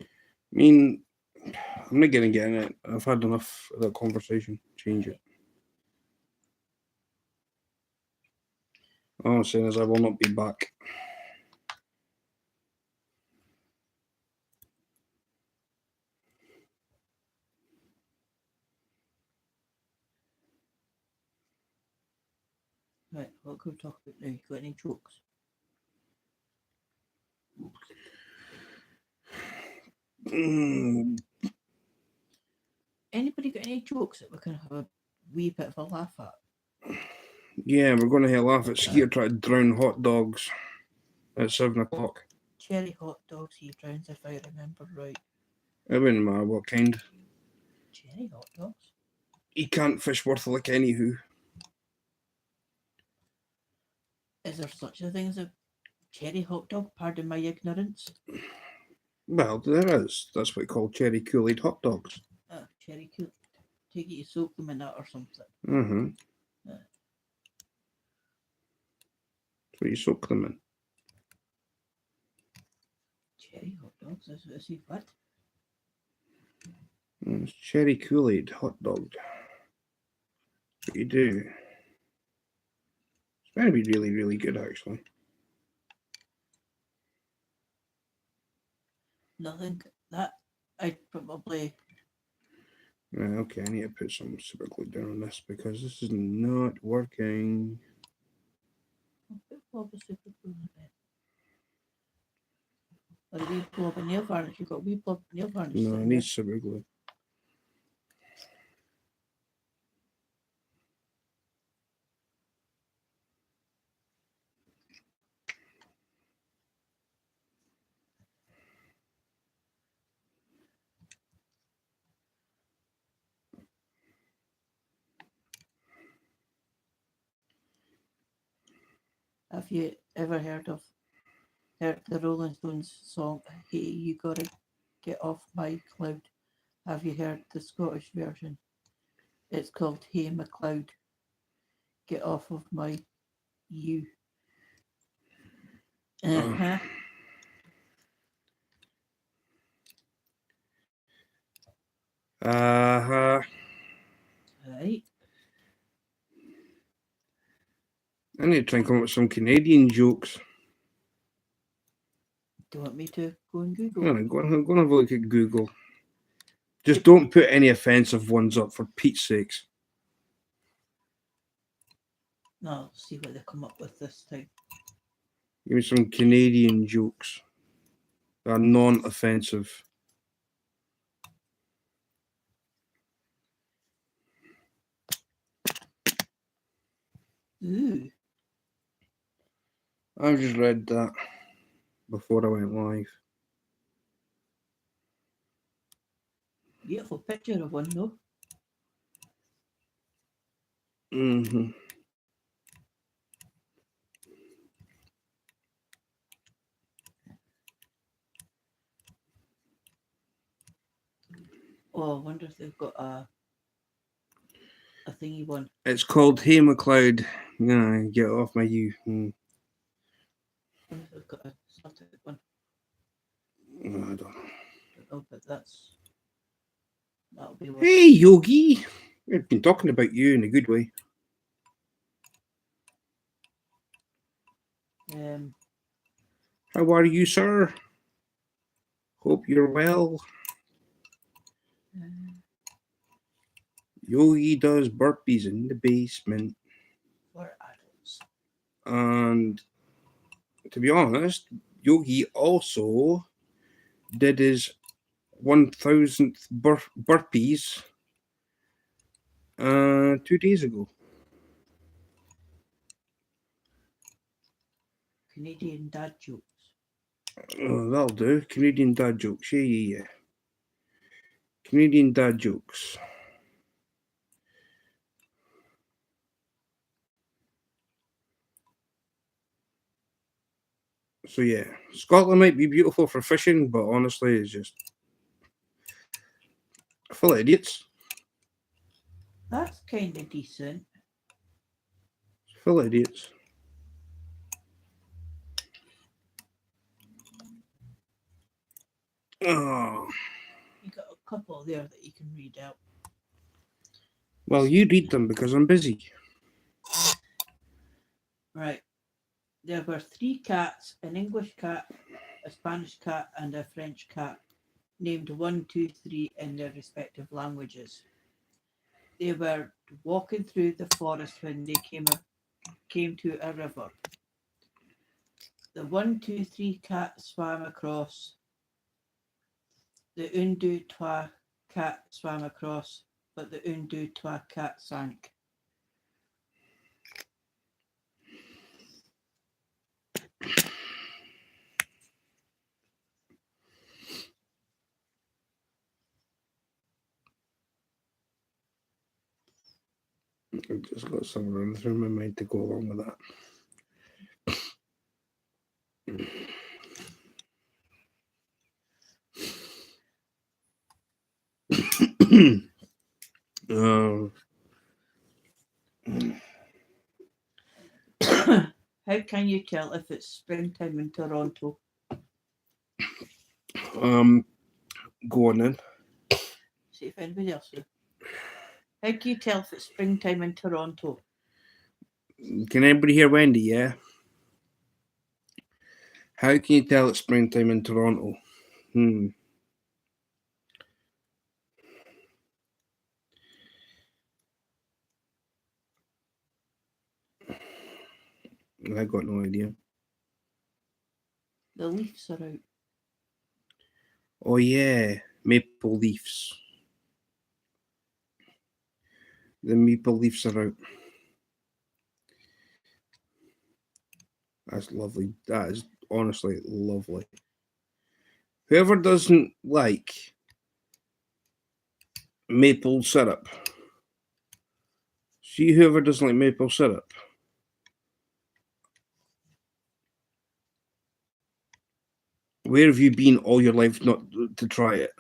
I mean, I'm not going to get in it. I've had enough of that conversation. Change it. All I'm saying is I will not be back.
Right, what can we talk about now? You got any jokes? Anybody got any jokes that we can have a wee bit of a laugh at?
Yeah, we're going to have a laugh at Skeeter trying to drown hot dogs at 7 o'clock.
Cherry hot dogs he drowns, if I remember right.
It wouldn't matter what kind.
Cherry hot dogs?
He can't fish worth a lick anywho.
Is there such a thing as a cherry hot dog? Pardon my ignorance.
Well, there is. That's what we call cherry Kool-Aid hot dogs.
Cherry cool. Take it, you soak them in that or something.
Mm-hmm.
Yeah.
That's what you soak them in.
Cherry hot dogs? Is he what?
It's cherry Kool-Aid hot dog. That's what you do. It's going to be really, really good, actually.
Nothing. That I'd probably.
Right, okay, I need to put some super glue down on this because this is not working.
I'll put Bob a super glue in it. Or a wee blob of nail varnish. You've got a wee blob of nail varnish.
No, I
sitting
need
there.
super glue.
Have you ever heard the Rolling Stones song "Hey, You Gotta Get Off My Cloud"? Have you heard the Scottish version? It's called "Hey McCloud, Get Off of My You." Uh-huh.
Uh-huh.
Right.
I need to try and come up with some Canadian jokes.
Do you want me to go and Google?
Go on, have a look at Google. Just don't put any offensive ones up, for Pete's sakes.
No, I'll see what they come up with this time.
Give me some Canadian jokes that are non-offensive.
Ooh.
I just read that before I went live.
Beautiful picture of one though.
Mm-hmm.
Oh, I wonder if they've got a thingy one.
It's called Hey McLeod. Get off my you.
I wonder if they've got a Celtic one.
I don't know.
Don't know, but that'll be worth.
Hey Yogi, we've been talking about you in a good way. How are you, sir? Hope you're well. Yogi does burpees in the basement.
For adults.
And to be honest, Yogi also did his 1000th burpees 2 days ago.
Canadian dad jokes.
Oh, that'll do. Canadian dad jokes. Yeah. Canadian dad jokes. So yeah, Scotland might be beautiful for fishing, but honestly, it's just full of idiots.
That's kind of decent.
Full of idiots. Oh.
You got a couple there that you can read out.
Well, you read them because I'm busy.
Right. There were 3 cats, an English cat, a Spanish cat, and a French cat, named 1, 2, 3 in their respective languages. They were walking through the forest when they came to a river. The 1, 2, 3 cat swam across. The 1, 2, 3 cat swam across, but the 1, 2, 3 cat sank.
I've just got some running through my mind to go along with that.
How can you tell if it's springtime in Toronto?
Go on then.
See if anybody else will. How can you tell if it's springtime in Toronto?
Can anybody hear Wendy? Yeah. How can you tell it's springtime in Toronto? I got no idea.
The leaves are out.
Oh yeah, maple leaves. The maple leaves are out. That's lovely. That is honestly lovely. Whoever doesn't like maple syrup, see whoever doesn't like maple syrup, where have you been all your life not to try it?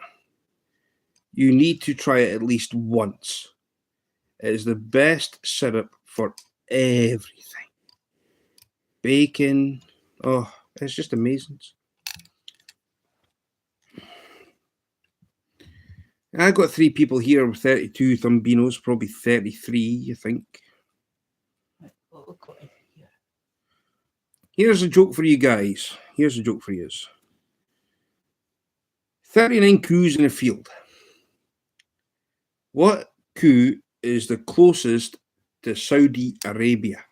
You need to try it at least once. It is the best syrup for everything. Bacon. Oh, it's just amazing. I got 3 people here with 32 Thumbinos, probably 33, I think.
What we've got in here.
Here's a joke for you guys. Here's a joke for you. 39 coos in a field. What coo is the closest to Saudi Arabia?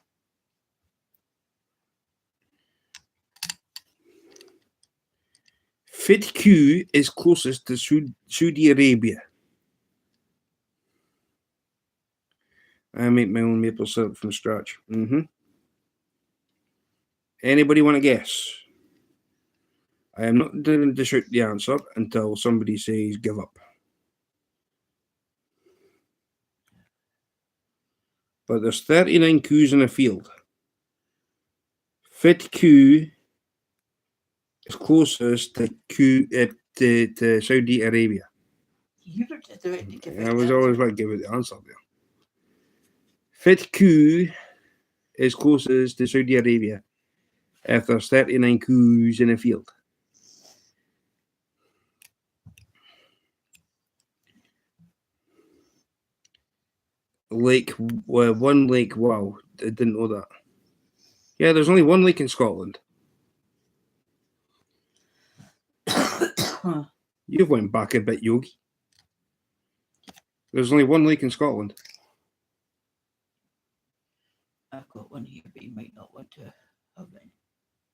Fit coo is closest to Saudi Arabia. I make my own maple syrup from scratch. Anybody want to guess? I am not going to dish out the answer until somebody says give up. But there's 39 coos in a field. Fit coo is closest to Saudi Arabia.
You were just about to give
I was always about to give it the answer there. Fit coo is closest to Saudi Arabia if there's 39 coos in a field. One lake. Wow, I didn't know that. Yeah, there's only one lake in Scotland. You've went back a bit, Yogi. There's only one lake in Scotland.
I've got one here, but you might not want to have it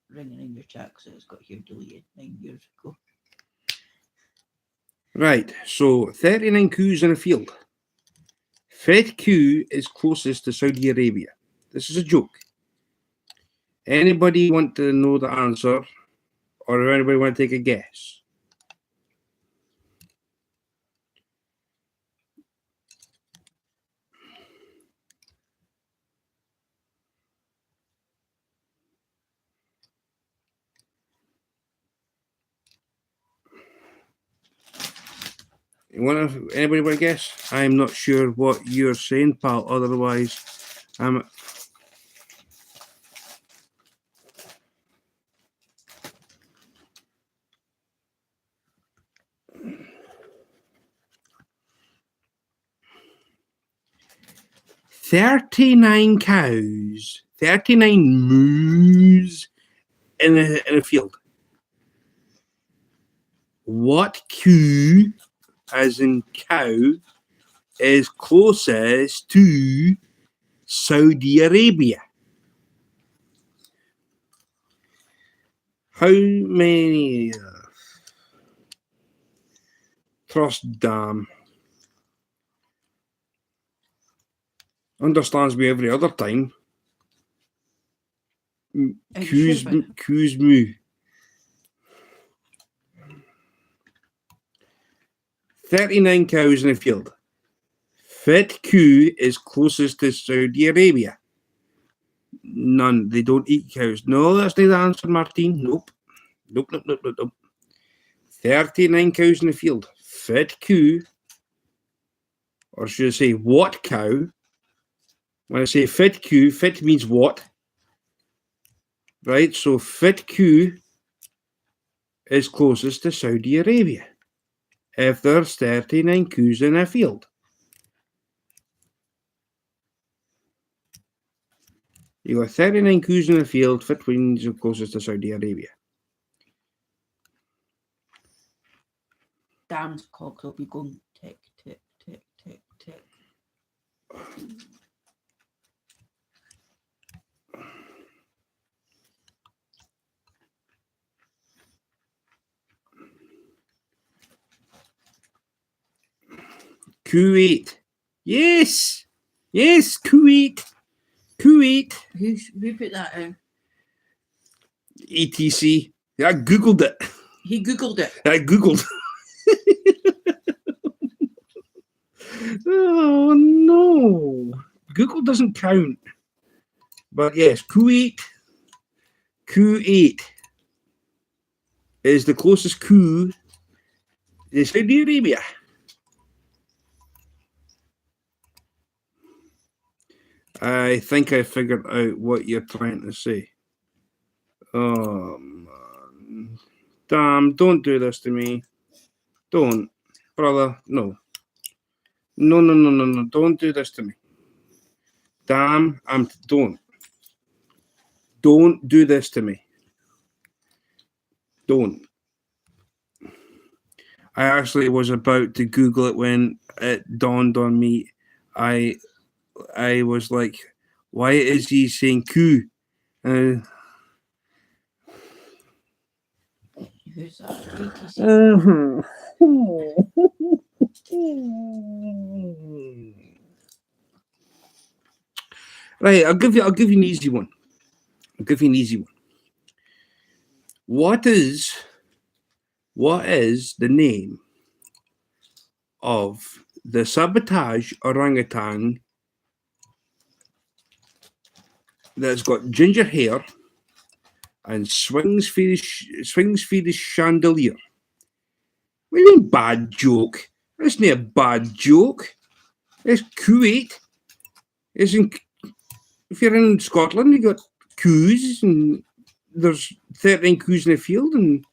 ringing in your chat because it's got here deleted 9 years ago.
Right, so 39 coos in a field. Fit coo is closest to Saudi Arabia. This is a joke. Anybody want to know the answer? Or anybody want to take a guess? Anybody want to guess? I'm not sure what you're saying, pal. Otherwise, I'm... "39 cows, 39 moos in a field. What coo, as in cow, is closest to Saudi Arabia?" How many? Trust damn. Understands me every other time. Coos moo. 39 cows in a field. Fit coo is closest to Saudi Arabia. None. They don't eat cows. No, that's not the answer, Martine. Nope. Nope. 39 cows in the field. Fed cow, or should I say what cow? When I say fed cow, fed means what? Right, so fed cow is closest to Saudi Arabia. If there's 39 cows in a field. You got 39 cows in the field, fit means closest to Saudi Arabia.
Dam's clock will be going tick, tick, tick, tick, tick.
Kuwait. Yes. Yes, Kuwait. Kuwait.
Who put that in?
ETC. I googled it.
He googled it.
I googled. Oh no. Google doesn't count. But yes, Kuwait. Kuwait is the closest coup to Saudi Arabia. I think I figured out what you're trying to say. Oh, man. Damn, don't do this to me. Don't. Brother, no. No. Don't do this to me. Damn, don't. Don't do this to me. Don't. I actually was about to Google it when it dawned on me. I was like, why is he saying coup?
Who's that? ETC.
Right, I'll give you an easy one. What is the name of the sabotage orangutan that's got ginger hair and swings for his chandelier? What do you mean bad joke? That's not a bad joke. It's Kuwait. If you're in Scotland, you got coos and there's 13 coos in the field, and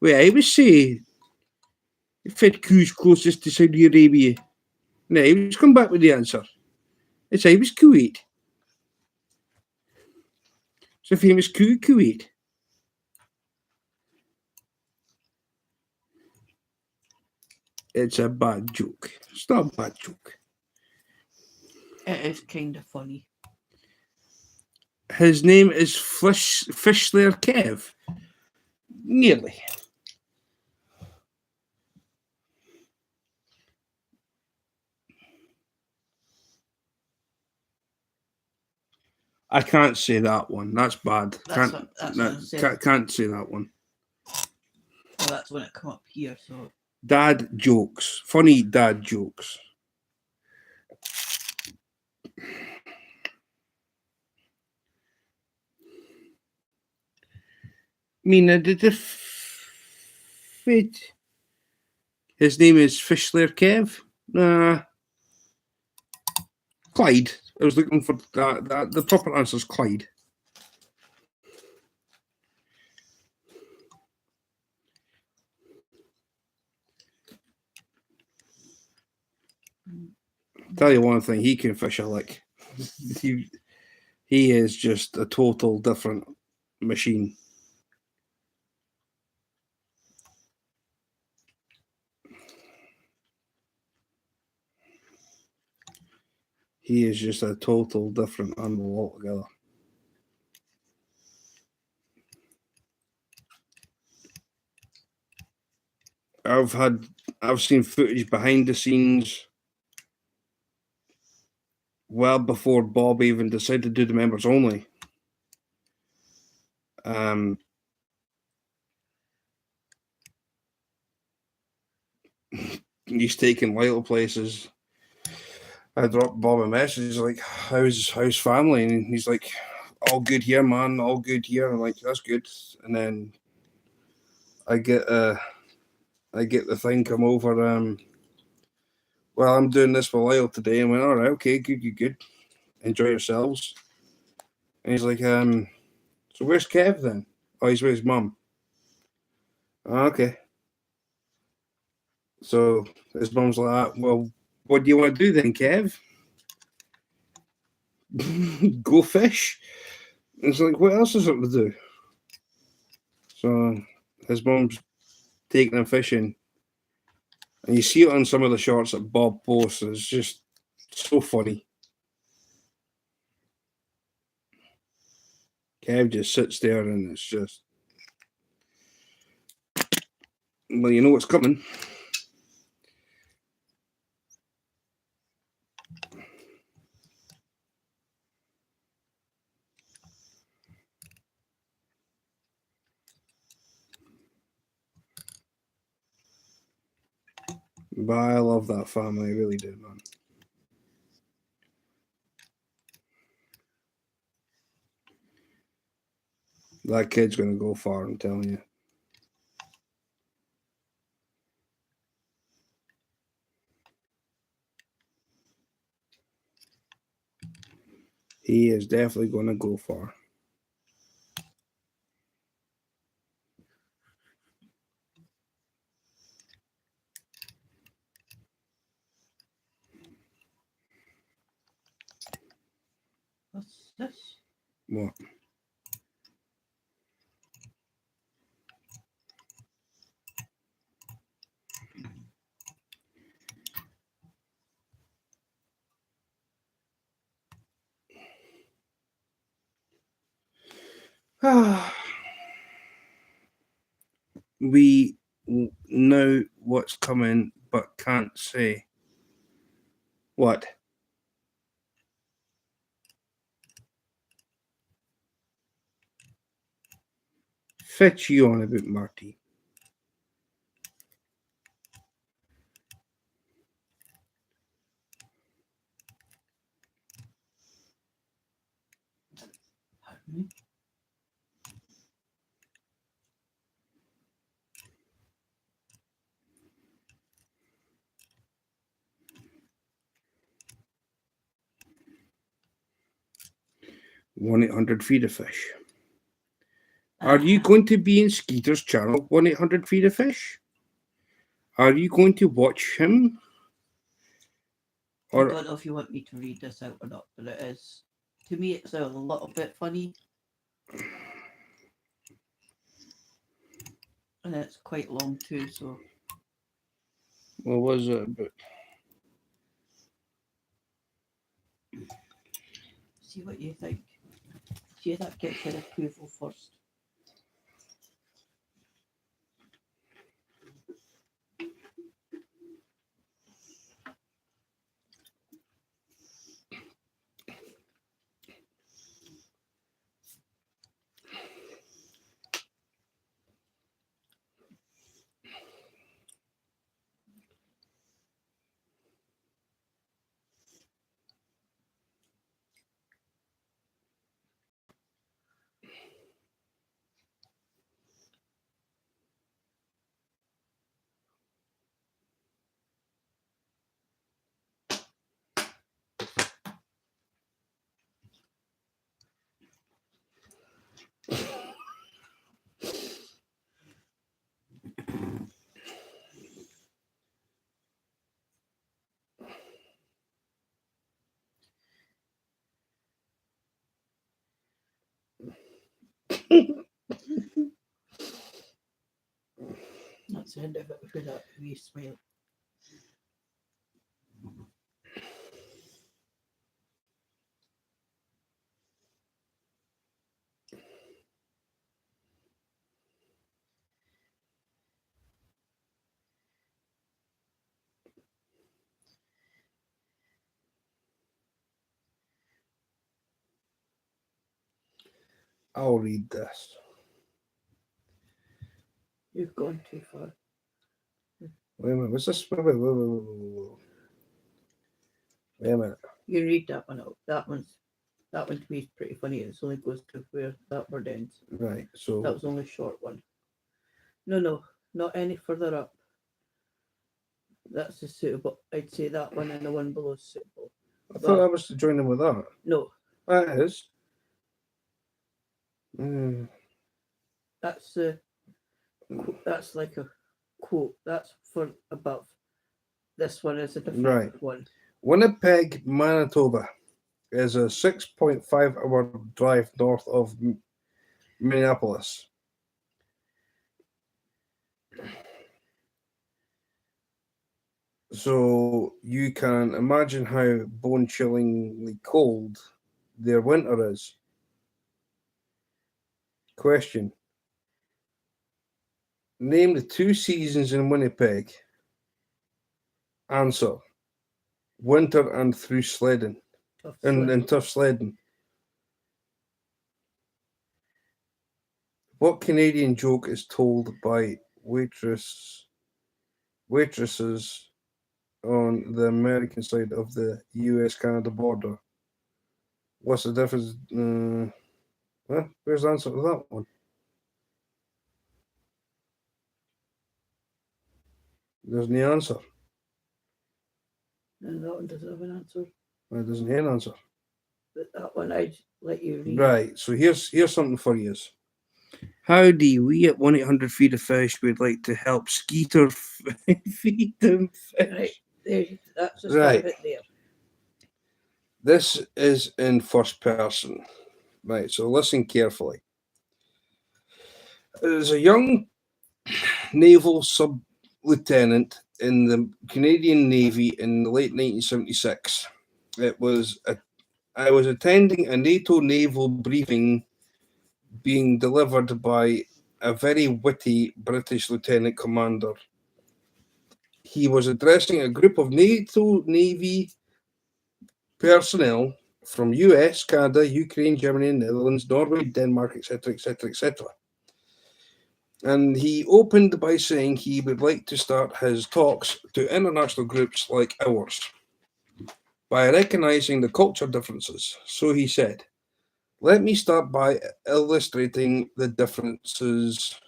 I would say fed coos closest to Saudi Arabia. No, I was come back with the answer. It's I was Kuwait. It's a famous coup, Kuwait. It's a bad joke. It's not a bad joke.
It is kind of funny.
His name is Fishler Kev. Nearly. I can't say that one. That's bad. Can't say that one.
Well, that's when it come up here. So
dad jokes. Funny dad jokes. Mina, did the fit? His name is Fishler Kev. Clyde. I was looking for that. The proper answer is Clyde. Tell you one thing, he can fish a lick. He is just a total different machine. He is just a total different animal altogether. I've seen footage behind the scenes well before Bob even decided to do the members only. He's taking little places. I dropped Bob a message like, how's family? And he's like, all good here, man, all good here. I'm like, that's good. And then I get the thing come over. Well, I'm doing this for a while today. And went, all right, okay, good. Enjoy yourselves. And he's like, so where's Kev then? Oh, he's with his mum. Oh, okay. So his mum's like, well, what do you want to do then, Kev? Go fish. And it's like, what else is there to do? So his mum's taking him fishing. And you see it on some of the shorts that Bob posts. It's just so funny. Kev just sits there and it's just, well, you know what's coming. But I love that family, I really do, man. That kid's going to go far, I'm telling you. He is definitely going to go far.
What's this?
What? We know what's coming, but can't say. What? Fetch you on about Marty.
Pardon me?
One 800 feet of fish. Are you going to be in Skeeter's channel, 1-800 feet of fish? Are you going to watch him?
I
Or
don't know if you want me to read this out or not, but it is. To me, it's a little bit funny. And it's quite long too, so.
what was it? But
See what you think. See if that gets your approval first. That's the end of it with that wee smile.
I'll read this.
You've gone too far.
Wait a minute. What's this? Wait a minute.
You read that one out. That one's That one to me is pretty funny. It only goes to where that word ends.
Right, so
That was only a short one. No, not any further up. That's the suitable. I'd say that one and the one below is suitable.
I thought I was to join in with that.
No,
That is.
that's like a quote. That's for above. This one is a different
Right.
one.
Winnipeg, Manitoba is a 6.5 hour drive north of Minneapolis. So you can imagine how bone-chillingly cold their winter is. Question. Name the 2 seasons in Winnipeg. Answer. Winter and through sledding.
Tough
And
sledding.
tough sledding. What Canadian joke is told by waitresses on the American side of the US-Canada border? What's the difference? Where's the answer to that one? There's no answer.
No, that one doesn't have an answer.
It doesn't have an answer.
But that one I'd let you read.
Right, so here's something for you. Howdy, we at 1-800 Feed a Fish would like to help Skeeter feed them fish.
Right, there, that's the start
Right.
of it there.
This is in first person. Right, so listen carefully. There's a young naval sub-lieutenant in the Canadian Navy in the late 1976. I was attending a NATO naval briefing being delivered by a very witty British lieutenant commander. He was addressing a group of NATO Navy personnel from US, Canada, Ukraine, Germany, Netherlands, Norway, Denmark, etc., etc., etc. And he opened by saying he would like to start his talks to international groups like ours by recognizing the culture differences. So he said, let me start by illustrating the differences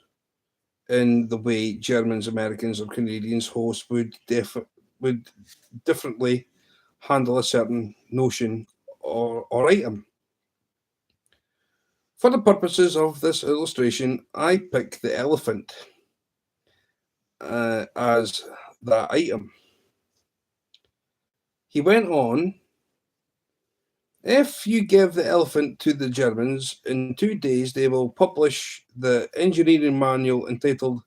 in the way Germans, Americans, or Canadians hosts would differently handle a certain notion or item. For the purposes of this illustration, I pick the elephant as that item. He went on, if you give the elephant to the Germans, in 2 days they will publish the engineering manual entitled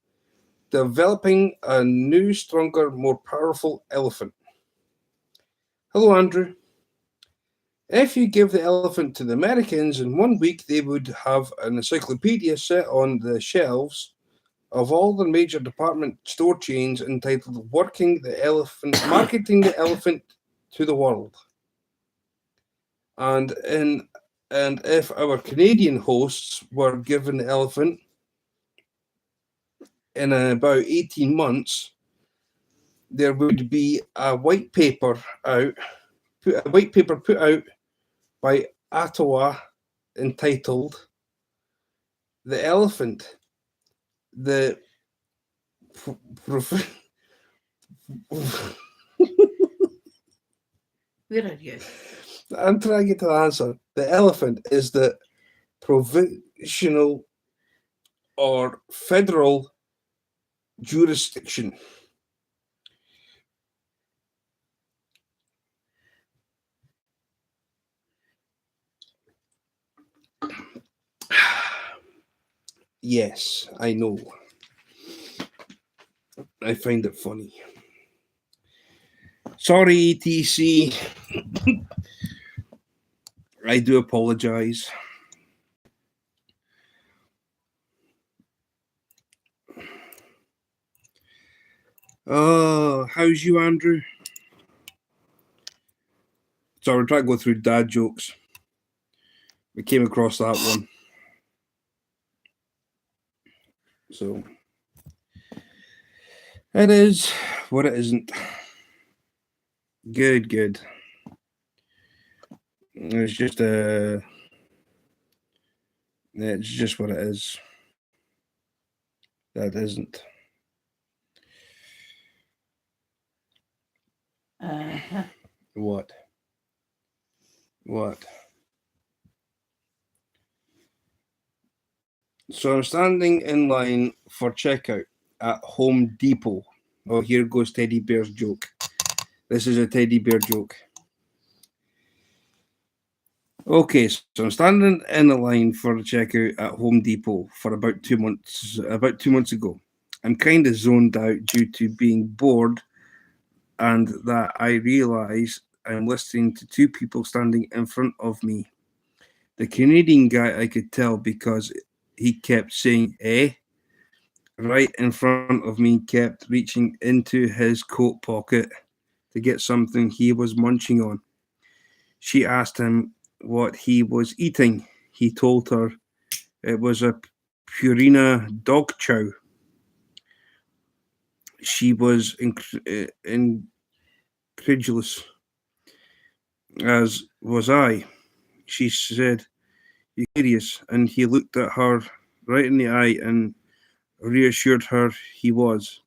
Developing a New, Stronger, More Powerful Elephant. Hello, Andrew. If you give the elephant to the Americans, in 1 week they would have an encyclopedia set on the shelves of all the major department store chains entitled Marketing the Elephant to the World. And if our Canadian hosts were given the elephant in about 18 months, there would be a white paper put out by Ottawa entitled The Elephant, the
Where are you?
I'm trying to get to the answer. The elephant is the provincial or federal jurisdiction. Yes, I know. I find it funny. Sorry, ETC. I do apologize. Oh, how's you, Andrew? So we're trying to go through dad jokes. We came across that one. So it is what it isn't. Good. It's just it's just what it is. That isn't. What? What? So I'm standing in line for checkout at Home Depot. Oh, here goes Teddy Bear's joke. This is a teddy bear joke. Okay, so I'm standing in the line for the checkout at Home Depot for about 2 months. About 2 months ago, I'm kind of zoned out due to being bored, and that I realise I'm listening to two people standing in front of me. The Canadian guy, I could tell because he kept saying "eh" right in front of me, kept reaching into his coat pocket to get something he was munching on. She asked him what he was eating. He told her it was a Purina dog chow. She was incredulous, as was I. She said, "You curious?" And he looked at her right in the eye and reassured her he was.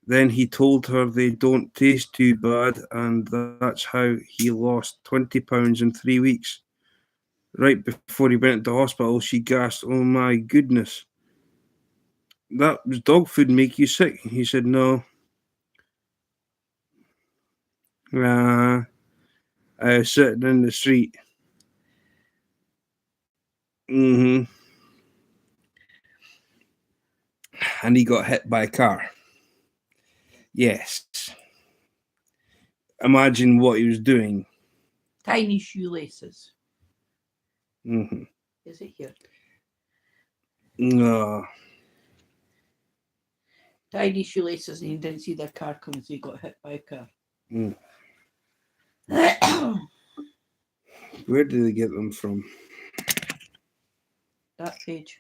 Then he told her they don't taste too bad, and that's how he lost 20 pounds in 3 weeks. Right before he went to hospital, she gasped, "Oh my goodness, that was dog food make you sick?" He said, "No. I was sitting in the street." hmm And he got hit by a car. Yes. Imagine what he was doing.
Tiny shoelaces.
hmm
Is it here?
No.
Tiny shoelaces, and he didn't see their car coming, so he got hit by a car.
Mm. Where did they get them from?
That page.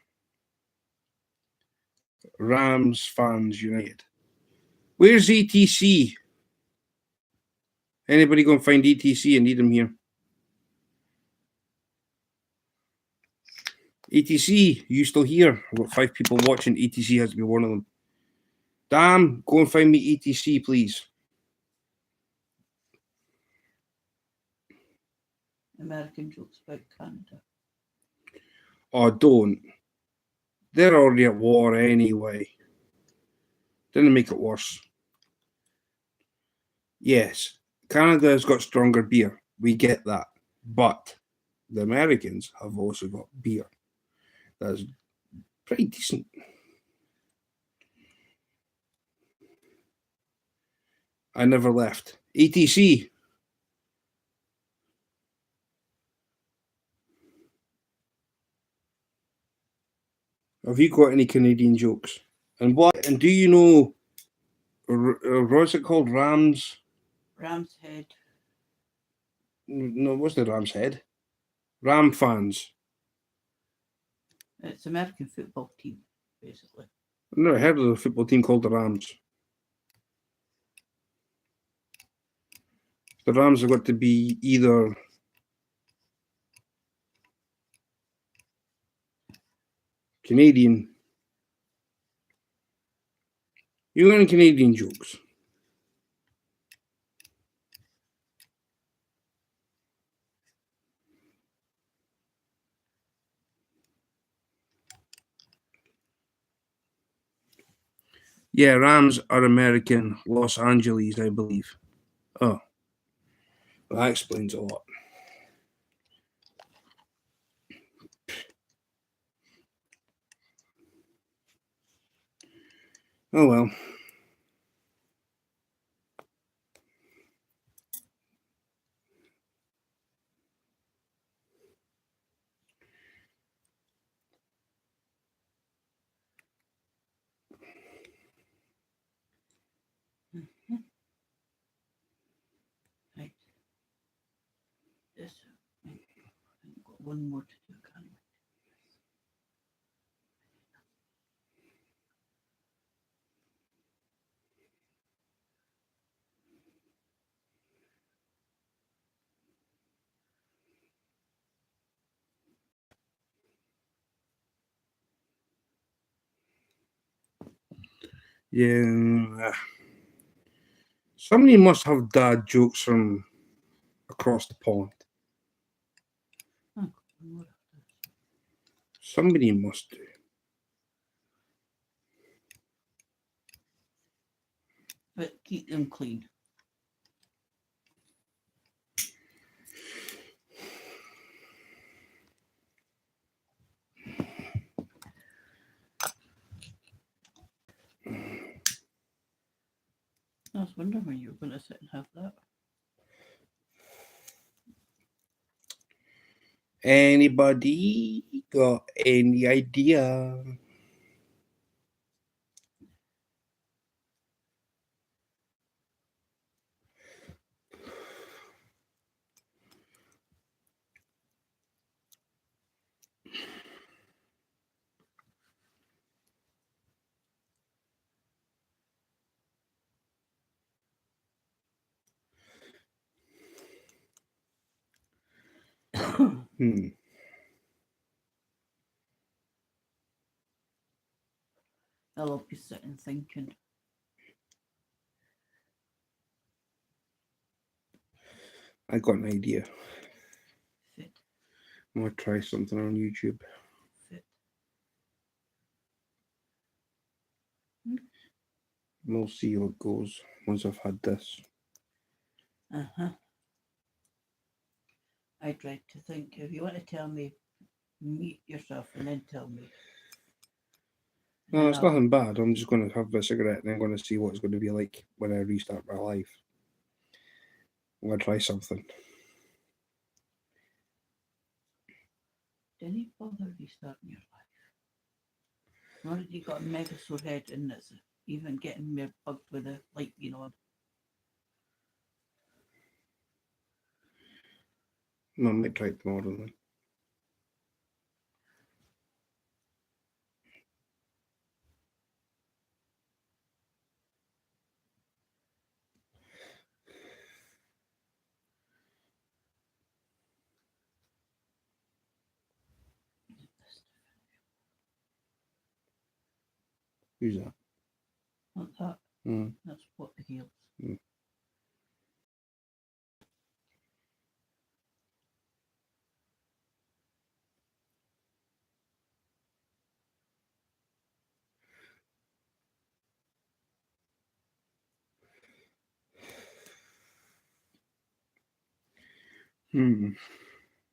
Rams Fans United. Where's ETC? Anybody go and find ETC? I need him here. ETC, you still here? I've got 5 people watching. ETC has to be one of them. Damn, go and find me ETC, please.
American jokes about Canada.
Oh, don't. They're already at war anyway. Didn't make it worse. Yes, Canada has got stronger beer. We get that. But the Americans have also got beer. That's pretty decent. I never left. ETC. Have you got any Canadian jokes? And what? And do you know? What's it called? Rams?
Ram's Head.
No, what's the Rams head? Ram fans.
It's American football team, basically.
I've never heard of a football team called the Rams. The Rams have got to be either Canadian. You got any Canadian jokes? Yeah, Rams are American, Los Angeles, I believe. Oh, well, that explains a lot. Oh well.
Right. This. I've got one more to do, can't I?
Yeah. Somebody must have dad jokes from across the pond. Somebody must do.
But keep them clean. I was wondering when you were going to sit and have that.
Anybody got any idea?
I'll be sitting thinking.
I got an idea.
Fit,
I'm gonna try something on YouTube.
fit.
We'll see how it goes once I've had this.
I tried to think, if you want to tell me, mute yourself and then tell me.
No, it's nothing bad. I'm just going to have a cigarette and I'm going to see what it's going to be like when I restart my life. I'm going to try something.
Didn't bother restarting your life. Nor did you got a mega sore head and it's even getting me bugged with the light being on.
No, I might try it tomorrow then. Who's that?
Not that. That's what the heels.
Hmm.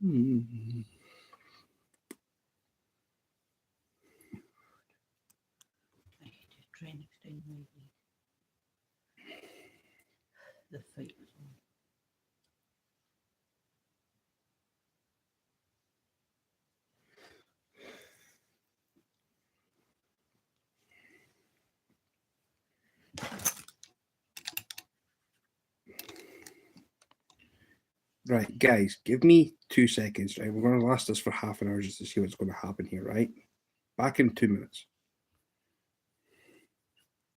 I need to try and extend my lead. The fight was on.
Right, guys, give me 2 seconds, right? We're going to last this for half an hour just to see what's going to happen here, right? Back in 2 minutes.